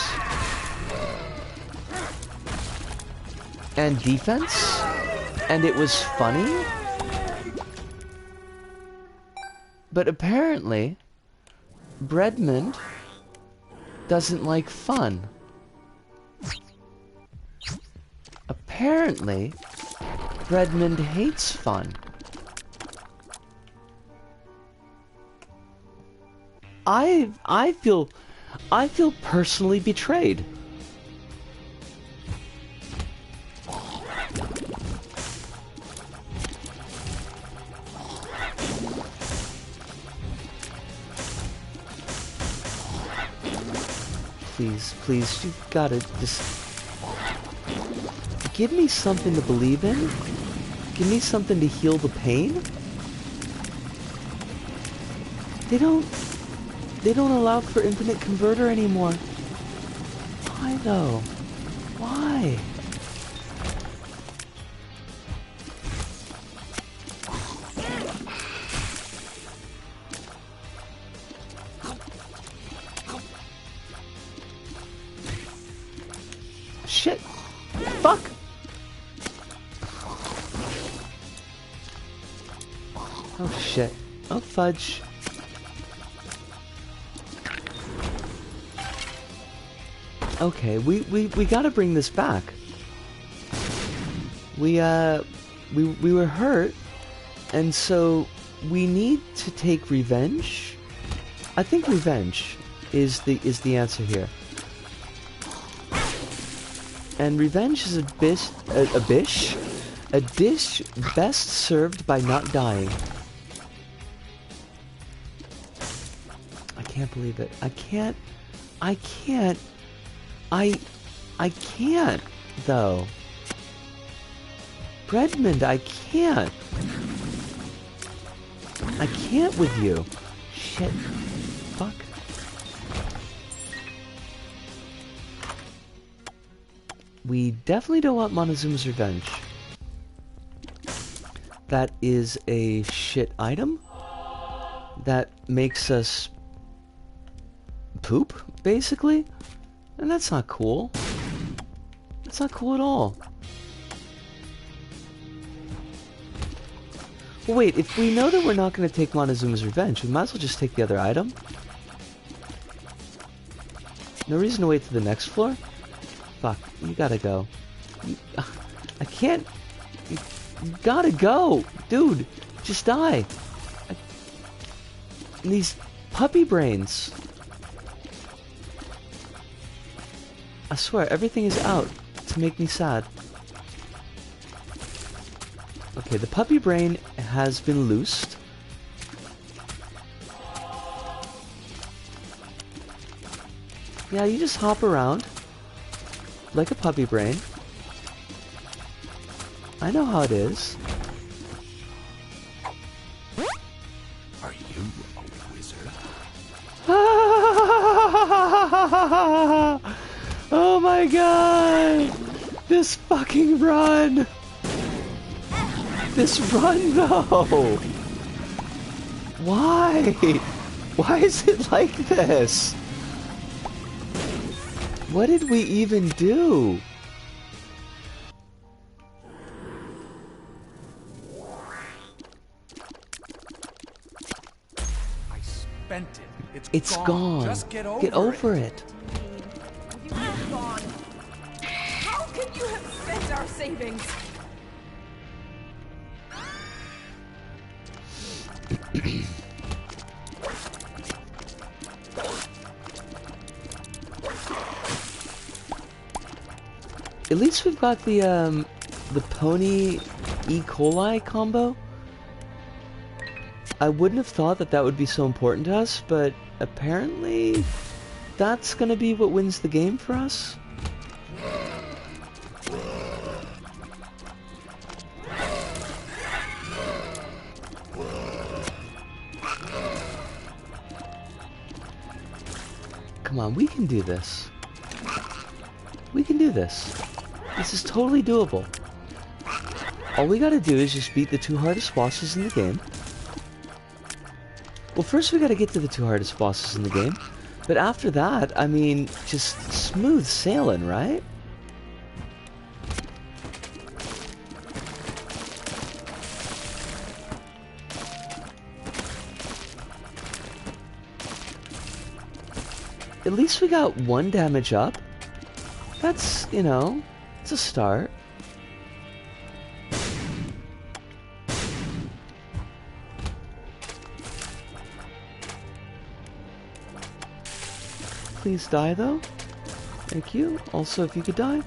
and defense, and it was funny. But apparently, Breadmond doesn't like fun. Apparently, Breadmond hates fun. I feel personally betrayed. Please, please, you gotta just give me something to believe in. Give me something to heal the pain. They don't allow for infinite converter anymore. Why though? Why? Shit. Fuck. Oh shit. Oh fudge. Okay, we gotta bring this back. We were hurt, and so we need to take revenge. I think revenge is the answer here. And revenge is a dish best served by not dying. I can't believe it. I can't, though. Breadmond, I can't. I can't with you. Shit. Fuck. We definitely don't want Montezuma's revenge. That is a shit item that makes us poop, basically. And that's not cool. That's not cool at all. Well, wait, if we know that we're not going to take Montezuma's revenge, we might as well just take the other item. No reason to wait to the next floor? Fuck, you gotta go. I can't... You gotta go! Dude, just die! These puppy brains. I swear, everything is out to make me sad. Okay, the puppy brain has been loosed. Yeah, you just hop around like a puppy brain. I know how it is. Are you a wizard? Oh my god! This fucking run! This run though! Why? Why is it like this? What did we even do? I spent it. It's gone. Just get over it. You have gone. How can you have spent our savings? At least we've got the pony E. coli combo. I wouldn't have thought that that would be so important to us, but apparently that's gonna be what wins the game for us. Come on, we can do this. We can do this. This is totally doable. All we gotta do is just beat the 2 hardest bosses in the game. Well, first we gotta get to the 2 hardest bosses in the game. But after that, I mean, just smooth sailing, right? at least we got 1 damage up. That's, you know, it's a start. Please die, though. Thank you. Also, if you could die.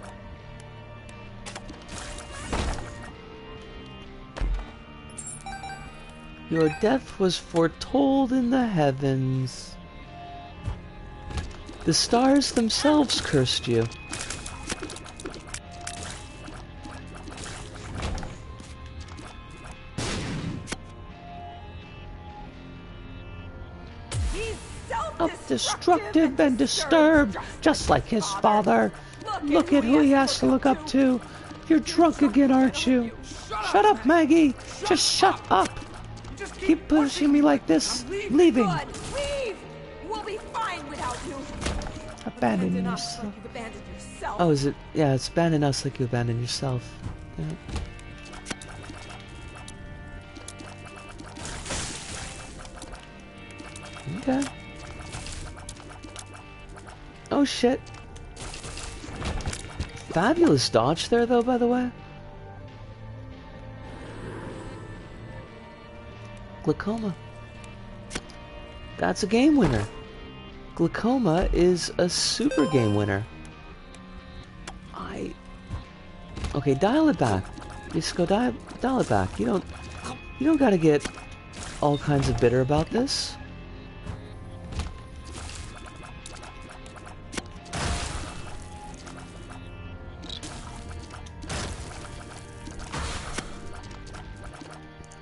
Your death was foretold in the heavens. The stars themselves cursed you. Self-destructive and disturbed, just like his father. Look at who he has to look up to. You're drunk again, aren't you? Shut up, Maggie. Just shut up. Keep pushing me like this. Leaving. Leave. We'll be fine without you. Abandon yourself. Oh, is it? Yeah, it's abandon us like you abandon yourself. Yeah. Okay. Oh shit. Fabulous dodge there, though, by the way. Glaucoma. That's a game winner. Glaucoma is a super game winner. Okay, dial it back. Just go dial it back. You don't gotta get all kinds of bitter about this.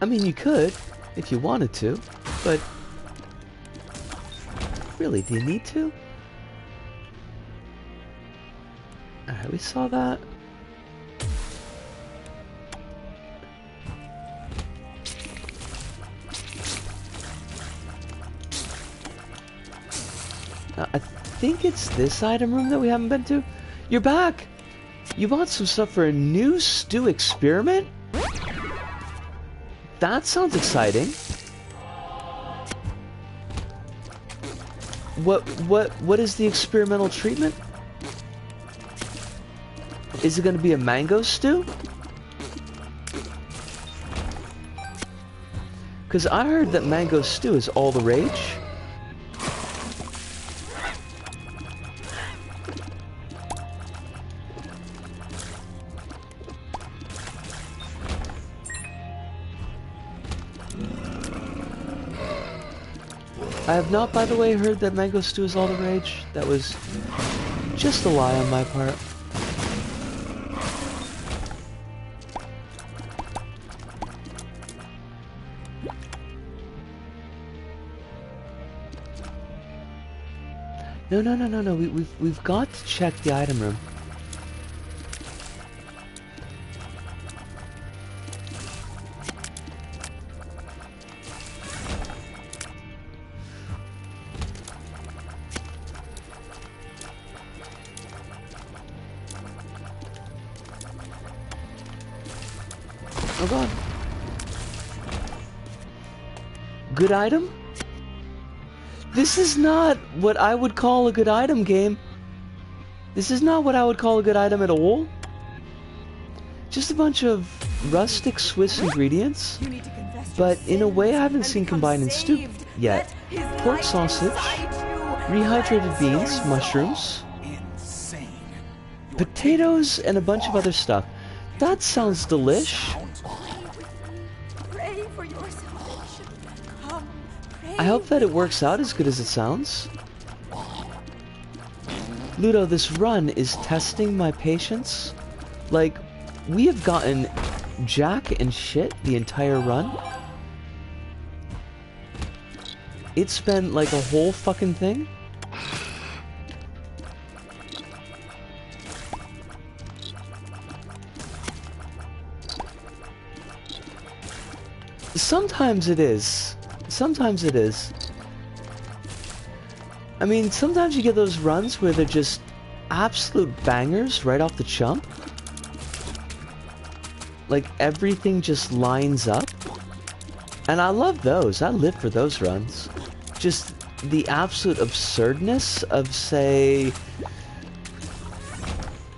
I mean, you could, if you wanted to, but really, do you need to? Alright, we saw that. I think it's this item room that we haven't been to. You're back! You bought some stuff for a new stew experiment? That sounds exciting. What is the experimental treatment? Is it going to be a mango stew? Because I heard that mango stew is all the rage. I have not, by the way, heard that mango stew is all the rage. That was just a lie on my part. No. We've got to check the item room. Oh god. Good item? This is not what I would call a good item, game. This is not what I would call a good item at all. Just a bunch of rustic Swiss ingredients, but in a way I haven't seen combined in stew yet. Pork sausage, rehydrated beans, mushrooms, potatoes, and a bunch of other stuff. That sounds delish. I hope that it works out as good as it sounds. Ludo, this run is testing my patience. Like, we have gotten jack and shit the entire run. It's been like a whole fucking thing. Sometimes it is. Sometimes it is. I mean, sometimes you get those runs where they're just absolute bangers right off the chump. Like, everything just lines up. And I love those. I live for those runs. Just the absolute absurdness of, say,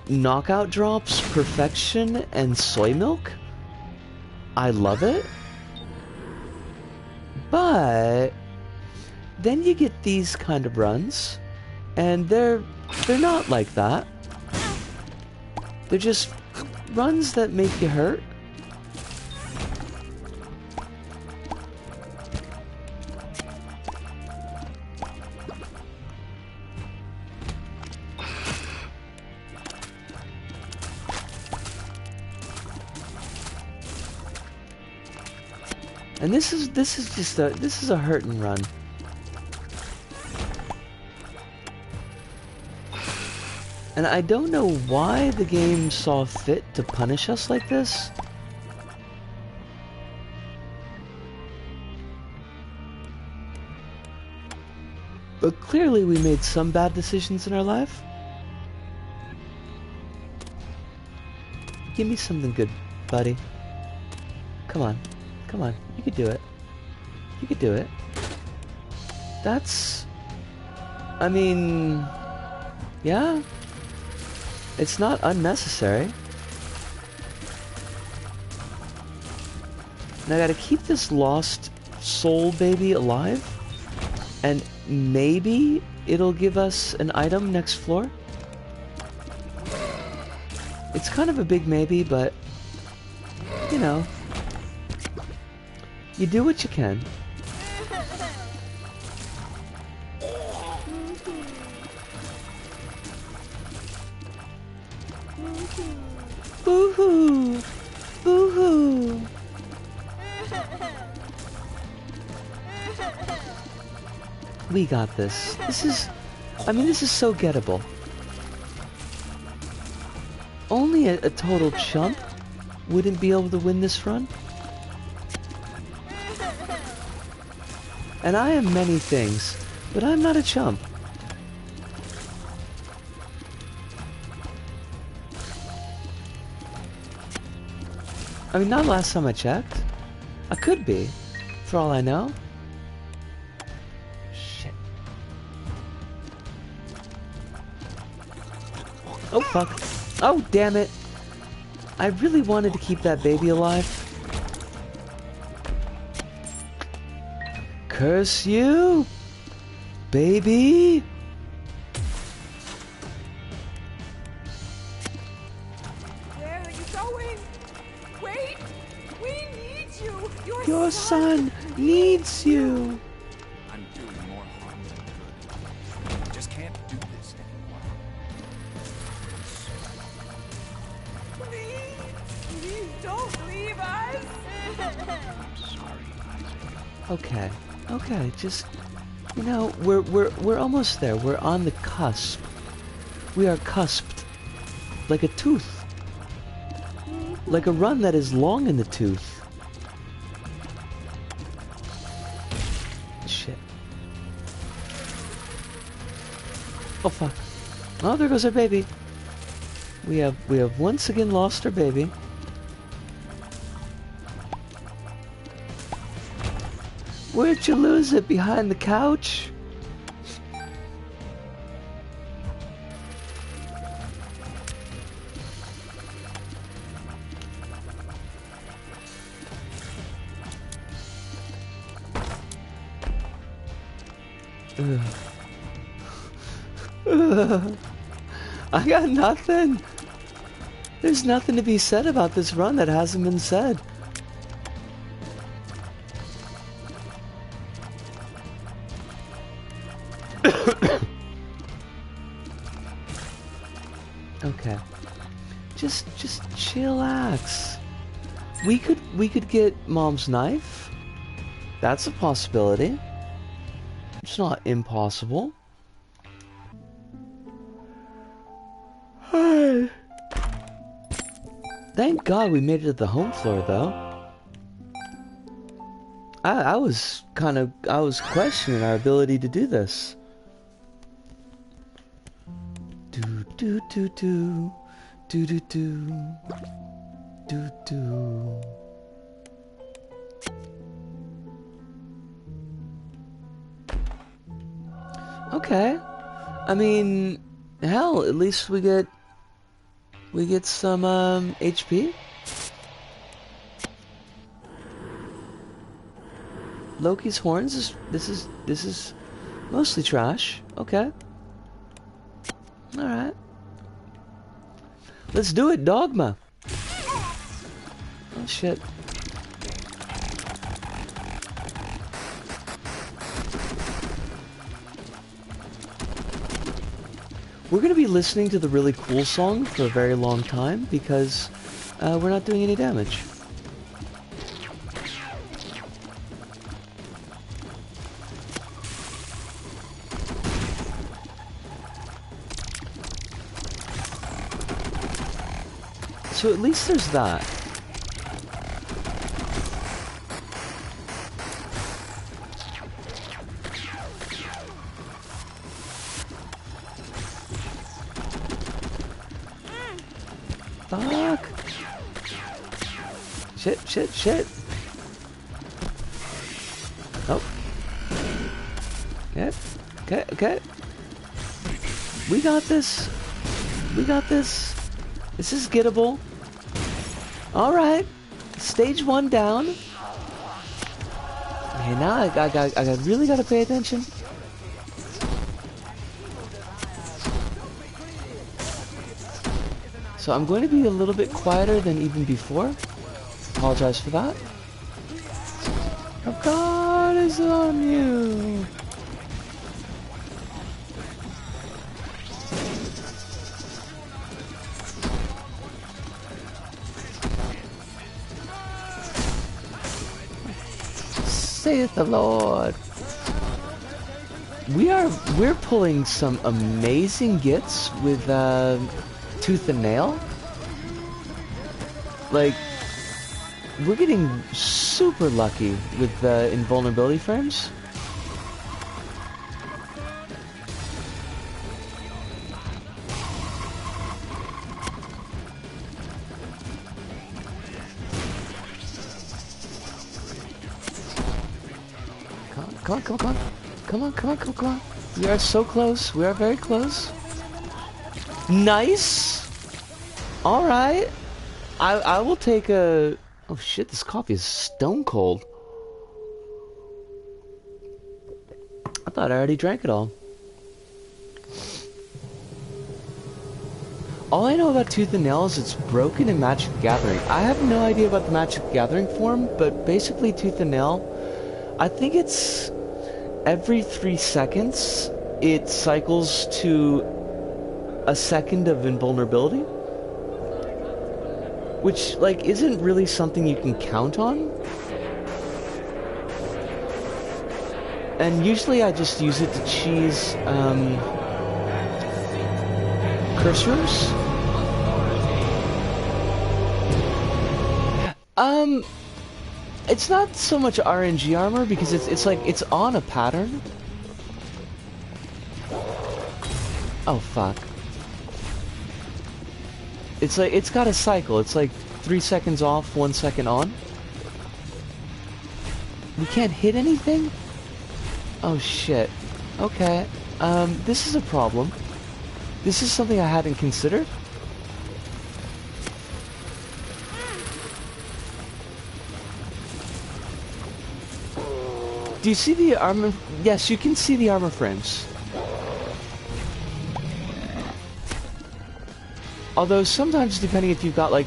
knockout drops, perfection, and soy milk. I love it. But then you get these kind of runs, and they're not like that. They're just runs that make you hurt. And this is a hurt and run. And I don't know why the game saw fit to punish us like this. But clearly we made some bad decisions in our life. Give me something good, buddy. Come on. Come on. You could do it. You could do it. That's... I mean... yeah. It's not unnecessary. And I gotta keep this lost soul baby alive. And maybe it'll give us an item next floor. It's kind of a big maybe, but... you know... you do what you can. Boo-hoo! Boo-hoo! We got this. This is... I mean, this is so gettable. Only a total chump wouldn't be able to win this run. And I am many things, but I'm not a chump. I mean, not last time I checked. I could be, for all I know. Shit. Oh, fuck. Oh, damn it. I really wanted to keep that baby alive. Curse you, baby. Where are you going? Wait! We need you! Your son needs you. I'm doing more harm than good. I just can't do this anymore. Please don't leave us! I'm sorry, Isaac. Okay, okay, just, you know, we're almost there. We're on the cusp. We are cusped, like a tooth, like a run that is long in the tooth. Shit. Oh fuck. Oh, there goes our baby. We have once again lost our baby. Where'd you lose it? Behind the couch? Ugh. Ugh. I got nothing. There's nothing to be said about this run that hasn't been said. Okay. Just chillax. We could get Mom's knife. That's a possibility. It's not impossible. Thank God we made it to the home floor, though. I was questioning our ability to do this. Do do do do do do do do do. Okay. I mean, hell, at least we get some HP. Loki's horns is this is mostly trash. Okay. All right. Let's do it, Dogma. Oh shit. We're gonna be listening to the really cool song for a very long time because we're not doing any damage. So at least there's that. Fuck. Shit. Oh. Okay. We got this. This is gettable. Alright. Stage 1 down. Okay, now I really gotta pay attention. So I'm going to be a little bit quieter than even before. Apologize for that. Oh, God is on you. Saith the Lord. We're pulling some amazing gets with Tooth and Nail. Like, we're getting super lucky with invulnerability frames. Come on. We are so close. We are very close. Nice. All right. I will take a... Oh shit, this coffee is stone cold. I thought I already drank it all. All I know about Tooth and Nail is it's broken in Magic the Gathering. I have no idea about the Magic the Gathering form, but basically Tooth and Nail, I think it's every 3 seconds it cycles to a second of invulnerability, which like isn't really something you can count on. And usually I just use it to cheese cursors. It's not so much RNG armor because it's like it's on a pattern. Oh fuck. It's like it's got a cycle. It's like 3 seconds off, 1 second on. We can't hit anything? Oh shit. Okay. This is a problem. This is something I hadn't considered. Do you see the armor? Yes, you can see the armor frames. Although sometimes, depending if you've got like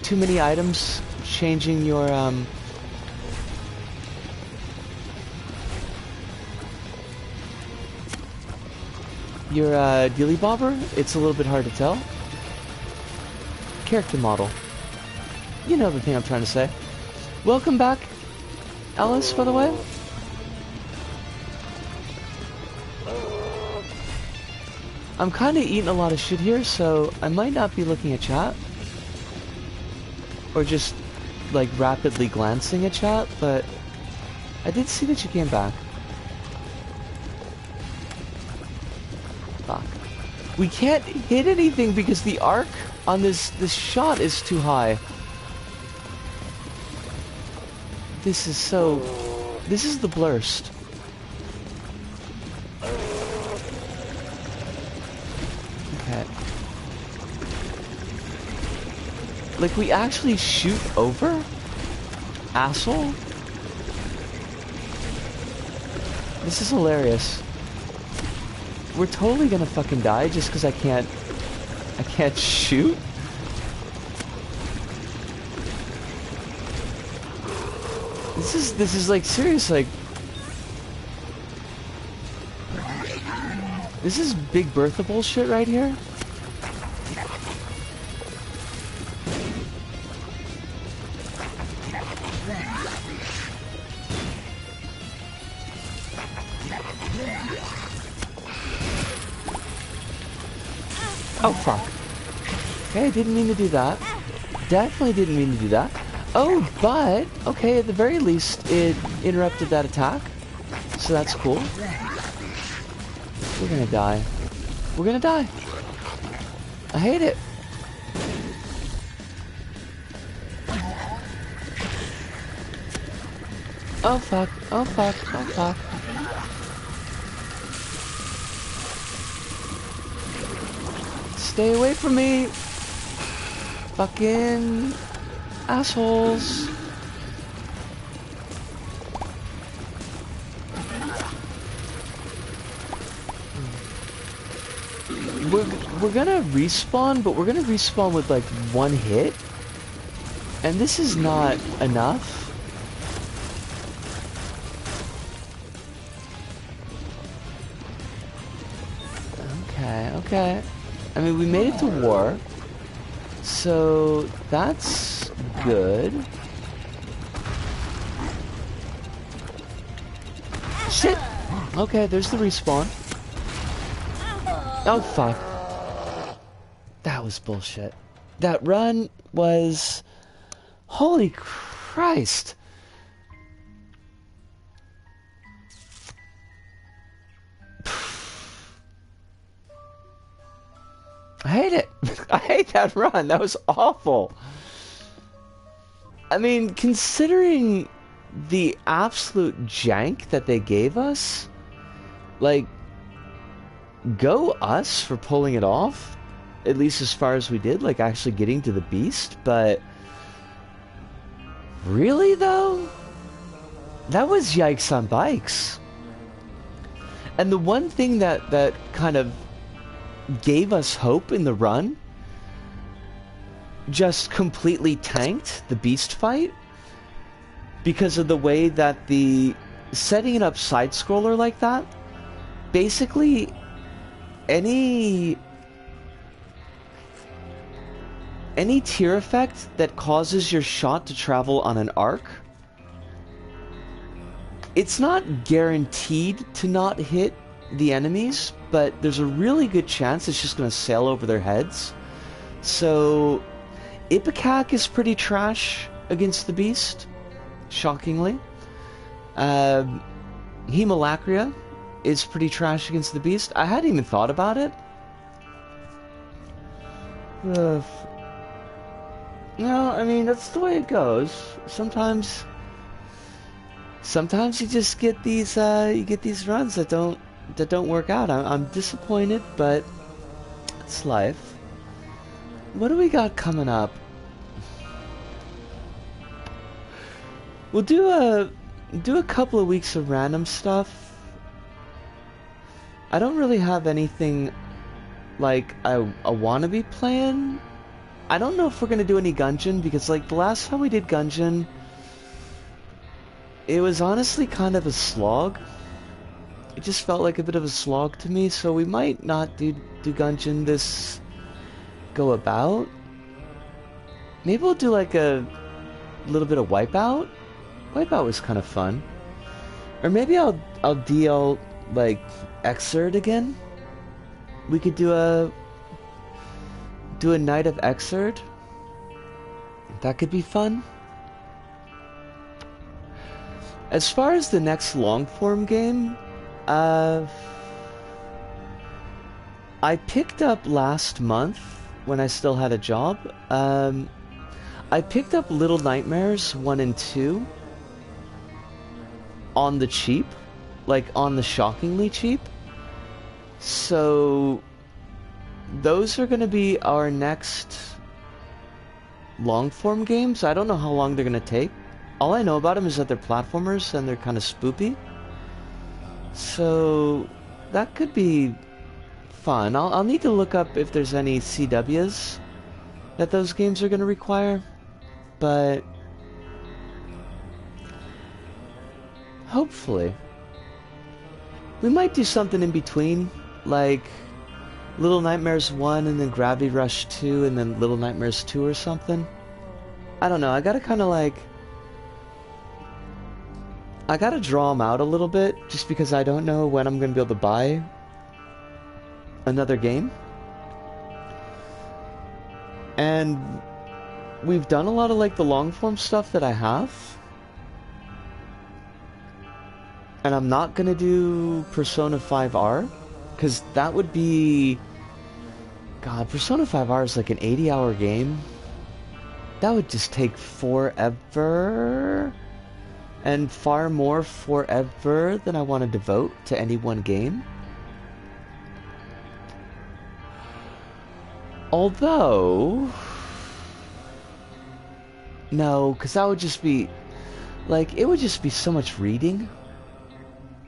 too many items, changing your dealy bobber, it's a little bit hard to tell. Character model. You know the thing I'm trying to say. Welcome back, Alice, by the way. I'm kind of eating a lot of shit here, so I might not be looking at chat. Or just, like, rapidly glancing at chat, but I did see that you came back. Fuck. We can't hit anything because the arc on this shot is too high. This is the blurst. Like, we actually shoot over? Asshole? This is hilarious. We're totally gonna fucking die just because I can't shoot? This is like serious, like... This is Big Bertha bullshit right here? Oh, fuck. Okay, I didn't mean to do that. Definitely didn't mean to do that. Oh, but, okay, at the very least, it interrupted that attack. So that's cool. We're gonna die. We're gonna die. I hate it. Oh, fuck. Oh, fuck. Oh, fuck. Stay away from me! Fucking assholes! We're gonna respawn, but we're gonna respawn with like one hit, and this is not enough. Okay. I mean, we made it to war, so that's good. Shit! Okay, there's the respawn. Oh, fuck. That was bullshit. That run was... Holy Christ! I hate it. I hate that run. That was awful. I mean, considering the absolute jank that they gave us, like, go us for pulling it off, at least as far as we did, like actually getting to the beast, but really though? That was yikes on bikes. And the one thing that kind of gave us hope in the run just completely tanked the beast fight because of the way that the setting it up side scroller like that, basically any tier effect that causes your shot to travel on an arc, it's not guaranteed to not hit the enemies, but there's a really good chance it's just going to sail over their heads. So Ipecac is pretty trash against the beast, shockingly. Hemalacria is pretty trash against the beast. I hadn't even thought about it. No, I mean, that's the way it goes. Sometimes you just get these runs that don't work out. I'm disappointed, but it's life. What do we got coming up? We'll do a couple of weeks of random stuff. I don't really have anything like I want to be playing. I don't know if we're gonna do any Gungeon, because like the last time we did Gungeon, it was honestly kind of a slog. It just felt like a bit of a slog to me, so we might not do Gungeon this go about. Maybe we'll do like a little bit of Wipeout. Wipeout was kind of fun. Or maybe I'll DL like Xrd again. We could do a night of Xrd. That could be fun. As far as the next long form game, I picked up last month when I still had a job. I picked up Little Nightmares 1 and 2 on the cheap, like on the shockingly cheap. So those are going to be our next long-form games. I don't know how long they're gonna take. All I know about them is that they're platformers and they're kind of spoopy. So that could be fun. I'll need to look up if there's any CWs that those games are gonna require, but hopefully. We might do something in between, like Little Nightmares 1 and then Gravity Rush 2 and then Little Nightmares 2 or something. I don't know, I gotta kind of like... I gotta draw them out a little bit, just because I don't know when I'm gonna be able to buy another game. And we've done a lot of like the long form stuff that I have. And I'm not gonna do Persona 5R, because that would be... God, Persona 5R is like an 80-hour game. That would just take forever. And far more forever than I want to devote to any one game. Although... No, because that would just be... Like, it would just be so much reading.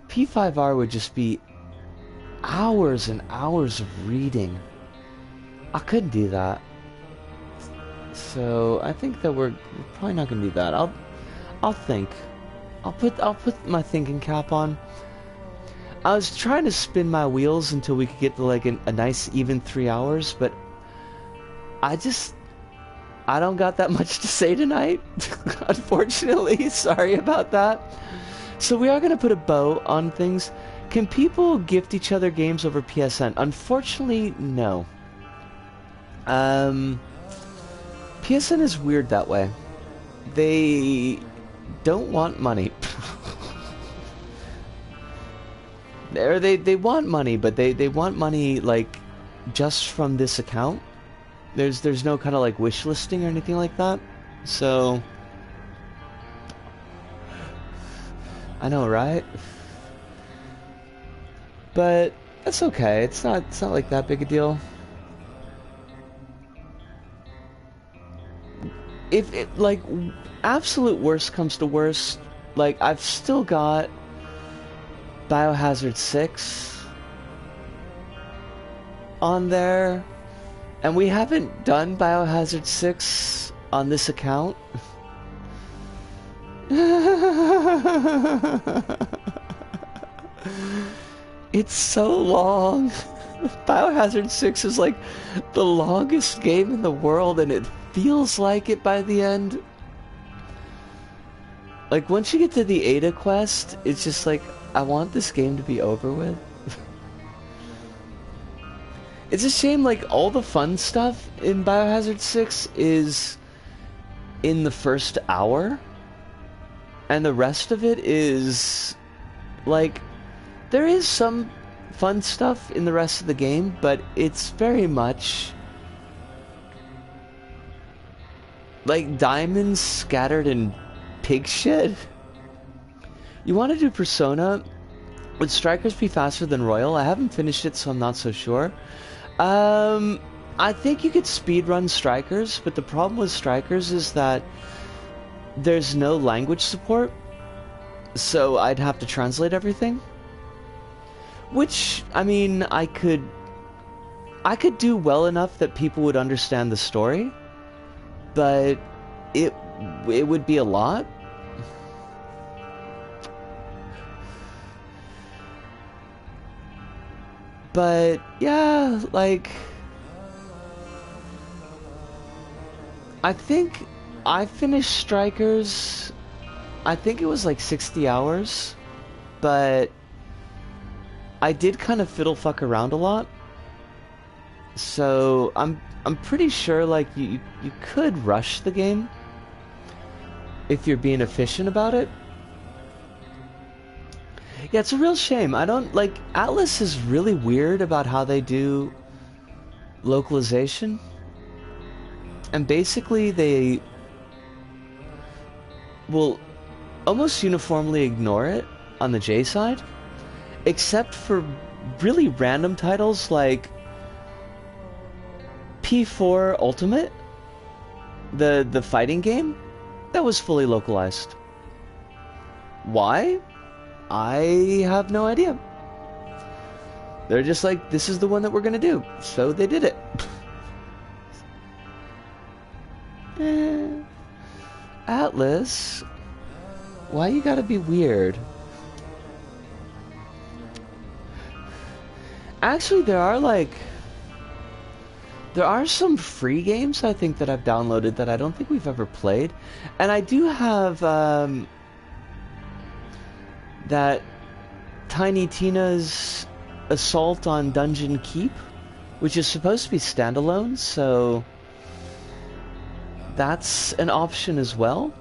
P5R would just be hours and hours of reading. I couldn't do that. So I think that we're probably not gonna do that. I'll think. I'll put my thinking cap on. I was trying to spin my wheels until we could get to like a nice even 3 hours, but I don't got that much to say tonight. Unfortunately, sorry about that. So we are going to put a bow on things. Can people gift each other games over PSN? Unfortunately, no. PSN is weird that way. They don't want money. Or they want money, but they want money like just from this account. There's no kind of like wish listing or anything like that. So I know, right? But that's okay. It's not like that big a deal. If it like absolute worst comes to worst, like I've still got Biohazard 6 on there, and we haven't done Biohazard 6 on this account. It's so long. Biohazard 6 is like the longest game in the world, and it feels like it by the end. Like once you get to the Ada quest, it's just like, I want this game to be over with. It's a shame, like all the fun stuff in Biohazard 6 is in the first hour, and the rest of it is like, there is some fun stuff in the rest of the game, but it's very much like diamonds scattered in pig shit. You want to do Persona? Would Strikers be faster than Royal? I haven't finished it, so I'm not so sure. I think you could speedrun Strikers, but the problem with Strikers is that there's no language support, so I'd have to translate everything. Which, I mean, I could do well enough that people would understand the story, but it would be a lot. But yeah, like I think I finished Strikers, I think it was like 60 hours, but I did kind of fiddle fuck around a lot. So I'm pretty sure like you could rush the game if you're being efficient about it. Yeah, it's a real shame. I don't like Atlas is really weird about how they do localization. And basically they will almost uniformly ignore it on the J side, except for really random titles like P4 Ultimate. The fighting game, that was fully localized. Why? I have no idea. They're just like, this is the one that we're gonna do, so they did it. Atlas, why you gotta be weird? Actually, there are some free games I think that I've downloaded that I don't think we've ever played, and I do have that Tiny Tina's Assault on Dungeon Keep, which is supposed to be standalone, so that's an option as well.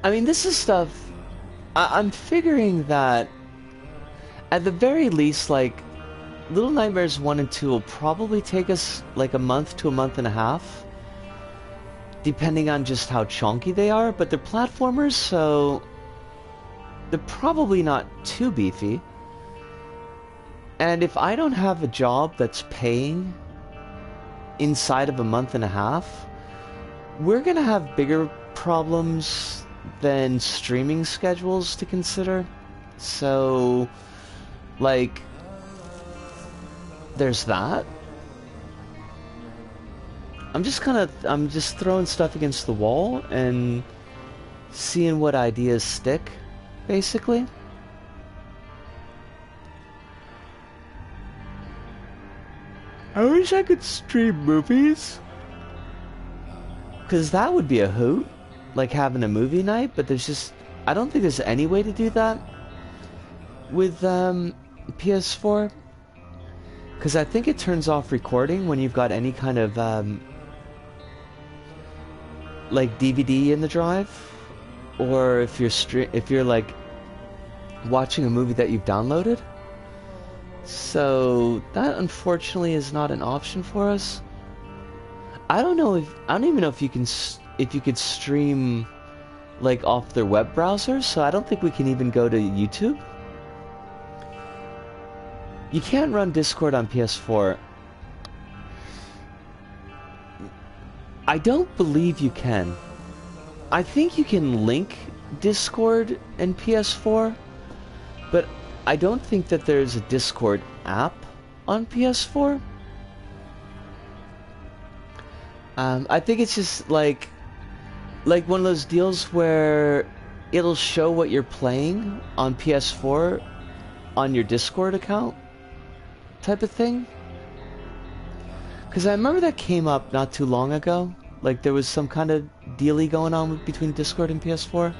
I mean, this is stuff I'm figuring that at the very least, like, Little Nightmares 1 and 2 will probably take us like a month to a month and a half, depending on just how chonky they are, but they're platformers, so they're probably not too beefy. And if I don't have a job that's paying inside of a month and a half, we're gonna have bigger problems than streaming schedules to consider. So, like, there's that. I'm just throwing stuff against the wall and seeing what ideas stick, basically. I wish I could stream movies, because that would be a hoot, like having a movie night, but I don't think there's any way to do that with PS4, because I think it turns off recording when you've got any kind of like DVD in the drive, or if you're like watching a movie that you've downloaded. So that unfortunately is not an option for us. I don't even know if you could stream like off their web browser, so I don't think we can even go to YouTube. You can't run Discord on PS4. I don't believe you can. I think you can link Discord and PS4, but I don't think that there's a Discord app on PS4. I think it's just like one of those deals where it'll show what you're playing on PS4 on your Discord account type of thing. Because I remember that came up not too long ago. Like there was some kind of dealy going on between Discord and PS4.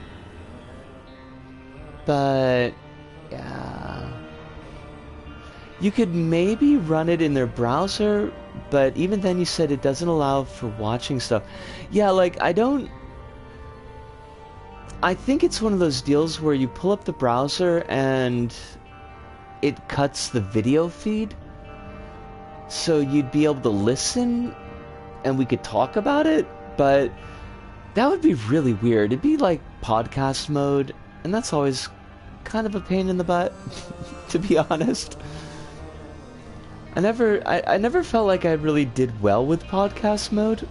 But yeah, you could maybe run it in their browser, but even then you said it doesn't allow for watching stuff. Yeah, like I think it's one of those deals where you pull up the browser and it cuts the video feed, so you'd be able to listen and we could talk about it, but that would be really weird. It'd be like podcast mode, and that's always kind of a pain in the butt, to be honest. I never felt like I really did well with podcast mode.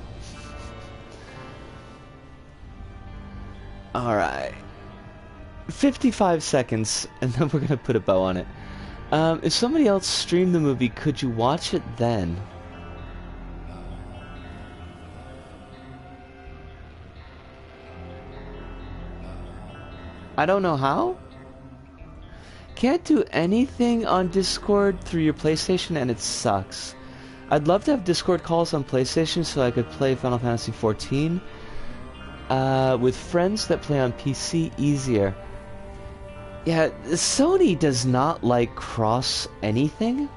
Alright. 55 seconds, and then we're gonna put a bow on it. If somebody else streamed the movie, could you watch it then? I don't know how? Can't do anything on Discord through your PlayStation, and it sucks. I'd love to have Discord calls on PlayStation so I could play Final Fantasy XIV with friends that play on PC easier. Yeah, Sony does not like cross anything.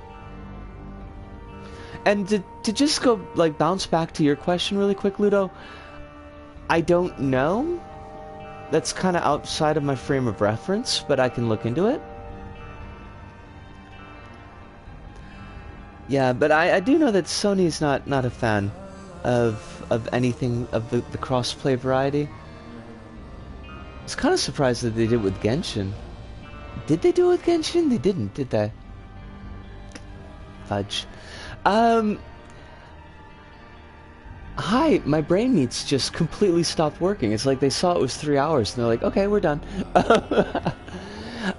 And to just go like bounce back to your question really quick, Ludo, I don't know. That's kind of outside of my frame of reference, but I can look into it. Yeah, but I do know that Sony's not a fan of anything of the crossplay variety. I was kind of surprised that they did it with Genshin. Did they do it with Genshin? They didn't, did they? Fudge. Hi, my brain meats just completely stopped working. It's like they saw it was 3 hours and they're like, okay, we're done.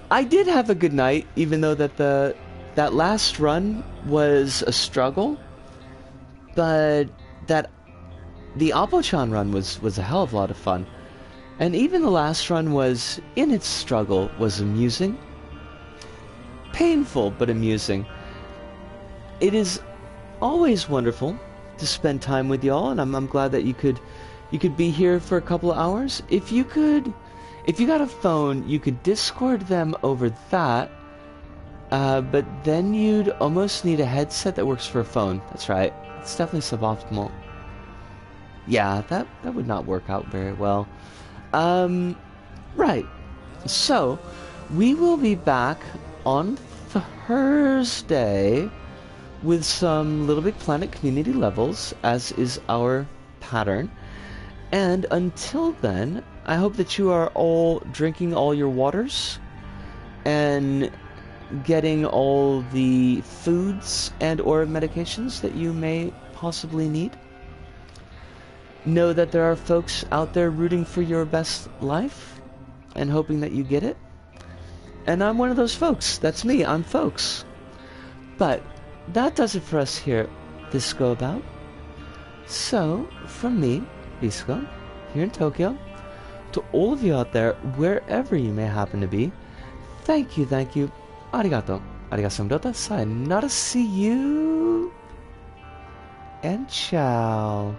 I did have a good night, even though that last run was a struggle. But the Apo-chan run was a hell of a lot of fun. And even the last run was, in its struggle, was amusing. Painful, but amusing. It is always wonderful to spend time with y'all, and I'm glad that you could be here for a couple of hours. If you got a phone, you could Discord them over that, but then you'd almost need a headset that works for a phone. That's right. It's definitely suboptimal. Yeah, that would not work out very well. Right. So, we will be back on Thursday with some Little Big Planet community levels, as is our pattern. And until then, I hope that you are all drinking all your waters and getting all the foods and or medications that you may possibly need. Know that there are folks out there rooting for your best life and hoping that you get it. And I'm one of those folks. That's me. I'm folks. But that does it for us here at this Go About. So, from me, Bisco, here in Tokyo, to all of you out there, wherever you may happen to be, thank you, arigato, arigato, sayonara, see you, and ciao.